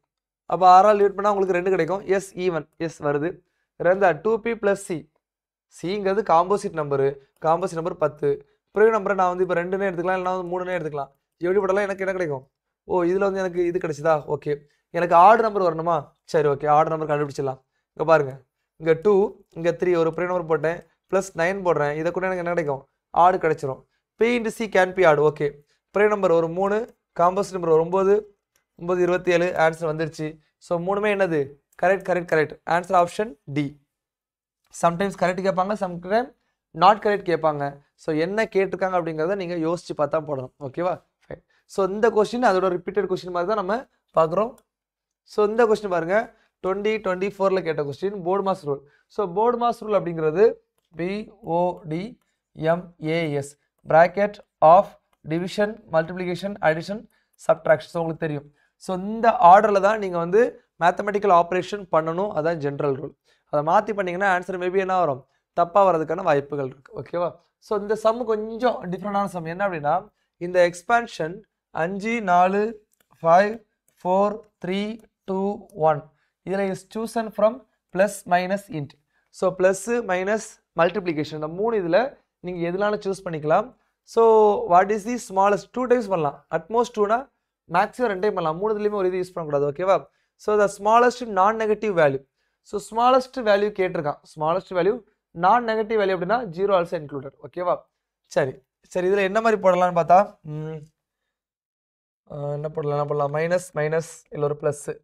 அப்போ 6ஆல் டிவைட் பண்ணால் உங்களுக்கு 2 கிடைக்கும். எஸ் ஈவன், எஸ் வருது. ரெண்டா 2P + C. சிங்கிறது composite number, composite number 10. Prime நம்பரை நான் வந்து இப்போ 2னே எடுத்துக்கலாம், இல்லைனா 3னே எடுத்துக்கலாம். எப்படி போடலாம், எனக்கு என்ன கிடைக்கும்? ஓ, இதில் வந்து எனக்கு இது கிடைச்சதா? ஓகே, எனக்கு ஆர்டு நம்பர் வரணுமா? சரி, ஓகே, ஆர்டு நம்பர் கண்டுபிடிச்சிடலாம். இங்கே பாருங்கள், இங்கே 2, இங்கே 3, ஒரு ப்ரைம் நம்பர் போட்டேன், +9 போடுறேன். இதை கூட எனக்கு என்ன கிடைக்கும்? ஆர்டு கிடைச்சிரும். P × C can be odd. Okay, prime number ஒரு 3, காம்போசிட் நம்பர் 9, 9 27, ஆன்சர் வந்துருச்சு. ஸோ மூணுமே என்னது? Correct. Answer option D. Sometimes correct கேட்பாங்க, சம்டைம் நாட் கரெக்ட் கேட்பாங்க. ஸோ என்ன கேட்டிருக்காங்க அப்படிங்கிறத நீங்கள் யோசிச்சு பார்த்தா போடணும். ஓகேவா? ஃபைன். ஸோ இந்த கொஸ்டின் அதோட ரிப்பீட்டட் கொஸ்டின் மாதிரி தான் நம்ம பார்க்குறோம். ஸோ இந்த கொஸ்டின் பாருங்கள், 2024ல் கேட்ட question, BODMAS rule. So BODMAS rule அப்படிங்கிறது BODMAS, bracket of division, multiplication, addition, subtraction. So உங்களுக்கு தெரியும். ஸோ இந்த ஆர்டரில் தான் நீங்கள் வந்து மேத்தமெட்டிக்கல் ஆப்ரேஷன் பண்ணணும். அதான் ஜென்ரல் ரூல். அதை மாற்றி பண்ணிங்கன்னா ஆன்சர் மேபி என்ன வரும்? தப்பாக வரதுக்கான வாய்ப்புகள் இருக்குது. ஓகேவா? ஸோ இந்த சம் கொஞ்சம் டிஃப்ரெண்டான சம். என்ன அப்படின்னா, இந்த எக்ஸ்பான்ஷன் 5 4 5 4 3 2 1 இதில் is Susan from plus minus int. So plus minus multiplication, இந்த 3 இதில் நீங்கள் எதுனாலும் சூஸ் பண்ணிக்கலாம். So what is the smallest? 2 times பண்ணலாம், அட்மோஸ்ட் 2னா மேக்ஸிமம் 2 டைம் பண்ணலாம். 3 ஒரு இது யூஸ் பண்ணக்கூடாது. ஓகேவா? ஸோ த ஸ்மாலஸ்ட் நான் negative value. So smallest value கேட்டிருக்கான். ஸ்மாலஸ்ட் வேல்யூ நான் நெகட்டிவ் வேல்யூ அப்படின்னா 0 ஆல்சோ இன்க்ளூடட். ஓகேவா? சரி, இதில் என்ன மாதிரி போடலான்னு பார்த்தா என்ன போடலாம், மைனஸ் இல்லை ஒரு ப்ளஸ்ஸு.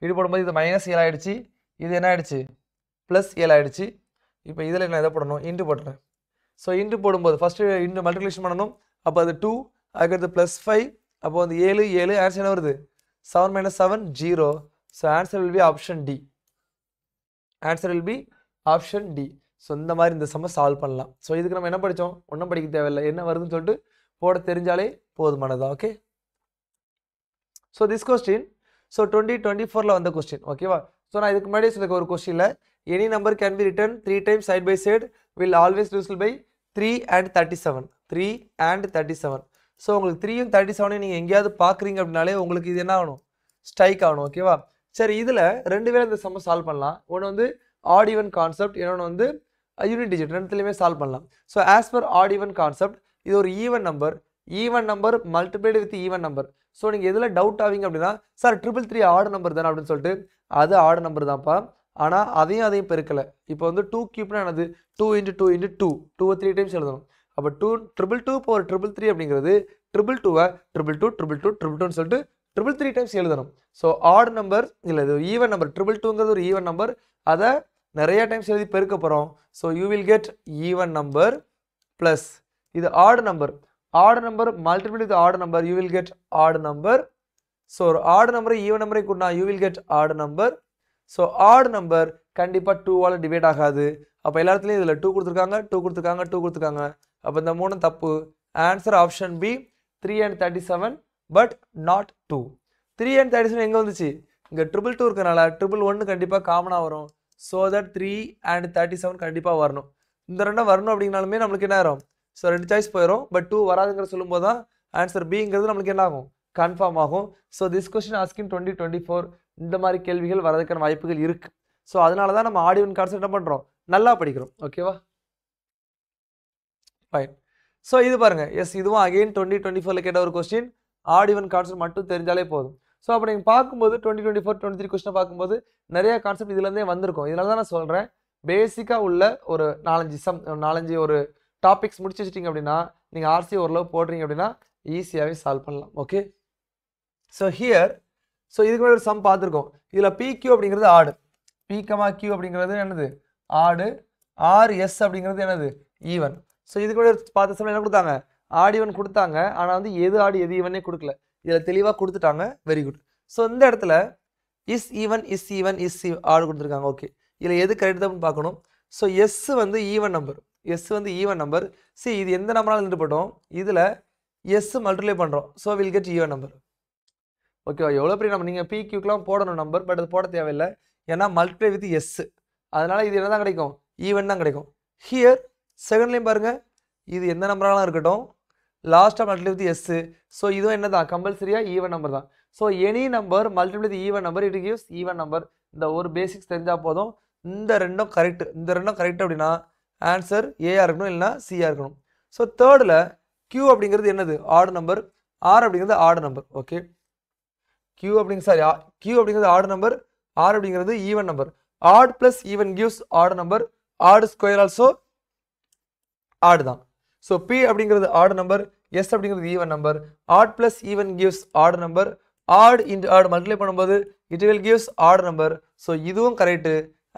இது போடும்போது இது -7 ஆகிடுச்சு, இது என்ன ஆகிடுச்சு? +7 ஆகிடுச்சு. இப்போ இதில் என்ன எதை போடணும்? இன்ட்டு போட்டுறேன். ஸோ இன்ட்டு போடும்போது ஃபஸ்ட்டு இன்ட்டு மல்டிப்ளிகேஷன் பண்ணணும். அப்போ அது 2, அதுக்கடுத்து +5, அப்போ வந்து 7 ஆன்சர் என்ன வருது? 7 - 7 0. So answer will be option D. So இந்த மாதிரி இந்த சம்ம சால்வ் பண்ணலாம். ஸோ இதுக்கு நம்ம என்ன படித்தோம்? ஒன்றும் படிக்க தேவையில்லை, என்ன வருதுன்னு சொல்லிட்டு போட தெரிஞ்சாலே போதுமானதா. Okay, so this question, so 2024ல் வந்த கொஸ்டின். ஓகேவா? ஸோ நான் இதுக்கு முன்னாடியே சொல்லியிருக்க ஒரு கொஸ்டினில் any number can be written 3 times side by side will always divisible by 3 and 37. 3 and 37. So உங்களுக்கு 3யும் 37யும் நீங்கள் எங்கேயாவது பார்க்குறீங்க அப்படின்னாலே உங்களுக்கு இது என்ன ஆகணும்? ஸ்ட்ரைக் ஆகணும். ஓகேவா? சரி, இதில் 2 பேர் இந்த சம்ம சால்வ் பண்ணலாம். ஒன்று வந்து ஆட் ஈவன் கான்செப்ட், இன்னொன்று வந்து யூனிட் டிஜிட். ரெண்டுத்துலையுமே சால்வ் பண்ணலாம். So as per odd even concept, இது ஒரு even number multiplied with even number. So நீங்கள் எதில் டவுட் ஆவீங்க அப்படின்னா, சார் 333 ஆட் நம்பர் தானே அப்படின்னு சொல்லிட்டு, அது ஆட் நம்பர் தான்ப்பா. ஆனால் அதையும் பெருக்கலை. இப்போ வந்து 2 கியூப்னா என்னது? 2 × 2 × 2, 2 3 டைம்ஸ் எழுதணும். அப்போ 2 power 333 அப்படிங்கிறது 222 222 சொல்லிட்டு 333 டைம்ஸ் எழுதணும். ஸோ ஆட் நம்பர் இல்லை, இது ஈவன் நம்பர். 222ங்கிறது ஒரு ஈவன் நம்பர், அதை நிறைய டைம்ஸ் எழுதி பெருக்க போகிறோம். So you will get even number plus இது odd number odd number multiplied with odd number, you will get odd number. So odd number even number கூட்டினா you will get odd number. So odd number கண்டிப்பா 2 ஆல divide ஆகாது. அப்ப எல்லா இடத்துலயும் இதுல 2 கொடுத்திருக்காங்க 2 கொடுத்திருக்காங்க 2 கொடுத்திருக்காங்க. அப்ப இந்த மூணும் தப்பு. Answer option B 3 and 37 but not 2. 3 and 37 எங்க வந்துச்சு? இங்க 222 இருக்கனால 111 கண்டிப்பா காமனா வரும். So that 3 and 37 கண்டிப்பா வரணும். இந்த ரெண்டும் வரணும் அப்படிங்கனாலுமே நமக்கு என்ன ஆகும்? So ரெண்டு சாய்ஸ் போயிடும். பட் 2 வராதுங்கற சொல்லும்போது தான் ஆன்சர் பிங்கிறது நமக்கு என்ன ஆகும்? கன்ஃபார்ம் ஆகும். So this question asking 2024 இந்த மாதிரி கேள்விகள் வரதுக்கான வாய்ப்புகள் இருக்கு. So அதனால தான் நம்ம ஆட் ஈவன் கான்செப்ட் என்ன பண்றோம்? நல்லா படிக்கிறோம். ஓகேவா? ஃபைன். So இது பாருங்க. எஸ் இதுவும் அகைன் 2024 ல கேட்ட ஒரு क्वेश्चन. ஆட் ஈவன் கான்செப்ட் மட்டும் தெரிஞ்சாலே போதும். So அப்ப நீங்க பாக்கும்போது 2024 23 क्वेश्चन பாக்கும்போது நிறைய கான்செப்ட் இதுல இருந்தே வந்திருக்கும். இதனால தான் நான் சொல்றேன். பேசிக்கா உள்ள ஒரு 4-5 ஒரு டாபிக்ஸ் முடிச்சு வச்சிட்டீங்க அப்படினா நீங்க ஆர்சி ஓரளவு போடுறீங்க அப்படினா ஈஸியாவே சால்வ் பண்ணலாம். ஓகே? So here இதுக்கு ஒரு சம் பார்த்திருக்கோம். இதுல PQ அப்படிங்கிறது ஆட். P, Q அப்படிங்கிறது என்னது? ஆட். RS அப்படிங்கிறது என்னது? ஈவன். So இதுக்கு ஒரு பார்த்த சம் என்ன கொடுத்தாங்க? ஆட் ஈவன் கொடுத்தாங்க. ஆனா வந்து எது ஆட் எது ஈவனே கொடுக்கல. இதுல தெளிவா கொடுத்துட்டாங்க. Very good. So இந்த இடத்துல is even ஆட் கொடுத்திருக்காங்க. ஓகே. இதுல எது கரெக்ட் தான் பார்க்கணும். So S வந்து ஈவன் நம்பர். S வந்து ஈவன் நம்பர். see இது எந்த நம்பரால நிரப்பட்டோம்? இதுல S மல்டிப்ளை பண்றோம். So we'll get even number. ஓகேவா? எவ்வளவு பெரிய நம்பர் நீங்க PQக்குலாம் போடணும் நம்பர். பட் அது போட தேவையில்லை. ஏன்னா மல்டிப்ளை வித் S. அதனால இது என்னதான் கிடைக்கும்? ஈவன் தான் கிடைக்கும். ஹியர் செகண்ட் லைன் பாருங்க. இது எந்த நம்பராலும் இருக்கட்டும். லாஸ்டா மல்டிப்ளை வித் S. சோ இதுவும் என்னதான்? கம்பல்சரியா ஈவன் நம்பர் தான். So any number multiply with even number it gives even number. இந்த ஒரு பேசிக்ஸ் தெரிஞ்சா போதும். இந்த ரெண்டும் கரெக்ட். இந்த ரெண்டும் கரெக்ட் அப்படினா ஆன்சர் A ஆ இருக்கணும் இல்லனா C ஆ இருக்கணும். சோ தேர்ட்ல Q அப்படிங்கிறது என்னது? Odd number. R அப்படிங்கிறது ஆட் நம்பர். ஓகே? Q அப்படிங்கிறது ஆட் நம்பர். R அப்படிங்கிறது even number. Odd plus even gives odd number. Odd square also odd தான். சோ P அப்படிங்கிறது ஆட் நம்பர். S அப்படிங்கிறது even number. Odd plus even gives odd number. Odd into odd multiply பண்ணும்போது it will gives odd number. So இதுவும் correct.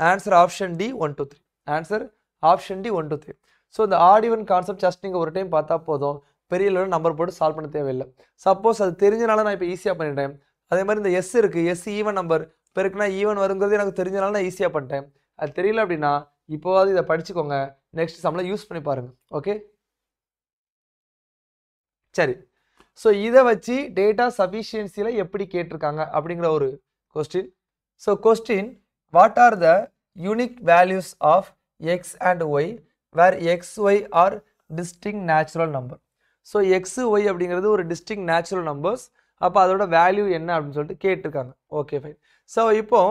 Answer option D 1 2 3. ஆன்சர் option D 1 2 3. So இந்த add even concept just நீங்க ஒரு time பார்த்தா போதும். பெரிய லெவல் நம்பர் போட்டு சால்வ் பண்ண தேவையில்லை. சப்போஸ் அது தெரிஞ்சனால நான் இப்போ ஈஸியா பண்ணிட்டேன். அதே மாதிரி இந்த S இருக்கு. S even number. பெருக்குனா ஈவன் வருங்கிறது எனக்கு தெரிஞ்சனால நான் ஈஸியா பண்ணிட்டேன். அது தெரியல அப்படின்னா இப்போவாது இதை படிச்சுக்கோங்க. நெக்ஸ்ட் சம்ல யூஸ் பண்ணி பாருங்க. ஓகே? சரி. சோ இதை வச்சு டேட்டா சஃபிஷியன்சில எப்படி கேட்டிருக்காங்க அப்படிங்கிற ஒரு question. So question what are the unique values of x and y where x, y are distinct natural number. So x, y அப்படிங்கிறது ஒரு distinct natural numbers. அப்ப அதோட வேல்யூ என்ன அப்படின்னு சொல்லிட்டு கேட்டிருக்காங்க. Okay fine. சோ இப்போ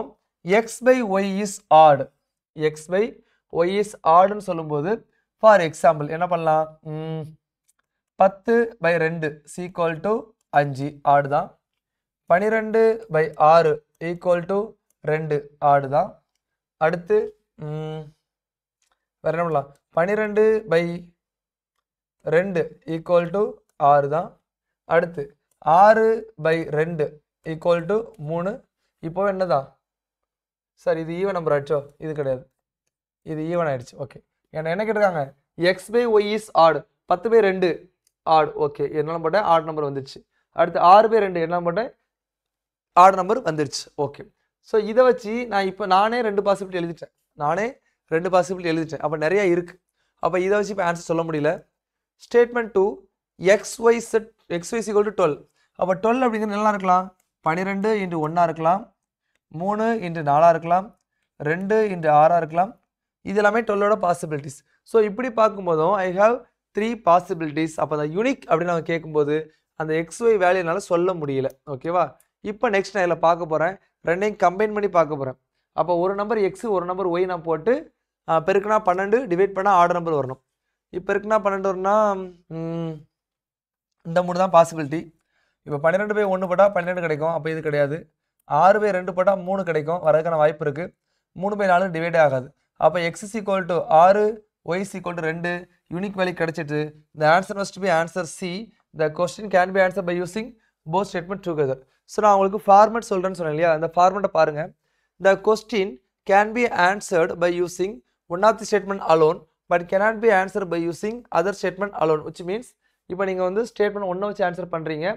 x by y is odd. x by y is odd ன்னு சொல்லும்போது ஃபார் எக்ஸாம்பிள் என்ன பண்ணலாம்? 10/2 equal to 5 ஆட் தான். 12/6 equal to 2 ஆட் தான். அடுத்து வேற என்ன பண்ணலாம்? 12/2 equal to 6 தான். அடுத்து 6/2 equal to 3. இப்போ என்னதான்? சார் இது ஈவன் நம்பர் ஆயிடுச்சோ? இது கிடையாது. இது ஈவன் ஆயிடுச்சு. ஓகே. என்ன கேட்டிருக்காங்க? x by y is odd. 10/2 odd. Okay. என்ன போட்டேன்? ஆட் நம்பர் வந்துருச்சு. அடுத்து 6/2 என்ன போட்டேன்? ஆட் நம்பர் வந்துருச்சு. ஓகே. ஸோ இதை வச்சு நான் இப்போ நானே 2 பாசிபிலிட்டி எழுதிட்டேன். அப்போ நிறைய இருக்கு. அப்போ இதை வச்சு இப்போ ஆன்சர் சொல்ல முடியல. Statement 2 xy set xy is equal to 12. அப்போ 12 அப்படிங்கிறது நல்லா இருக்கலாம். 12 into 1 இருக்கலாம். 3 into 4 இருக்கலாம். 2 into 6 இருக்கலாம். இது எல்லாமே 12ஓட பாசிபிலிட்டிஸ். ஸோ இப்படி பார்க்கும்போதும் ஐ ஹாவ் 3 பாசிபிலிட்டிஸ். அப்போ அந்த யூனிக் அப்படின்னு நம்ம கேட்கும்போது அந்த xy வேல்யூனால சொல்ல முடியல. ஓகேவா? இப்போ நெக்ஸ்ட் நான் இதில் பார்க்க போகிறேன். ரெண்டையும் கம்பைன் பண்ணி பார்க்க போகிறேன். அப்போ ஒரு நம்பர் எக்ஸ் ஒரு நம்பர் ஒய் நான் போட்டு பெருக்குனா 12 டிவைட் பண்ணால் ஆட் நம்பர் வரணும். இப்போ பெருக்குனா 12 வரும்னா இந்த 3 தான் பாசிபிலிட்டி. இப்போ 12/1 போட்டால் 12 கிடைக்கும். அப்போ இது கிடையாது. 6/2 போட்டால் 3 கிடைக்கும். வரதுக்கான வாய்ப்பு இருக்குது. 3/4 டிவைடே ஆகாது. அப்போ X is equal to 6, Y is equal to 2. Unique value கிடைச்சிட்டு the answer must be answer C. The question can be answered by using both statement together. So நான் உங்களுக்கு ஃபார்மேட் சொல்கிறேன்னு சொன்னேன் இல்லையா? அந்த ஃபார்மேட்டை பாருங்கள். The question can be answered by using one of the statement alone but cannot be answered by using other statement alone, which means இப்போ நீங்கள் வந்து ஸ்டேட்மெண்ட் 1 வச்சு ஆன்சர் பண்ணுறீங்க,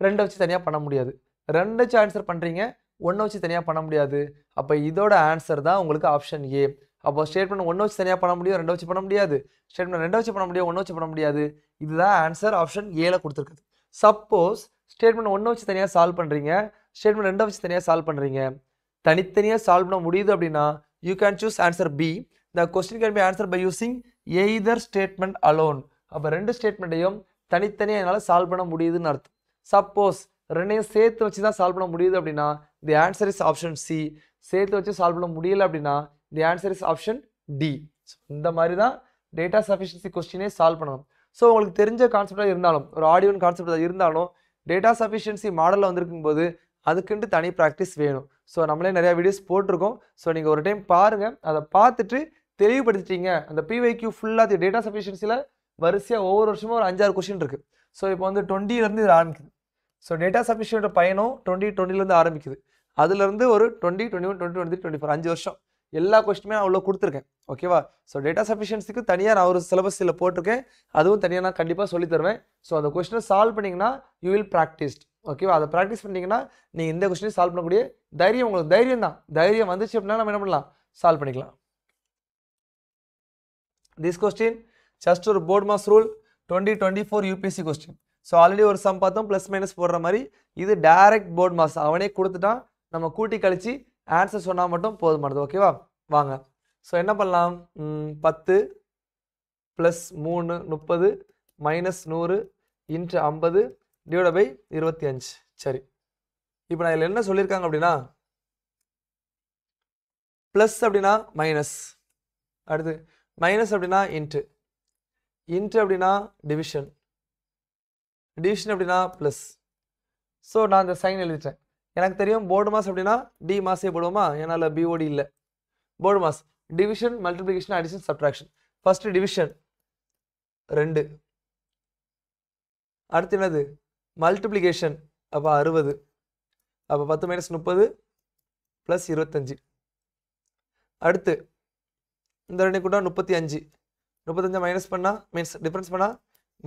2 வச்சு தனியாக பண்ண முடியாது. 2 வச்சு ஆன்சர் பண்ணுறீங்க, 1 வச்சு தனியாக பண்ண முடியாது. அப்போ இதோட ஆன்சர் தான் உங்களுக்கு ஆப்ஷன் ஏ. அப்போ ஸ்டேட்மெண்ட் 1 வச்சு தனியாக பண்ண முடியும், 2 வச்சு பண்ண முடியாது. ஸ்டேட்மெண்ட் 2 வச்சு பண்ண முடியும், 1 வச்சு பண்ண முடியாது. இதுதான் ஆன்சர் ஆப்ஷன் ஏல கொடுத்துருக்குது. சப்போஸ் ஸ்டேட்மெண்ட் 1 வச்சு தனியாக சால்வ் பண்ணுறீங்க, ஸ்டேட்மெண்ட் 2 வச்சு தனியாக சால்வ் பண்ணுறீங்க, தனித்தனியாக சால்வ் பண்ண முடியுது அப்படின்னா you can choose answer B. The question can be answer by using either statement alone. அப்போ 2 ஸ்டேட்மெண்ட்டையும் தனித்தனியாக என்னால் சால்வ் பண்ண முடியுதுன்னு அர்த்தம். சப்போஸ் ரெண்டையும் சேர்த்து வச்சு தான் சால்வ் பண்ண முடியுது அப்படின்னா the answer is option C. சேர்த்து வச்சு சால்வ் பண்ண முடியல அப்படின்னா the answer is option D. இந்த மாதிரி தான் டேட்டா சஃபிஷியன்சி கொஸ்டினே சால்வ் பண்ணணும். ஸோ உங்களுக்கு தெரிஞ்ச கான்செப்டாக இருந்தாலும், ஒரு ஆடியோன் கான்செப்டாக இருந்தாலும், டேட்டா சஃபிஷியன்சி மாடலில் வந்திருக்கும் போது அதுக்குன்ட்டு தனி ப்ராக்டிஸ் வேணும். ஸோ நம்மளே நிறையா வீடியோஸ் போட்டிருக்கோம். ஸோ நீங்கள் ஒரு டைம் பாருங்கள், அதை பார்த்துட்டு தெளிவுபடுத்திட்டீங்க. அந்த பிவைக்யூ ஃபுல்லாக டேட்டா சஃபிஷியன்சியில் வரிசையாக ஒவ்வொரு வருஷமும் ஒரு 5-6 கொஸ்டின் இருக்குது. ஸோ இப்போ வந்து 20லேருந்து இது ஆரம்பிக்குது. ஸோ டேட்டா சஃபிஷியன்ட் பயணம் 2020லேருந்து ஆரம்பிக்குது. அதுலேருந்து ஒரு 20, 21, 22, 23, 24 5 வருஷம் எல்லா கொஸ்டினுமே நான் அவ்வளோ கொடுத்துருக்கேன். ஓகேவா? ஸோ டேட்டா சஃபிஷியன்சிக்கு தனியாக நான் ஒரு சிலபஸில் போட்டிருக்கேன். அதுவும் தனியாக நான் கண்டிப்பாக சொல்லி தருவேன். ஸோ அந்த கொஸ்டினை சால்வ் பண்ணிங்கன்னா யூ வில் ப்ராக்டிஸ்ட். ஓகேவா? அதை ப்ராக்டிஸ் பண்ணிங்கன்னா நீங்கள் இந்த கொஸ்டினை சால்வ் பண்ணக்கூடிய தைரியம் உங்களுக்கு தைரியம் தான். தைரியம் வந்துச்சு அப்படின்னா நம்ம என்ன பண்ணலாம்? சால்வ் பண்ணிக்கலாம். திஸ் கொஸ்டின் ஜஸ்ட் ஒரு BODMAS rule 2024 UPSC question. So already ஒரு சம் பார்த்தோம், ப்ளஸ் மைனஸ் போடுற மாதிரி. இது டைரக்ட் போர்ட் மாஸ், அவனே கொடுத்துட்டான், நம்ம கூட்டி கழிச்சு ஆன்சர் சொன்னால் மட்டும் போதுமானது. ஓகேவா? வாங்க. ஸோ என்ன பண்ணலாம்? 10 + 3 30 -100 × 50 டிவைட் பை 25. சரி, இப்போ நான் இதில் என்ன சொல்லியிருக்காங்க அப்படின்னா, ப்ளஸ் அப்படின்னா மைனஸ், அடுத்து மைனஸ் அப்படின்னா இன்ட்டு, இன்ட்டு அப்படின்னா டிவிஷன், டிவிஷன் அப்படின்னா ப்ளஸ். ஸோ நான் இந்த சைன் எழுதிட்டேன். எனக்கு தெரியும் போர்டு மாஸ் அப்படின்னா டி மாஸே போடுவோமா, ஏன்னா பிஓடி இல்லை. Board mass division, multiplication, addition, subtraction. First division 2, அடுத்து என்னது மல்டிப்ளிகேஷன், அப்போ 60, அப்போ 10 - 30 + 25. அடுத்து இந்த 2 கூட 35, 35 மைனஸ் பண்ணால் மீன்ஸ் டிஃப்ரென்ஸ் பண்ணால்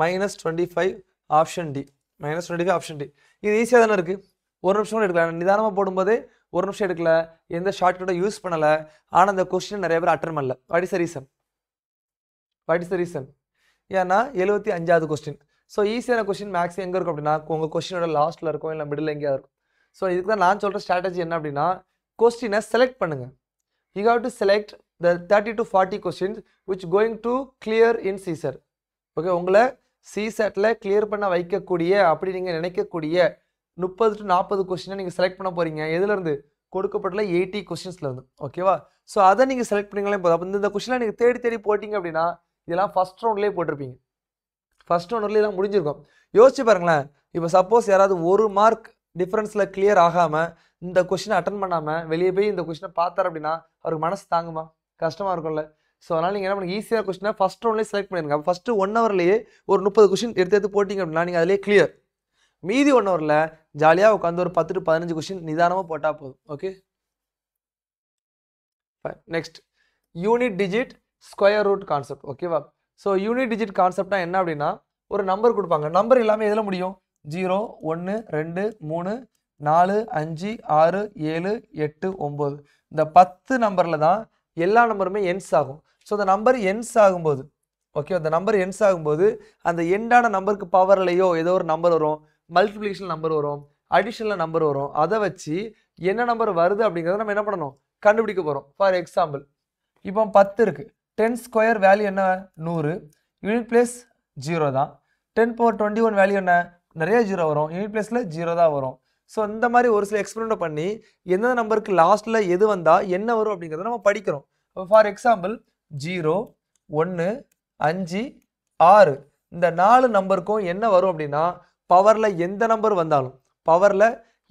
-25 ஆப்ஷன் டி, -25 ஆப்ஷன் டி. இது ஈஸியாக தானே இருக்குது. ஒரு நிமிஷம் கூட எடுக்கல, நிதானமாக போடும்போதே ஒரு நிமிஷம் எடுக்கல, எந்த ஷார்ட்கட்டை யூஸ் பண்ணலை. ஆனால் அந்த கொஸ்டின் நிறைய பேர் அட்டன் பண்ணல. What is the reason? What is the reason? ஏன்னா 75வது கொஸ்டின். ஸோ ஈஸியான கொஸ்டின் மேக்ஸ் எங்கே இருக்கும் அப்படின்னா உங்கள் கொஸ்டினோட லாஸ்ட்டில் இருக்கும், இல்லை மிடில் எங்கேயாவது இருக்கும். ஸோ இதுக்கு தான் நான் சொல்கிற ஸ்ட்ராட்டஜி என்ன அப்படின்னா, கொஸ்டினை செலக்ட் பண்ணுங்கள். You have to select the 30 to 40 questions which going to clear in CSAT. Okay, உங்களை CSATல கிளியர் பண்ண வைக்கக்கூடிய அப்படி நீங்கள் நினைக்கக்கூடிய 30 to 40 கொஸ்டினை நீங்கள் செலக்ட் பண்ண போகிறீங்க. எதுலேருந்து? கொடுக்கப்பட்டுள்ள 80 கொஸ்டின்ஸ்லேருந்து. ஓகேவா? ஸோ அதை நீங்கள் செலக்ட் பண்ணிங்களே போதும். அப்போ இந்த கொஸ்டினை நீங்கள் தேடி தேடி போட்டிங்க அப்படின்னா இதெல்லாம் ஃபஸ்ட் ரவுண்ட்லேயே போட்டிருப்பீங்க. ஃபஸ்ட் ரவுண்ட்லேயே எல்லாம் முடிஞ்சிருக்கும். யோசிச்சு பாருங்களேன். இப்போ சப்போஸ் யாராவது 1 மார்க் டிஃப்ரென்ஸில் கிளியர் ஆகாமல் இந்த கொஸ்டினை அட்டன் பண்ணாமல் வெளியே போய் இந்த கொஸ்டினை பார்த்தார் அப்படின்னா அவருக்கு மனசு தாங்குமா? கஷ்டமாக இருக்கும்ல. ஸோ அதனால் நீங்கள் என்ன பண்ணுங்க, ஈஸியாக கொஸ்டினை ஃபஸ்ட் ரவுண்ட்லேயே செலக்ட் பண்ணிடுங்க. அப்போ ஃபஸ்ட்டு 1 ஹவர்லேயே ஒரு 30 கொஸ்டின் எடுத்து போட்டிங்க அப்படின்னா நீங்கள் அதிலே கிளியர். மீதி 1 ஹவரில் ஜாலியாக உட்காந்து ஒரு 10 to 15 கொஸ்டின் நிதானமாக போட்டால் போதும். Okay, next unit digit square root concept. ஓகேவா? ஸோ யூனிட் டிஜிட் கான்செப்ட்னா என்ன அப்படின்னா, ஒரு நம்பர் கொடுப்பாங்க. நம்பர் எல்லாமே எதில் முடியும்? 0 1 2 3 4 5 6 7 8 9. இந்த 10 நம்பரில் தான் எல்லா நம்பருமே எண்ட்ஸ் ஆகும். ஸோ அந்த நம்பர் எண்ட்ஸ் ஆகும்போது, ஓகே, அந்த நம்பர் எண்ட்ஸ் ஆகும்போது அந்த எண்டான நம்பருக்கு பவர்லையோ ஏதோ ஒரு நம்பர் வரும், மல்டிப்ளிகேஷன் நம்பர் வரும், அடிஷனில் நம்பர் வரும். அதை வச்சு என்ன நம்பர் வருது அப்படிங்கிறத நம்ம என்ன பண்ணணும்? கண்டுபிடிக்க போகிறோம். ஃபார் எக்ஸாம்பிள் இப்போ 10 இருக்குது. 10 ஸ்கொயர் வேல்யூ என்ன? 100. யூனிட் பிளேஸ் 0 தான். 10^21 வேல்யூ என்ன? நிறைய 0 வரும். யூனிட் பிளேஸில் 0 தான் வரும். ஸோ இந்த மாதிரி ஒரு சில எக்ஸ்பெரிமெண்ட் பண்ணி எந்த நம்பருக்கு லாஸ்ட்டில் எது வந்தால் என்ன வரும் அப்படிங்கிறத நம்ம படிக்கிறோம். ஃபார் எக்ஸாம்பிள் 0 1 5 6 இந்த 4 நம்பருக்கும் என்ன வரும் அப்படின்னா, பவரில்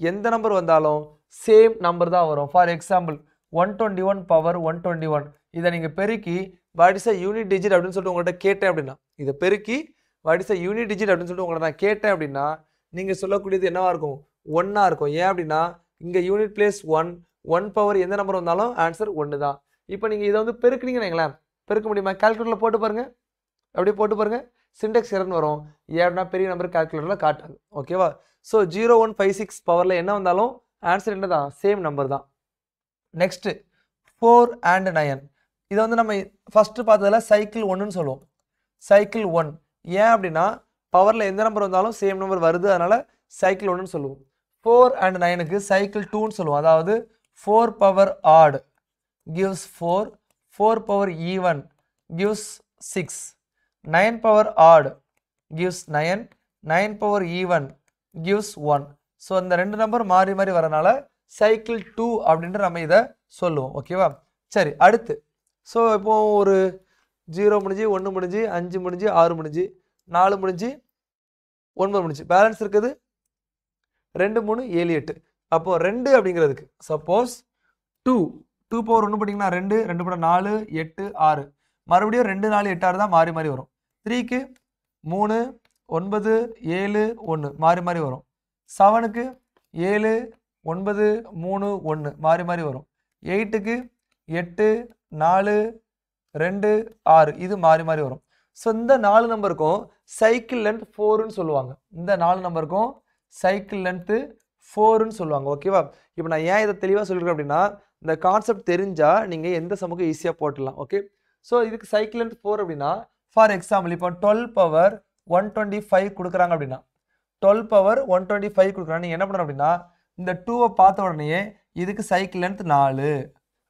எந்த நம்பர் வந்தாலும் சேம் நம்பர் தான் வரும். ஃபார் எக்ஸாம்பிள் 121 பவர் 121 இதை நீங்கள் பெருக்கி what is a unit digit அப்படின்னு சொல்லிட்டு உங்கள்கிட்ட கேட்டேன் அப்படின்னா, இதை பெருக்கி what is a unit digit அப்படின்னு சொல்லிட்டு உங்கள்கிட்ட நான் கேட்டேன் அப்படின்னா நீங்கள் சொல்லக்கூடியது என்னவா இருக்கும்? 1 இருக்கும். ஏன் அப்படின்னா இங்கே யூனிட் பிளேஸ் 1 பவர் எந்த நம்பர் வந்தாலும் ஆன்சர் 1 தான். இப்போ நீங்கள் இதை வந்து பெருக்குனீங்கன்னு வைங்களேன், பெருக்க முடியுமா? கால்குலேட்டரில் போட்டு பாருங்கள், அப்படியே போட்டு பாருங்கள். சின்டெக்ஸ் எரர்னு வரும். ஏன்னா பெரிய நம்பர் கால்குலேட்டரில் காட்டாது. ஓகேவா? ஸோ 0156 பவரில் என்ன வந்தாலும் ஆன்சர் என்ன தான்? சேம் நம்பர் தான். Next 4 and 9. இதை வந்து நம்ம ஃபஸ்ட்டு பார்த்ததில் சைக்கிள் 1ன்னு சொல்லுவோம். சைக்கிள் 1 ஏன் அப்படின்னா பவரில் எந்த நம்பர் வந்தாலும் சேம் நம்பர் வருது, அதனால் சைக்கிள் 1ன்னு சொல்லுவோம். 4 and 9க்கு சைக்கிள் 2ன்னு சொல்லுவோம். அதாவது 4 power odd gives 4, 4 power even gives 6, 9 power odd gives 9, 9 power even gives 1. So இந்த ரெண்டு நம்பர் மாறி மாறி வரனால சைக்கிள் 2 அப்படின்ற நம்ம இதை சொல்லுவோம். ஓகேவா? சரி, அடுத்து ஸோ இப்போ ஒரு 0 முடிஞ்சு, 1 முடிஞ்சு, 5 முடிஞ்சு, 6 முடிஞ்சு, 4 முடிஞ்சு, 9 முடிஞ்சு, பேலன்ஸ் இருக்குது 2 3 7 8. அப்போது 2 அப்படிங்கிறதுக்கு சப்போஸ் 2 பவர் 1 போட்டிங்கன்னா 2 2 படம் 4 8 6, மறுபடியும் 2 4 8 6 தான் மாறி மாறி வரும். 3க்கு 3 9 7 1 மாறி மாறி வரும். 7க்கு 7 9 3 1 மாறி மாறி வரும். 8க்கு 8 4 2 6 இது மாறி மாறி வரும். ஸோ இந்த 4 நம்பருக்கும் சைக்கிள் லென்த் 4ன்னு சொல்லுவாங்க. இந்த 4 நம்பருக்கும் சைக்கிள் லென்த்து 4ன்னு சொல்லுவாங்க. ஓகேவா? இப்போ நான் ஏன் இதை தெளிவாக சொல்லியிருக்கேன் அப்படின்னா இந்த கான்செப்ட் தெரிஞ்சால் நீங்கள் எந்த சமூகம் ஈஸியாக போட்டுடலாம். ஓகே, ஸோ இதுக்கு சைக்கிள் லென்த் 4 அப்படின்னா ஃபார் எக்ஸாம்பிள் இப்போ 12 power 125 கொடுக்குறாங்க அப்படின்னா 12 power 125 கொடுக்குறாங்க. நீங்கள் என்ன பண்ணணும் அப்படின்னா இந்த 2வை பார்த்த உடனே இதுக்கு சைக்கிள் லென்த் 4,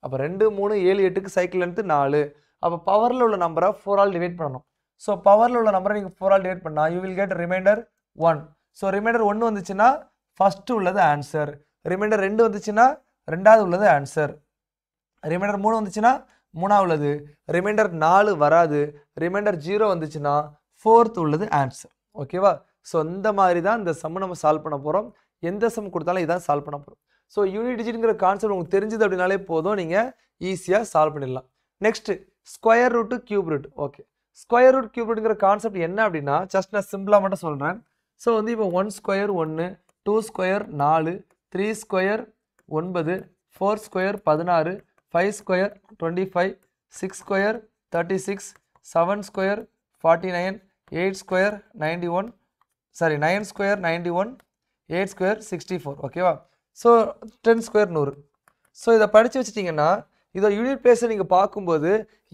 அப்போ 2 3 7 8க்கு சைக்கிள் லென்த் 4. அப்போ பவரில் உள்ள நம்பரை 4 ஆல் டிவைட் பண்ணணும். ஸோ பவரில் உள்ள நம்பரை நீங்கள் 4 ஆல் டிவைட் பண்ணால் you will get remainder 1. So remainder 1 வந்துச்சுன்னா ஃபஸ்ட்டு உள்ளது ஆன்சர், ரிமைண்டர் 2 வந்துச்சுன்னா ரெண்டாவது உள்ளது ஆன்சர், ரிமைண்டர் 3 வந்துச்சுன்னா மூணாவது உள்ளது, ரிமைண்டர் 4 வராது, ரிமைண்டர் 0 வந்துச்சுன்னா 4th உள்ளது ஆன்சர். ஓகேவா? ஸோ இந்த மாதிரி தான் இந்த சம் நம்ம சால்வ் பண்ண போகிறோம். எந்த சம் கொடுத்தாலும் இதான் சால்வ் பண்ண போகிறோம். ஸோ யூனிட் டிஜிட்ங்கிற கான்செப்ட் உங்களுக்கு தெரிஞ்சது அப்படின்னாலே போதும், நீங்கள் ஈஸியாக சால்வ் பண்ணிடலாம். Next square root cube root. Okay, square root cube ரூட்டுங்கிற கான்செப்ட் என்ன அப்படின்னா ஜஸ்ட் நான் சிம்பிளாக மட்டும் சொல்கிறேன். ஸோ வந்து இப்போ 1 square 1, 2 square 4, 3 square 9, 4 square 16, 5 square 25, 6 square 36, 7 square 49, 8 square 91, sorry 9 square 91, 8 square 64. ஓகேவா? So 10 square 100. ஸோ இதை படித்து வச்சுட்டிங்கன்னா இதை யூனிட் பிளேஸை நீங்கள் பார்க்கும்போது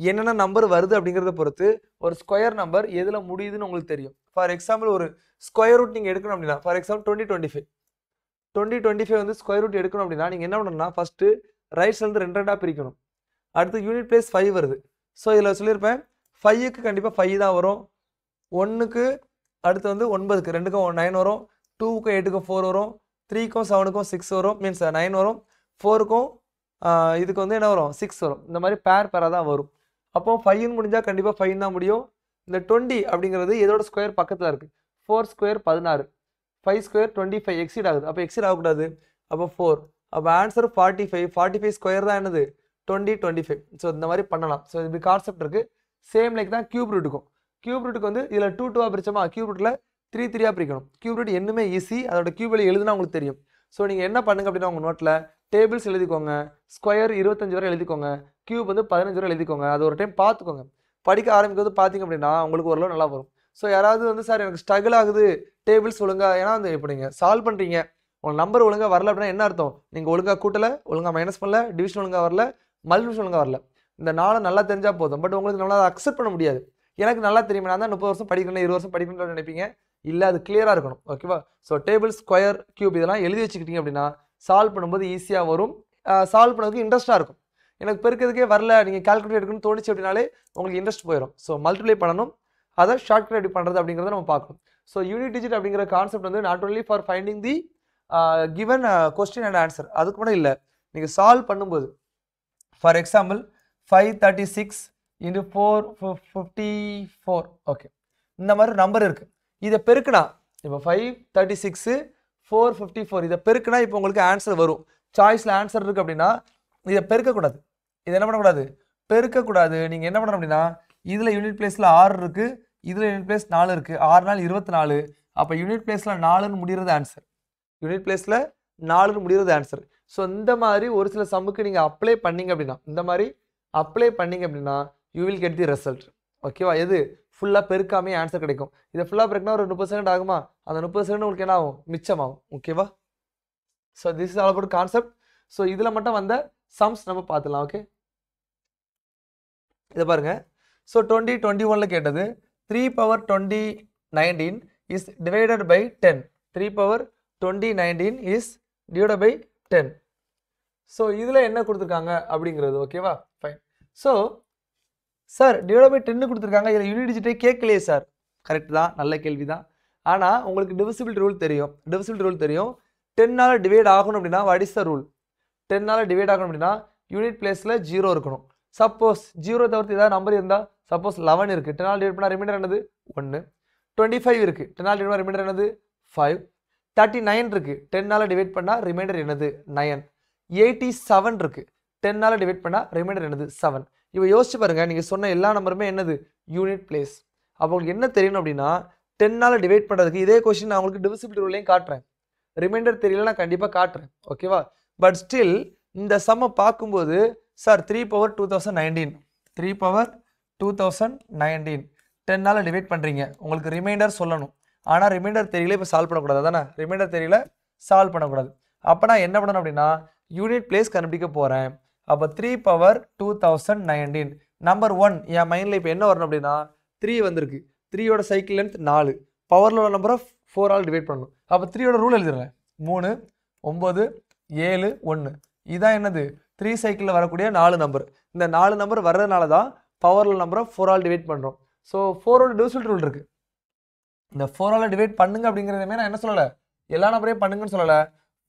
என்னென்ன நம்பர் வருது அப்படிங்கிறத பொறுத்து ஒரு ஸ்கொயர் நம்பர் எதில் முடியுதுன்னு உங்களுக்கு தெரியும். ஃபார் எக்ஸாம்பிள் ஒரு ஸ்கொயர் ரூட் நீங்கள் எடுக்கணும் அப்படின்னா ஃபார் எக்ஸாம்பிள் 2025 வந்து ஸ்கொயர் ரூட் எடுக்கணும் அப்படின்னா நீங்கள் என்ன பண்ணணும்னா ஃபஸ்ட்டு ரைட் சைட்லேருந்து 2 2ஆக பிரிக்கணும். அடுத்து யூனிட் பிளேஸ் 5 வருது. ஸோ இதில் சொல்லியிருப்பேன் 5க்கு கண்டிப்பாக 5 தான் வரும், 1க்கு அடுத்து வந்து 9க்கு 2க்கும் 9 வரும், 2க்கும் 8க்கும் 4 வரும், 3க்கும் 7க்கும் 6 வரும், மீன்ஸ் 9 வரும், 4க்கும் இதுக்கு வந்து என்ன வரும் 6 வரும். இந்த மாதிரி பேராக தான் வரும். அப்போ 5ன்னு முடிஞ்சால் கண்டிப்பாக 5 தான் முடியும். இந்த 20 அப்படிங்கிறது இதோட ஸ்கொயர் பக்கத்தில் இருக்குது. 4 ஸ்கொயர் 16, 5 ஸ்கொயர் 25 எக்ஸீட் ஆகுது. அப்போ எக்ஸீட் ஆகக்கூடாது, அப்போ 4. அப்போ ஆன்சர் 45. 45 ஸ்கொயர் தான் என்னது 20 25. ஸோ இந்த மாதிரி பண்ணலாம். ஸோ இது கான்செப்ட் இருக்குது. சேம் லைக் தான் கியூப் ரூட்டுக்கும். கியூப் ரூட்டுக்கு வந்து இதில் 2 2ஆக பிரிச்சோமா, கியூப் ரூட்டில் 3 3ஆக பிரிக்கணும். கியூப் ரூட் என்னமே ஈஸி, அதோட கியூப் வெளியே எழுதுனா உங்களுக்கு தெரியும். ஸோ நீங்கள் என்ன பண்ணுங்க அப்படின்னா உங்கள் நோட்டில் டேபிள்ஸ் எழுதிக்கோங்க. ஸ்கொயர் 25 வரை எழுதிக்கோங்க, கியூப் வந்து 15 வரை எழுதிக்கோங்க. அது ஒரு டைம் பார்த்துக்கோங்க. படிக்க ஆரம்பிக்கிறது பார்த்தீங்க அப்படின்னா உங்களுக்கு ஓரளவு நல்லா வரும். ஸோ யாராவது வந்து சார் எனக்கு ஸ்ட்ரகிள் ஆகுது டேபிள்ஸ் ஒழுங்காக, ஏன்னா வந்து இப்போ நீங்கள் சால்வ் பண்ணுறீங்க உங்கள் நம்பர் ஒழுங்காக வரல அப்படின்னா என்ன அர்த்தம், நீங்கள் ஒழுங்காக கூட்டலை, ஒழுங்காக மைனஸ் பண்ணல, டிவிஷன் ஒழுங்காக வரல, மல்டிபிளிகேஷன் ஒழுங்காக வரல. இந்த 4 நல்லா தெரிஞ்சால் போதும். பட் உங்களுக்கு நல்லா அக்செப்ட் பண்ண முடியாது. எனக்கு நல்லா தெரியும், நான் தான் 30 வருஷம் படிக்கணும் 20 வருஷம் படிக்கணும்னு நினைப்பீங்க. இல்லை, அது கிளியராக இருக்கணும். ஓகேவா? ஸோ டேபிள் ஸ்கொயர் கியூப் இதெல்லாம் எழுதி வச்சுக்கிட்டீங்க அப்படின்னா சால்வ் பண்ணும்போது ஈஸியாக வரும். சால்வ் பண்ணதுக்கு இன்ட்ரெஸ்ட்டாக இருக்கும். எனக்கு பெருக்கிறதுக்கே வரல, நீங்கள் கால்குலேட் எடுக்கணும்னு தோணுச்சு அப்படின்னாலே உங்களுக்கு இன்ட்ரெஸ்ட் போயிடும். ஸோ மல்டிப்ளை பண்ணணும், அதை ஷார்ட்கட் எப்படி பண்ணுறது அப்படிங்கிறத நம்ம பார்க்கணும். ஸோ யூனிட் டிஜிட் அப்படிங்கிற கான்செப்ட் வந்து not only for finding the given question and answer, அதுக்கு கூட இல்லை, நீங்கள் சால்வ் பண்ணும்போது ஃபார் எக்ஸாம்பிள் 536 × 454. ஓகே, இந்த மாதிரி நம்பர் இருக்குது. இதை பெருக்குனா இப்போ 536 454 இதை பெருக்குனா இப்போ உங்களுக்கு ஆன்சர் வரும். சாய்ஸில் ஆன்சர் இருக்குது அப்படின்னா இதை பெருக்கக்கூடாது. இதை என்ன பண்ணக்கூடாது, பெருக்கக்கூடாது. நீங்கள் என்ன பண்ணணும் அப்படின்னா இதில் யூனிட் பிளேஸில் 6 இருக்குது, இதில் யூனிட் பிளேஸ் 4 இருக்குது, 6 4 24. அப்போ யூனிட் பிளேஸில் 4ன்னு முடிகிறது ஆன்சர். யூனிட் பிளேஸில் 4ன்னு முடிகிறது ஆன்சர். ஸோ இந்த மாதிரி ஒரு சில சம்முக்கு நீங்கள் அப்ளை பண்ணிங்க அப்படின்னா you will get the result. ஓகேவா? எது ஃபுல்லாக பெருக்காமே ஆன்சர் கிடைக்கும். இதை ஃபுல்லாக பெருக்கினா ஒரு 30 செகண்ட் ஆகுமா? அந்த 30 செகண்ட் உங்களுக்கு என்ன ஆகும்? மிச்சமாகும். ஓகேவா? So this is all about concept. So இதில் மட்டும் வந்த சம்ஸ் நம்ம பார்த்துலாம். ஓகே, இதை பாருங்க. ஸோ 2021 கேட்டது 3 power 2019 is divided by 10. 3 power 2019 is divided by 10. So இதில் என்ன கொடுத்துருக்காங்க அப்படிங்கிறது. ஓகேவா? Fine. So sir divide by 10 கொடுத்துருக்காங்க, இதில் யூனிட் டிஜிட்டே கேட்கலையே சார். கரெக்ட் தான், நல்ல கேள்வி தான். ஆனால் உங்களுக்கு டிவிசிபிலிட்டி ரூல் தெரியும். டிவிசிபிலிட்டி ரூல் தெரியும். 10ஆல் டிவைட் ஆகணும் அப்படின்னா வாட் இஸ் த ரூல்? 10ஆல் டிவைட் ஆகணும் அப்படின்னா யூனிட் பிளேஸில் 0 இருக்கணும். சப்போஸ் 0 தவிர்த்து ஏதாவது நம்பர் இருந்தால், சப்போஸ் 11 இருக்குது, 10ஆல் டிவைட் பண்ணால் ரிமைண்டர் என்னது? 1. 25 இருக்குது, 10ஆல் டிவைட் பண்ணால் ரிமைண்டர் என்னது? 5. 39 இருக்குது, 10ஆல் டிவைட் பண்ணால் ரிமைண்டர் என்னது? 9. 87 இருக்குது, 10ஆல் டிவைட் பண்ணால் ரிமைண்டர் என்னது? 7. இப்போ யோசிச்சு பாருங்க, நீங்கள் சொன்ன எல்லா நம்பருமே என்னது? Unit place. அப்போ உங்களுக்கு என்ன தெரியணும் அப்படின்னா 10ஆல் டிவைட் பண்ணுறதுக்கு இதே கொஸ்டின் நான் உங்களுக்கு டிவிசிபிலிட்டி ரூல்லையும் காட்டுறேன். ரிமைண்டர் தெரியல, நான் கண்டிப்பாக காட்டுறேன். ஓகேவா? பட் ஸ்டில் இந்த சம்மை பார்க்கும்போது சார் 3 பவர் 2019 3 பவர் 2019 10ஆல் டிவைட் பண்ணுறீங்க, உங்களுக்கு ரிமைண்டர் சொல்லணும். ஆனால் ரிமைண்டர் தெரியல, இப்போ சால்வ் பண்ணக்கூடாது தானே? ரிமைண்டர் தெரியல, சால்வ் பண்ணக்கூடாது. அப்போ நான் என்ன பண்ணணும் அப்படின்னா யூனிட் பிளேஸ் கண்டுபிடிக்க போகிறேன். அப்போ 3 பவர் 2019 நம்பர் 1 என் மைண்டில் இப்போ என்ன வரணும் அப்படின்னா 3 வந்திருக்கு. 3யோட சைக்கிள் லென்த் 4, பவரில் உள்ள நம்பரை 4ஆல் டிவைட் பண்ணணும். அப்போ 3யோட ரூல் எழுதிடுறேன். 3 9 7 1. இதான் என்னது? 3 சைக்கிளில் வரக்கூடிய 4 நம்பர். இந்த 4 நம்பர் வர்றதுனால தான் பவரில் நம்பரை 4ஆல் டிவைட் பண்ணுறோம். ஸோ 4ஓட டிவிசிபிலிட்டி ரூல் இருக்குது. இந்த 4ஆல் டிவைட் பண்ணுங்க அப்படிங்கிறதுமே நான் என்ன சொல்லலை, எல்லா நம்பரையும் பண்ணுங்கன்னு சொல்லலை.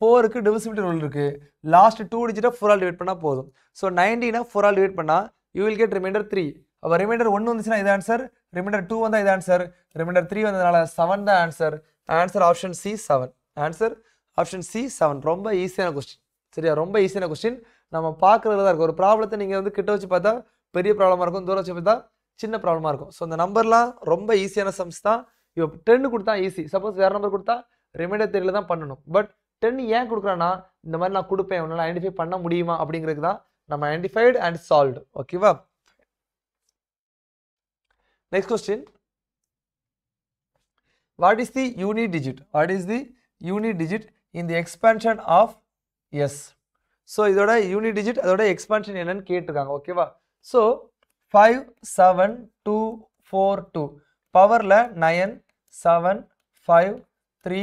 4க்கு டிவிசிபிலிட்டி ரூல் இருக்குது. லாஸ்ட் 2 டிஜிட்டை 4ஆல் டிவைட் பண்ணால் போதும். ஸோ 19 4ஆல் டிவைட் பண்ணால் யூ வில் கெட் ரிமைண்டர் 3. அப்போ ரிமைண்டர் 1 வந்துச்சுன்னா இது ஆன்சர், ரிமைண்டர் 2 வந்தால் இது ஆன்சர், ரிமைண்டர் 3 வந்ததுனால 7 தான் answer. Answer option C 7. Answer option C 7. ரொம்ப ஈஸியான கொஸ்டின். சரியா? ரொம்ப ஈஸியான கொஸ்டின். நம்ம பார்க்குறதுல தான் இருக்கும். ஒரு ப்ராப்ளத்தை நீங்கள் வந்து கிட்ட வச்சு பார்த்தா பெரிய ப்ராப்ளமாக இருக்கும், தூரம் வச்சு பார்த்தா சின்ன ப்ராப்ளமாக இருக்கும். ஸோ இந்த நம்பர்லாம் ரொம்ப ஈஸியான சம்ஸ் தான். இப்போ 10 கொடுத்தா ஈஸி. சப்போஸ் வேறு நம்பர் கொடுத்தா ரிமைண்டர் தெரியல தான் பண்ணணும். பட் 10 ஏன் கொடுக்குறான்னா இந்த மாதிரி நான் கொடுப்பேன், உன்னால் ஐடென்டிஃபை பண்ண முடியுமா அப்படிங்கிறது தான் நம்ம ஐடென்டிஃபைடு அண்ட் சால்வ்டு. ஓகேவா? Next question. What is the unit digit? What is the unit digit in the expansion of S? So இதோட யூனிட் டிஜிட் அதோட எக்ஸ்பான்ஷன் என்னன்னு கேட்டிருக்காங்க. ஓகேவா? ஸோ 5 7 2 4 2 பவரில் 9 7 5 3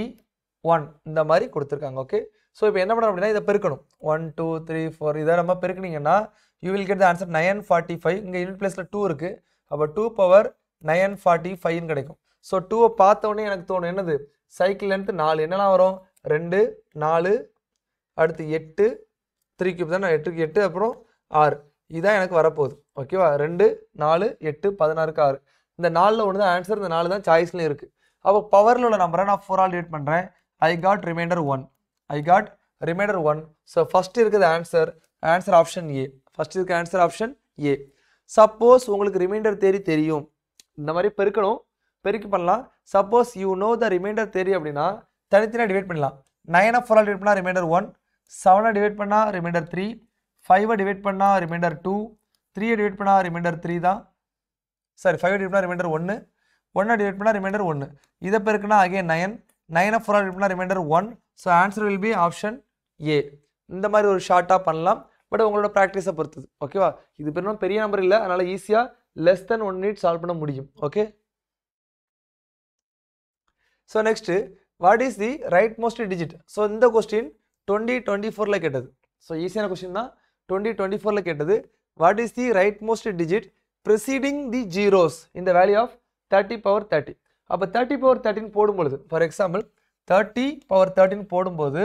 1 இந்த மாதிரி கொடுத்துருக்காங்க. ஓகே, ஸோ இப்போ என்ன பண்ணணும் அப்படின்னா இதை பெருக்கணும். 1 2 3 4 இதை நம்ம பெருக்கினீங்கன்னா you will get the answer 945. இங்கே யூனிட் பிளேஸில் 2 இருக்குது. அப்போ 2 பவர் 945 கிடைக்கும். ஸோ 2வை பார்த்த உடனே எனக்கு தோணும் என்னது? Cycle length 4. என்னெல்லாம் வரும்? 2 4 அடுத்து 8 3 கியூப் தானே, 8க்கு 8 அப்புறம் 6. இதுதான் எனக்கு வரப்போகுது. ஓகேவா? 2 4 8 16க்கு 6. இந்த 4ல் ஒன்று தான் ஆன்சர், இந்த 4 தான் சாய்ஸ்லையும் இருக்குது. அப்போ பவரில் உள்ள நம்பரை நான் 4ஆல் டிவைட் பண்ணுறேன். I got remainder 1. I got remainder 1. So first இருக்குது ஆன்சர் ஆப்ஷன் ஏ. ஃபர்ஸ்ட் இருக்கு ஆன்சர் ஆப்ஷன் ஏ. சப்போஸ் உங்களுக்கு ரிமைண்டர் தேரி தெரியும், இந்த மாதிரி பெருக்கணும், பெருக்கி பண்ணலாம். Suppose you know the remainder theory அப்படின்னா தனித்தனியாக டிவைட் பண்ணலாம். 9 4ஆல் டிவைட் பண்ணால் ரிமைண்டர் 1, 7 டிவைட் பண்ணால் ரிமைண்டர் 3, 5 டிவைட் பண்ணால் ரிமைண்டர் 2, 3 டிவைட் பண்ணால் ரிமைண்டர் 3 தான். சாரி 5 டிவைட் பண்ணால் ரிமைண்டர் 1, 1 டிவைட் பண்ணால் ரிமைண்டர் 1. இதை பெருக்குனா அகைன் 9, 9 4ஆல் டிவைட் பண்ணால் remainder 1. So answer will be option A. இந்த மாதிரி ஒரு ஷார்ட்டாக பண்ணலாம், பட் உங்களோட ப்ராக்டிஸை பொறுத்தது. ஓகேவா? இது பெரிய நம்பர் இல்லை, அதனால் ஈஸியாக லெஸ் தென் 1 மினிட் சால்வ் பண்ண முடியும். Okay, so next what is the right most digit? So இந்த கொஸ்டின் 2024 கேட்டது. ஸோ ஈஸியான கொஸ்டின் தான். 2024 கேட்டது. What is the right most digit preceding the zeros in the value of 30 power 30. அப்போ 30 power 13 போடும்பொழுது, for example 30 power 13 போடும்போது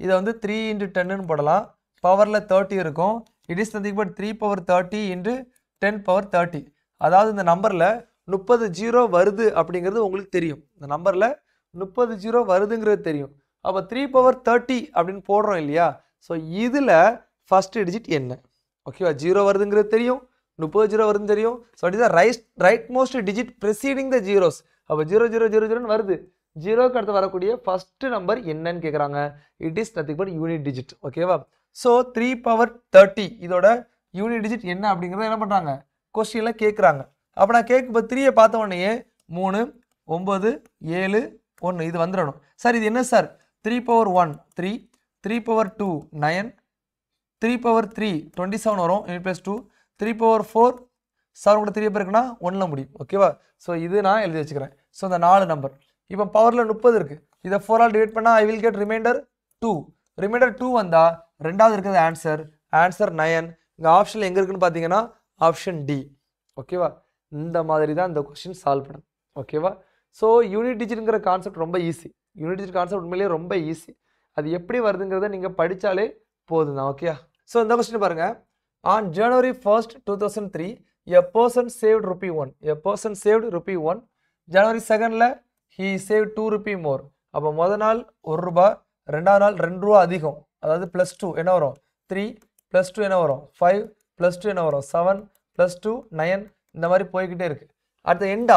இதை வந்து 3 × 10ன்னு போடலாம். பவரில் 30 இருக்கும். It is nothing but 3 power 30 × 10 power 30. அதாவது இந்த நம்பரில் 30 ஜீரோ வருது அப்படிங்கிறது உங்களுக்கு தெரியும். இந்த நம்பரில் 30 ஜீரோ வருதுங்கிறது தெரியும். அப்போ 3 பவர் 30 அப்படின்னு போடுறோம் இல்லையா? ஸோ இதில் ஃபஸ்ட்டு டிஜிட் என்ன? ஓகேவா? ஜீரோ வருதுங்கிறது தெரியும், 30 ஜீரோ வருதுன்னு தெரியும். So it is the right most digit preceding the zeros. அப்போ 0 0 0 0ன்னு வருது. ஜீரோக்கு அடுத்து வரக்கூடிய ஃபஸ்ட்டு நம்பர் என்னன்னு கேட்குறாங்க. It is nothing but unit digit. ஓகேவா? ஸோ 3 பவர் 30 இதோட யூனிட் டிஜிட் என்ன அப்படிங்கிறத என்ன பண்ணுறாங்க? கொஸ்டினில் கேட்குறாங்க. அப்போ நான் கேட்கும்போது 3 பார்த்த உடனே 3 9 7 1 இது வந்துடணும். சார் இது என்ன சார்? 3 பவர் 1 3, 3 பவர் 2 9, 3 பவர் 3 27 வரும் + 2, 3 பவர் 4 7 கூட 3 இருக்குன்னா 1ல முடியும். ஓகேவா? ஸோ இது நான் எழுதி வச்சுக்கிறேன். ஸோ இந்த 4 நம்பர் இப்போ பவரில் 30 இருக்குது. இதை 4 ஆல் டிவைட் பண்ணால் I will get remainder 2. Remainder 2 வந்தால் ரெண்டாவது இருக்கிறது ஆன்சர் 9. இங்கே ஆப்ஷனில் எங்கே இருக்குன்னு பார்த்தீங்கன்னா ஆப்ஷன் டி. ஓகேவா? இந்த மாதிரி தான் இந்த கொஸ்டின் சால்வ் பண்ணும். ஓகேவா? ஸோ யூனிட் டிஜிட்ங்கிற கான்செப்ட் ரொம்ப ஈஸி. யூனிட் டிஜிட் கான்செப்ட் உண்மையிலேயே ரொம்ப ஈஸி. அது எப்படி வருதுங்கிறத நீங்கள் படித்தாலே போதும் தான். ஓகே? ஸோ இந்த கொஸ்டின் பாருங்கள். On January 1st 2003 a person saved ₹1. A person saved ₹1. January 2nd he saved ₹2 more. அப்போ முதல் நாள் ₹1, ரெண்டாவது நாள் ₹2 அதிகம், அதாவது +2 என்ன வரும்? 3 +2 என்ன வரும்? 5 +2 என்ன வரும்? 7 +2 9. இந்த மாதிரி போய்கிட்டே இருக்கு. At the end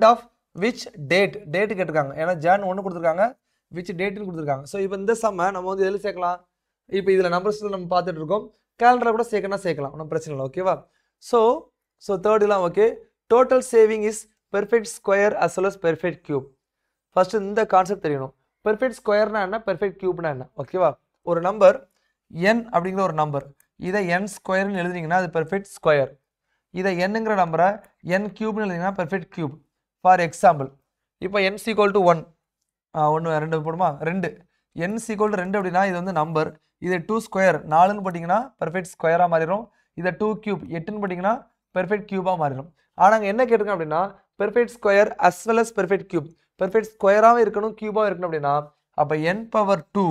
of which date கேட்டிருக்காங்க. ஏன்னா Jan 1 கொடுத்துருக்காங்க, விச் டேட்னு கொடுத்துருக்காங்க. ஸோ இப்போ இந்த சம்மை நம்ம வந்து எதில் சேர்க்கலாம்? இப்போ இதில் நம்பர்ஸ் நம்ம பார்த்துட்டு இருக்கோம். கேலண்டரில் கூட சேர்க்கலாம், ஒன்றும் பிரச்சனை இல்லை. ஓகேவா? ஸோ தேர்டுலாம் okay. Total saving is perfect square as well as perfect cube. First இந்த கான்செப்ட் தெரியணும். பெர்ஃபெக்ட் ஸ்கொயர்னா என்ன, பெர்ஃபெக்ட் கியூப்னா என்ன? ஓகேவா? ஒரு நம்பர் n அப்படிங்கிற ஒரு நம்பர், இதை n ஸ்கொயர்னு எழுதுனீங்கன்னா அது பெர்ஃபெக்ட் ஸ்கொயர். இதை nங்கிற நம்பரை n கியூப்னு எழுதிங்கன்னா பெர்ஃபெக்ட் கியூப். ஃபார் எக்ஸாம்பிள் இப்போ n = 1, 2 போடுமா? 2 n = 2 அப்படின்னா இது வந்து நம்பர். இது 2 ஸ்கொயர் 4ன்னு போட்டிங்கன்னா பெர்ஃபெக்ட் ஸ்கொயராக மாறிடும். இதை 2 கியூப் 8ன்னு போட்டிங்கன்னா பெர்ஃபெக்ட் கியூபாக மாறிடும். ஆனால் அங்கே என்ன கேட்டிருக்கோம் அப்படின்னா perfect square as well as perfect cube. Perfect ஸ்கொயராகவும் இருக்கணும், கியூபாகவும் இருக்கணும். அப்படின்னா அப்போ n power 2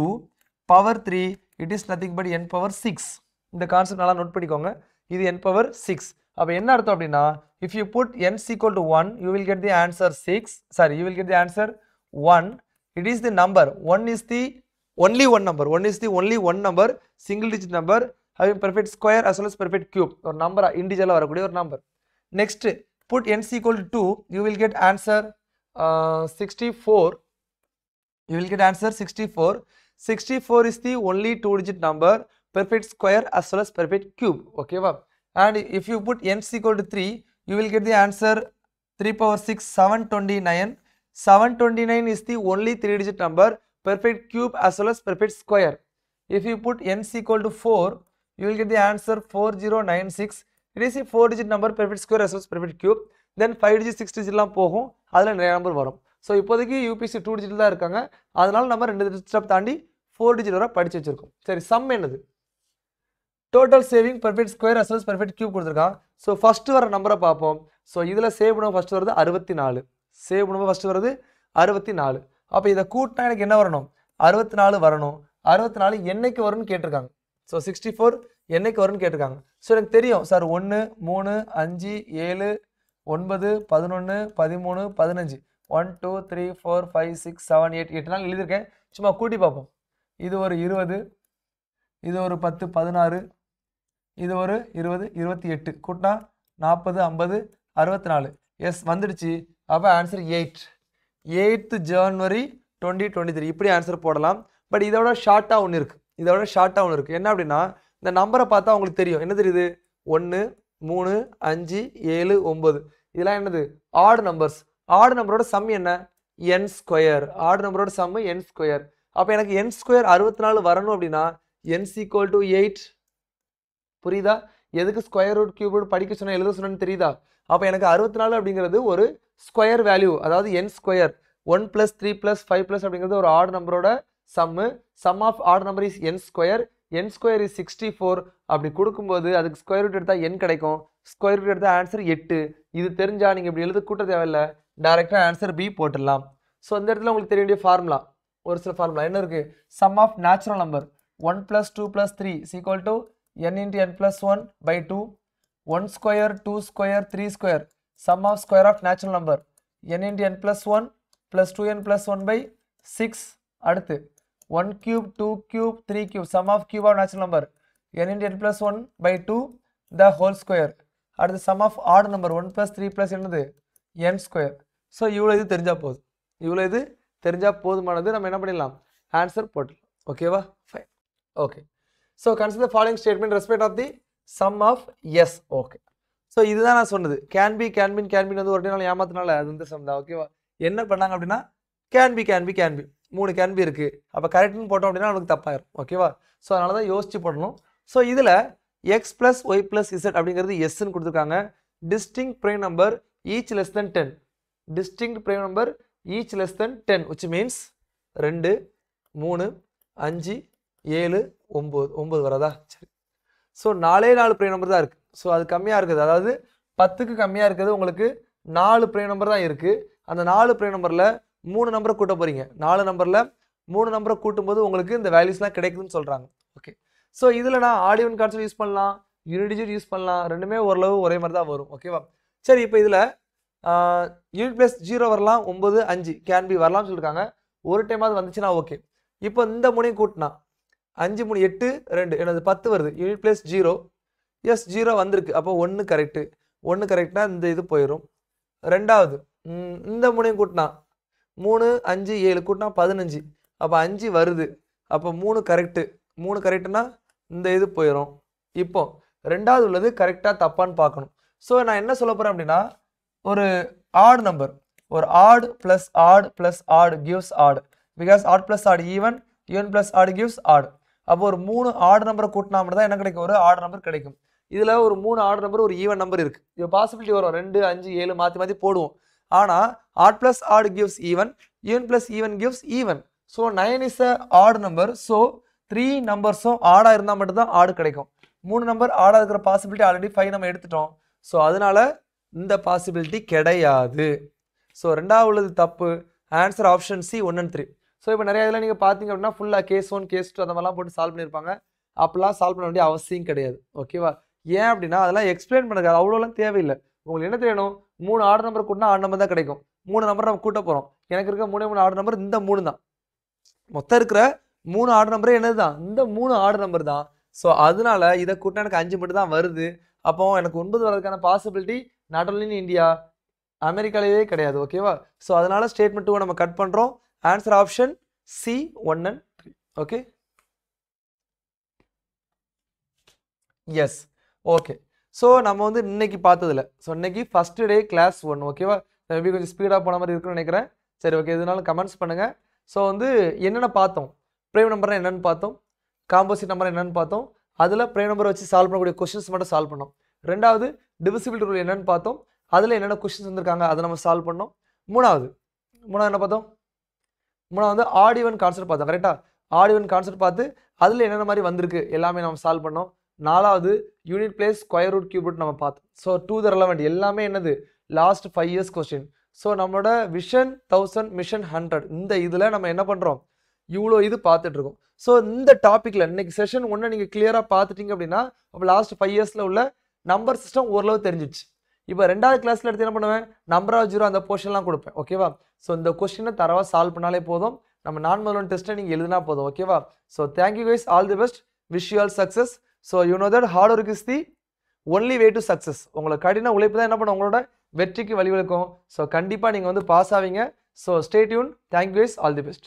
power 3 it is nothing but n power 6. இந்த கான்செப்ட் நல்லா நோட் பண்ணிக்கோங்க. இது n பவர் 6. அப்போ என்ன அர்த்தம் அப்படின்னா if you put n = 1 you will get the answer 6. Sorry, you will get the answer 1. It is the number 1 is the only one number. 1 is the only one number, single digit number having perfect square as well as perfect cube. ஒரு number இண்டிவிஜுவலாக வரக்கூடிய ஒரு number. Next put n = 2 you will get answer 64. You will get answer 64. 64 is the only 2 digit number, perfect square as well as perfect cube. Okay va? And if you put n = 3 you will get the answer 3 power 6 729. 729 is the only 3 digit number, perfect cube as well as perfect square. If you put n = 4 you will get the answer 4096. It is a 4 digit number, perfect square as well as perfect cube. Then 5 digit 6 digit எல்லாம் போகும், அதில் நிறைய number வரும். So இப்போதைக்கு UPC 2 digit தான் இருக்காங்க, அதனால நம்ம 2 ஸ்டெப் தாண்டி 4 digit வரை படிச்சு வச்சிருக்கோம். சரி, சம் என்னது? Total saving perfect square as well as perfect cube கொடுத்துருக்கான். ஸோ ஃபர்ஸ்ட் வர நம்பரை பார்ப்போம். ஸோ இதில் சேவ் பண்ணுவோம், ஃபர்ஸ்ட் வருது 64. சேவ் பண்ணுவோம், ஃபர்ஸ்ட் வருது 64. அப்போ இதை கூட்டினா எனக்கு என்ன வரணும்? 64 வரணும். 64 என்னைக்கு வரும்னு கேட்டிருக்காங்க. ஸோ 64 என்னைக்கு வரும்னு கேட்டிருக்காங்க. ஸோ எனக்கு தெரியும் சார் 1 3 5 7 9 11 13 15 1 2 3 4 5 6 7 8 8 நாள் எழுதியிருக்கேன். சும்மா கூட்டி பார்ப்போம். இது ஒரு 20, இது ஒரு 10 16, இது ஒரு 20 28, கூட்டினா 40 50 64. எஸ் வந்துடுச்சு. அப்போ ஆன்சர் 8th January 2023 இப்படி ஆன்சர் போடலாம். பட் இதோட ஷார்ட்டாக ஒன்று இருக்குது. என்ன அப்படின்னா இந்த நம்பரை பார்த்தா உங்களுக்கு தெரியும். என்ன தெரியுது? 1 3 5 7 9 இதெல்லாம் என்னது? Odd numbers. ஆட் நம்பரோட சம் என்ன? n square. ஆட் நம்பரோட சம் n ஸ்கொயர். அப்போ எனக்கு n ஸ்கொயர் 64 வரணும் அப்படின்னா n = 8. புரியுதா? எதுக்கு ஸ்கொயர் ரூட் கியூப் ரூட் படிக்க சொன்னால் எழுத சொன்னு தெரியுதா? அப்போ எனக்கு 64 அப்படிங்கிறது ஒரு ஸ்கொயர் வேல்யூ, அதாவது n ஸ்கொயர். 1 + 3 + 5 அப்படிங்கிறது ஒரு ஆட் நம்பரோட sum. Sum of odd number is n square. n square is 64. அப்படி கொடுக்கும்போது அதுக்கு ஸ்கொயர் ரூட் எடுத்தால் n கிடைக்கும். ஸ்கொயர் ரூட் எடுத்தால் ஆன்சர் 8. இது தெரிஞ்சால் நீங்கள் இப்படி எழுத கூட்ட தேவையில்லை, டைரெக்டாக ஆன்சர் பி போட்டுடலாம். ஸோ இந்த இடத்துல உங்களுக்கு தெரிய வேண்டிய ஃபார்முலா, ஒரு சில ஃபார்முலா என்ன இருக்குது? Sum of natural number 1 + 2 + 3 = n × n + 1/2. 1 square 2 square 3 square. Sum of square of natural number n × n + 1 + 2n + 1/6. அடுத்து 1 cube 2 cube 3 cube. Sum of cube of natural number n × n + 1/2 the whole square. அடுத்து sum of odd number 1 + 3 + என்னது? n square. So இவ்வளோ இது தெரிஞ்சால் போதுமானது. நம்ம என்ன பண்ணிடலாம்? ஆன்சர் போட்டுடலாம். ஓகேவா? Fine. Okay. So consider the following statement respect of the sum of s. Okay. So இதுதான் நான் சொன்னது கேன் பி வந்து ஒரு நாள் ஏமாத்தினால அது வந்து சம் தான் ஓகேவா. என்ன பண்ணாங்க அப்படின்னா கேன் பி 3 கேன் பி இருக்குது, அப்போ கரெக்ட்னு போட்டோம் அப்படின்னா நமக்கு தப்பாயிரும் ஓகேவா. ஸோ அதனால தான் யோசிச்சு போடணும். ஸோ இதில் X plus Y plus Z அப்படிங்கிறது எஸ்ன்னு கொடுத்துருக்காங்க. Distinct prime number each less than 10, distinct prime number each less than 10 which means 2 3 5 7 9 வரதா. சரி, ஸோ 4 ப்ரைம் நம்பர் தான் இருக்குது. ஸோ அது கம்மியாக இருக்குது, அதாவது 10க்கு கம்மியாக இருக்குது, உங்களுக்கு 4 ப்ரைம் நம்பர் தான் இருக்குது. அந்த 4 ப்ரைம் நம்பரில் 3 நம்பரை கூட்ட போகிறீங்க. 4 நம்பரில் 3 நம்பரை கூட்டும்போது உங்களுக்கு இந்த வேல்யூஸ்லாம் கிடைக்குதுன்னு சொல்கிறாங்க. ஓகே, ஸோ இதில் நான் ஆட் ஈவன் கான்செப்ட் யூஸ் பண்ணலாம், யூனிட் டிஜிட் யூஸ் பண்ணலாம், ரெண்டுமே ஓரளவு ஒரே மாதிரி தான் வரும் ஓகேவா. சரி, இப்போ இதில் யூனிட் ப்ளஸ் 0 வரலாம், 9 5 கேன் பி வரலாம்னு சொல்லியிருக்காங்க. ஒரு டைமாவது வந்துச்சுன்னா ஓகே. இப்போ இந்த முனையும் கூட்டினா 5 3 8 2 எனது 10 வருது. யூனிட் ப்ளஸ் 0 எஸ் 0 வந்திருக்கு, அப்போ 1 கரெக்டு. 1 கரெக்ட்னா இந்த இது போயிடும். ரெண்டாவது இந்த முனையும் கூட்டினா 3 5 7 கூட்டினா 15, அப்போ 5 வருது, அப்போ 3 கரெக்டு. 3 கரெக்டுனா இந்த இது போயிடும். இப்போ ரெண்டாவது உள்ளது கரெக்டாக தப்பான்னு பார்க்கணும். ஸோ நான் என்ன சொல்ல போகிறேன் அப்படின்னா, ஒரு ஆட் நம்பர், ஒரு odd plus odd plus odd gives odd, because odd plus odd even, even plus odd gives odd. அப்போ ஒரு 3 ஆட் நம்பரை கூட்டினா மட்டும் தான் என்ன கிடைக்கும், ஒரு ஆட் நம்பர் கிடைக்கும். இதில் ஒரு 3 ஆட் நம்பர் ஒரு ஈவன் நம்பர் இருக்குது. இப்போ பாசிபிலிட்டி வரும் 2 5 7 மாற்றி போடுவோம். ஆனால் odd plus odd gives even, even plus even gives even. So 9 is a odd number. So 3 நம்பர்ஸும் ஆடாக இருந்தால் மட்டும்தான் ஆடு கிடைக்கும். 3 நம்பர் ஆடாக இருக்கிற பாசிபிலிட்டி ஆல்ரெடி 5 நம்ம எடுத்துட்டோம். ஸோ அதனால இந்த பாசிபிலிட்டி கிடையாது. ஸோ ரெண்டாவது உள்ளது தப்பு. Answer option C 1 and 3. So இப்போ நிறைய இதில் நீங்கள் பார்த்தீங்க அப்படின்னா ஃபுல்லாக கேஸ் 1 கேஸ் 2 அந்த மாதிரிலாம் போட்டு சால்வ் பண்ணியிருப்பாங்க. அப்போலாம் சால்வ் பண்ண வேண்டிய அவசியம் கிடையாது ஓகேவா. ஏன் அப்படின்னா அதெல்லாம் எக்ஸ்பிளைன் பண்ணுறது அவ்வளோலாம் தேவையில்லை. உங்களுக்கு என்ன தெரியணும், 3 ஆர்டர் நம்பர் கூட்டினா ஆட் நம்பர் தான் கிடைக்கும். 3 நம்பர் நம்ம கூட்ட போகிறோம். எனக்கு இருக்க 3 ஆர்டர் நம்பர் இந்த 3 தான். மொத்தம் இருக்கிற 3 ஆர்டர் நம்பரே என்னது தான், இந்த 3 ஆர்டர் நம்பர் தான். ஸோ அதனால இதை கூட்டினா எனக்கு 5 மட்டும் தான் வருது. அப்போ எனக்கு 9 வரதுக்கான possibility not only in India, அமெரிக்காலேயே கிடையாது ஓகேவா. ஸோ அதனால ஸ்டேட்மெண்ட் 2 நம்ம கட் பண்ணுறோம். Answer option C 1 and 3. Okay, yes okay. So நம்ம வந்து இன்னைக்கு பார்த்ததில்ல. ஸோ இன்னைக்கு ஃபர்ஸ்ட் டே கிளாஸ் 1 ஓகேவா. மேபி கொஞ்சம் ஸ்பீடாக போன மாதிரி இருக்குன்னு நினைக்கிறேன். சரி ஓகே, இதனால கமெண்ட்ஸ் பண்ணுங்கள். ஸோ வந்து என்னென்ன பார்த்தோம், ப்ரைம் நம்பர் என்னென்னு பார்த்தோம், காம்போசிட் நம்பர் என்னென்னு பார்த்தோம், அதில் ப்ரைம் நம்பர் வச்சு சால்வ் பண்ணக்கூடிய கொஸ்டின்ஸ் மட்டும் சால்வ் பண்ணோம். ரெண்டாவது டிவிசிபிலிட்டி ரூல் என்னென்னு பார்த்தோம், அதில் என்னென்ன கொஸ்டின்ஸ் வந்திருக்காங்க அதை நம்ம சால்வ் பண்ணோம். மூணாவது என்ன பார்த்தோம், மூணாவது வந்து ஆட் ஈவன் கான்செப்ட் பார்த்தோம் கரெக்டாக. ஆட் ஈவன் கான்செப்ட் பார்த்து அதில் என்னென்ன மாதிரி வந்திருக்கு எல்லாமே நம்ம சால்வ் பண்ணோம். நாலாவது unit place square root cube root நம்ம பார்த்தோம். ஸோ டு த ரெலவெண்ட் எல்லாமே என்னது லாஸ்ட் 5 years கொஸ்டின். ஸோ நம்மளோட விஷன் 1000 மிஷன் 100 இந்த இதில் நம்ம என்ன பண்ணுறோம், இவ்வளோ இது பார்த்துட்டு இருக்கோம். ஸோ இந்த டாப்பிக்கில் இன்னைக்கு செஷன் 1 நீங்கள் கிளியராக பார்த்துட்டீங்க அப்படின்னா அப்போ லாஸ்ட் 5 yearsல உள்ள நம்பர் சிஸ்டம் ஓரளவு தெரிஞ்சிச்சு. இப்போ ரெண்டாவது கிளாஸில் எடுத்து என்ன பண்ணுவேன், நம்பர் ஆஃப் ஜீரோ அந்த போர்ஷன்லாம் கொடுப்பேன் ஓகேவா. ஸோ இந்த கொஸ்டினை தரவாக சால்வ் பண்ணாலே போதும். நம்ம நான் முதல்ல டெஸ்ட்டை நீங்கள் எழுதினா போதும் ஓகேவா. So thank you guys, all the best, wish you all success. So you know that hard work is the only way to success. உங்களை கடின உழைப்பு தான் என்ன பண்ணும் உங்களோட வெற்றிக்கு வழிவகுக்கும். ஸோ கண்டிப்பாக நீங்கள் வந்து பாஸ் ஆவீங்க. So stay tune. Thank you guys, all the best.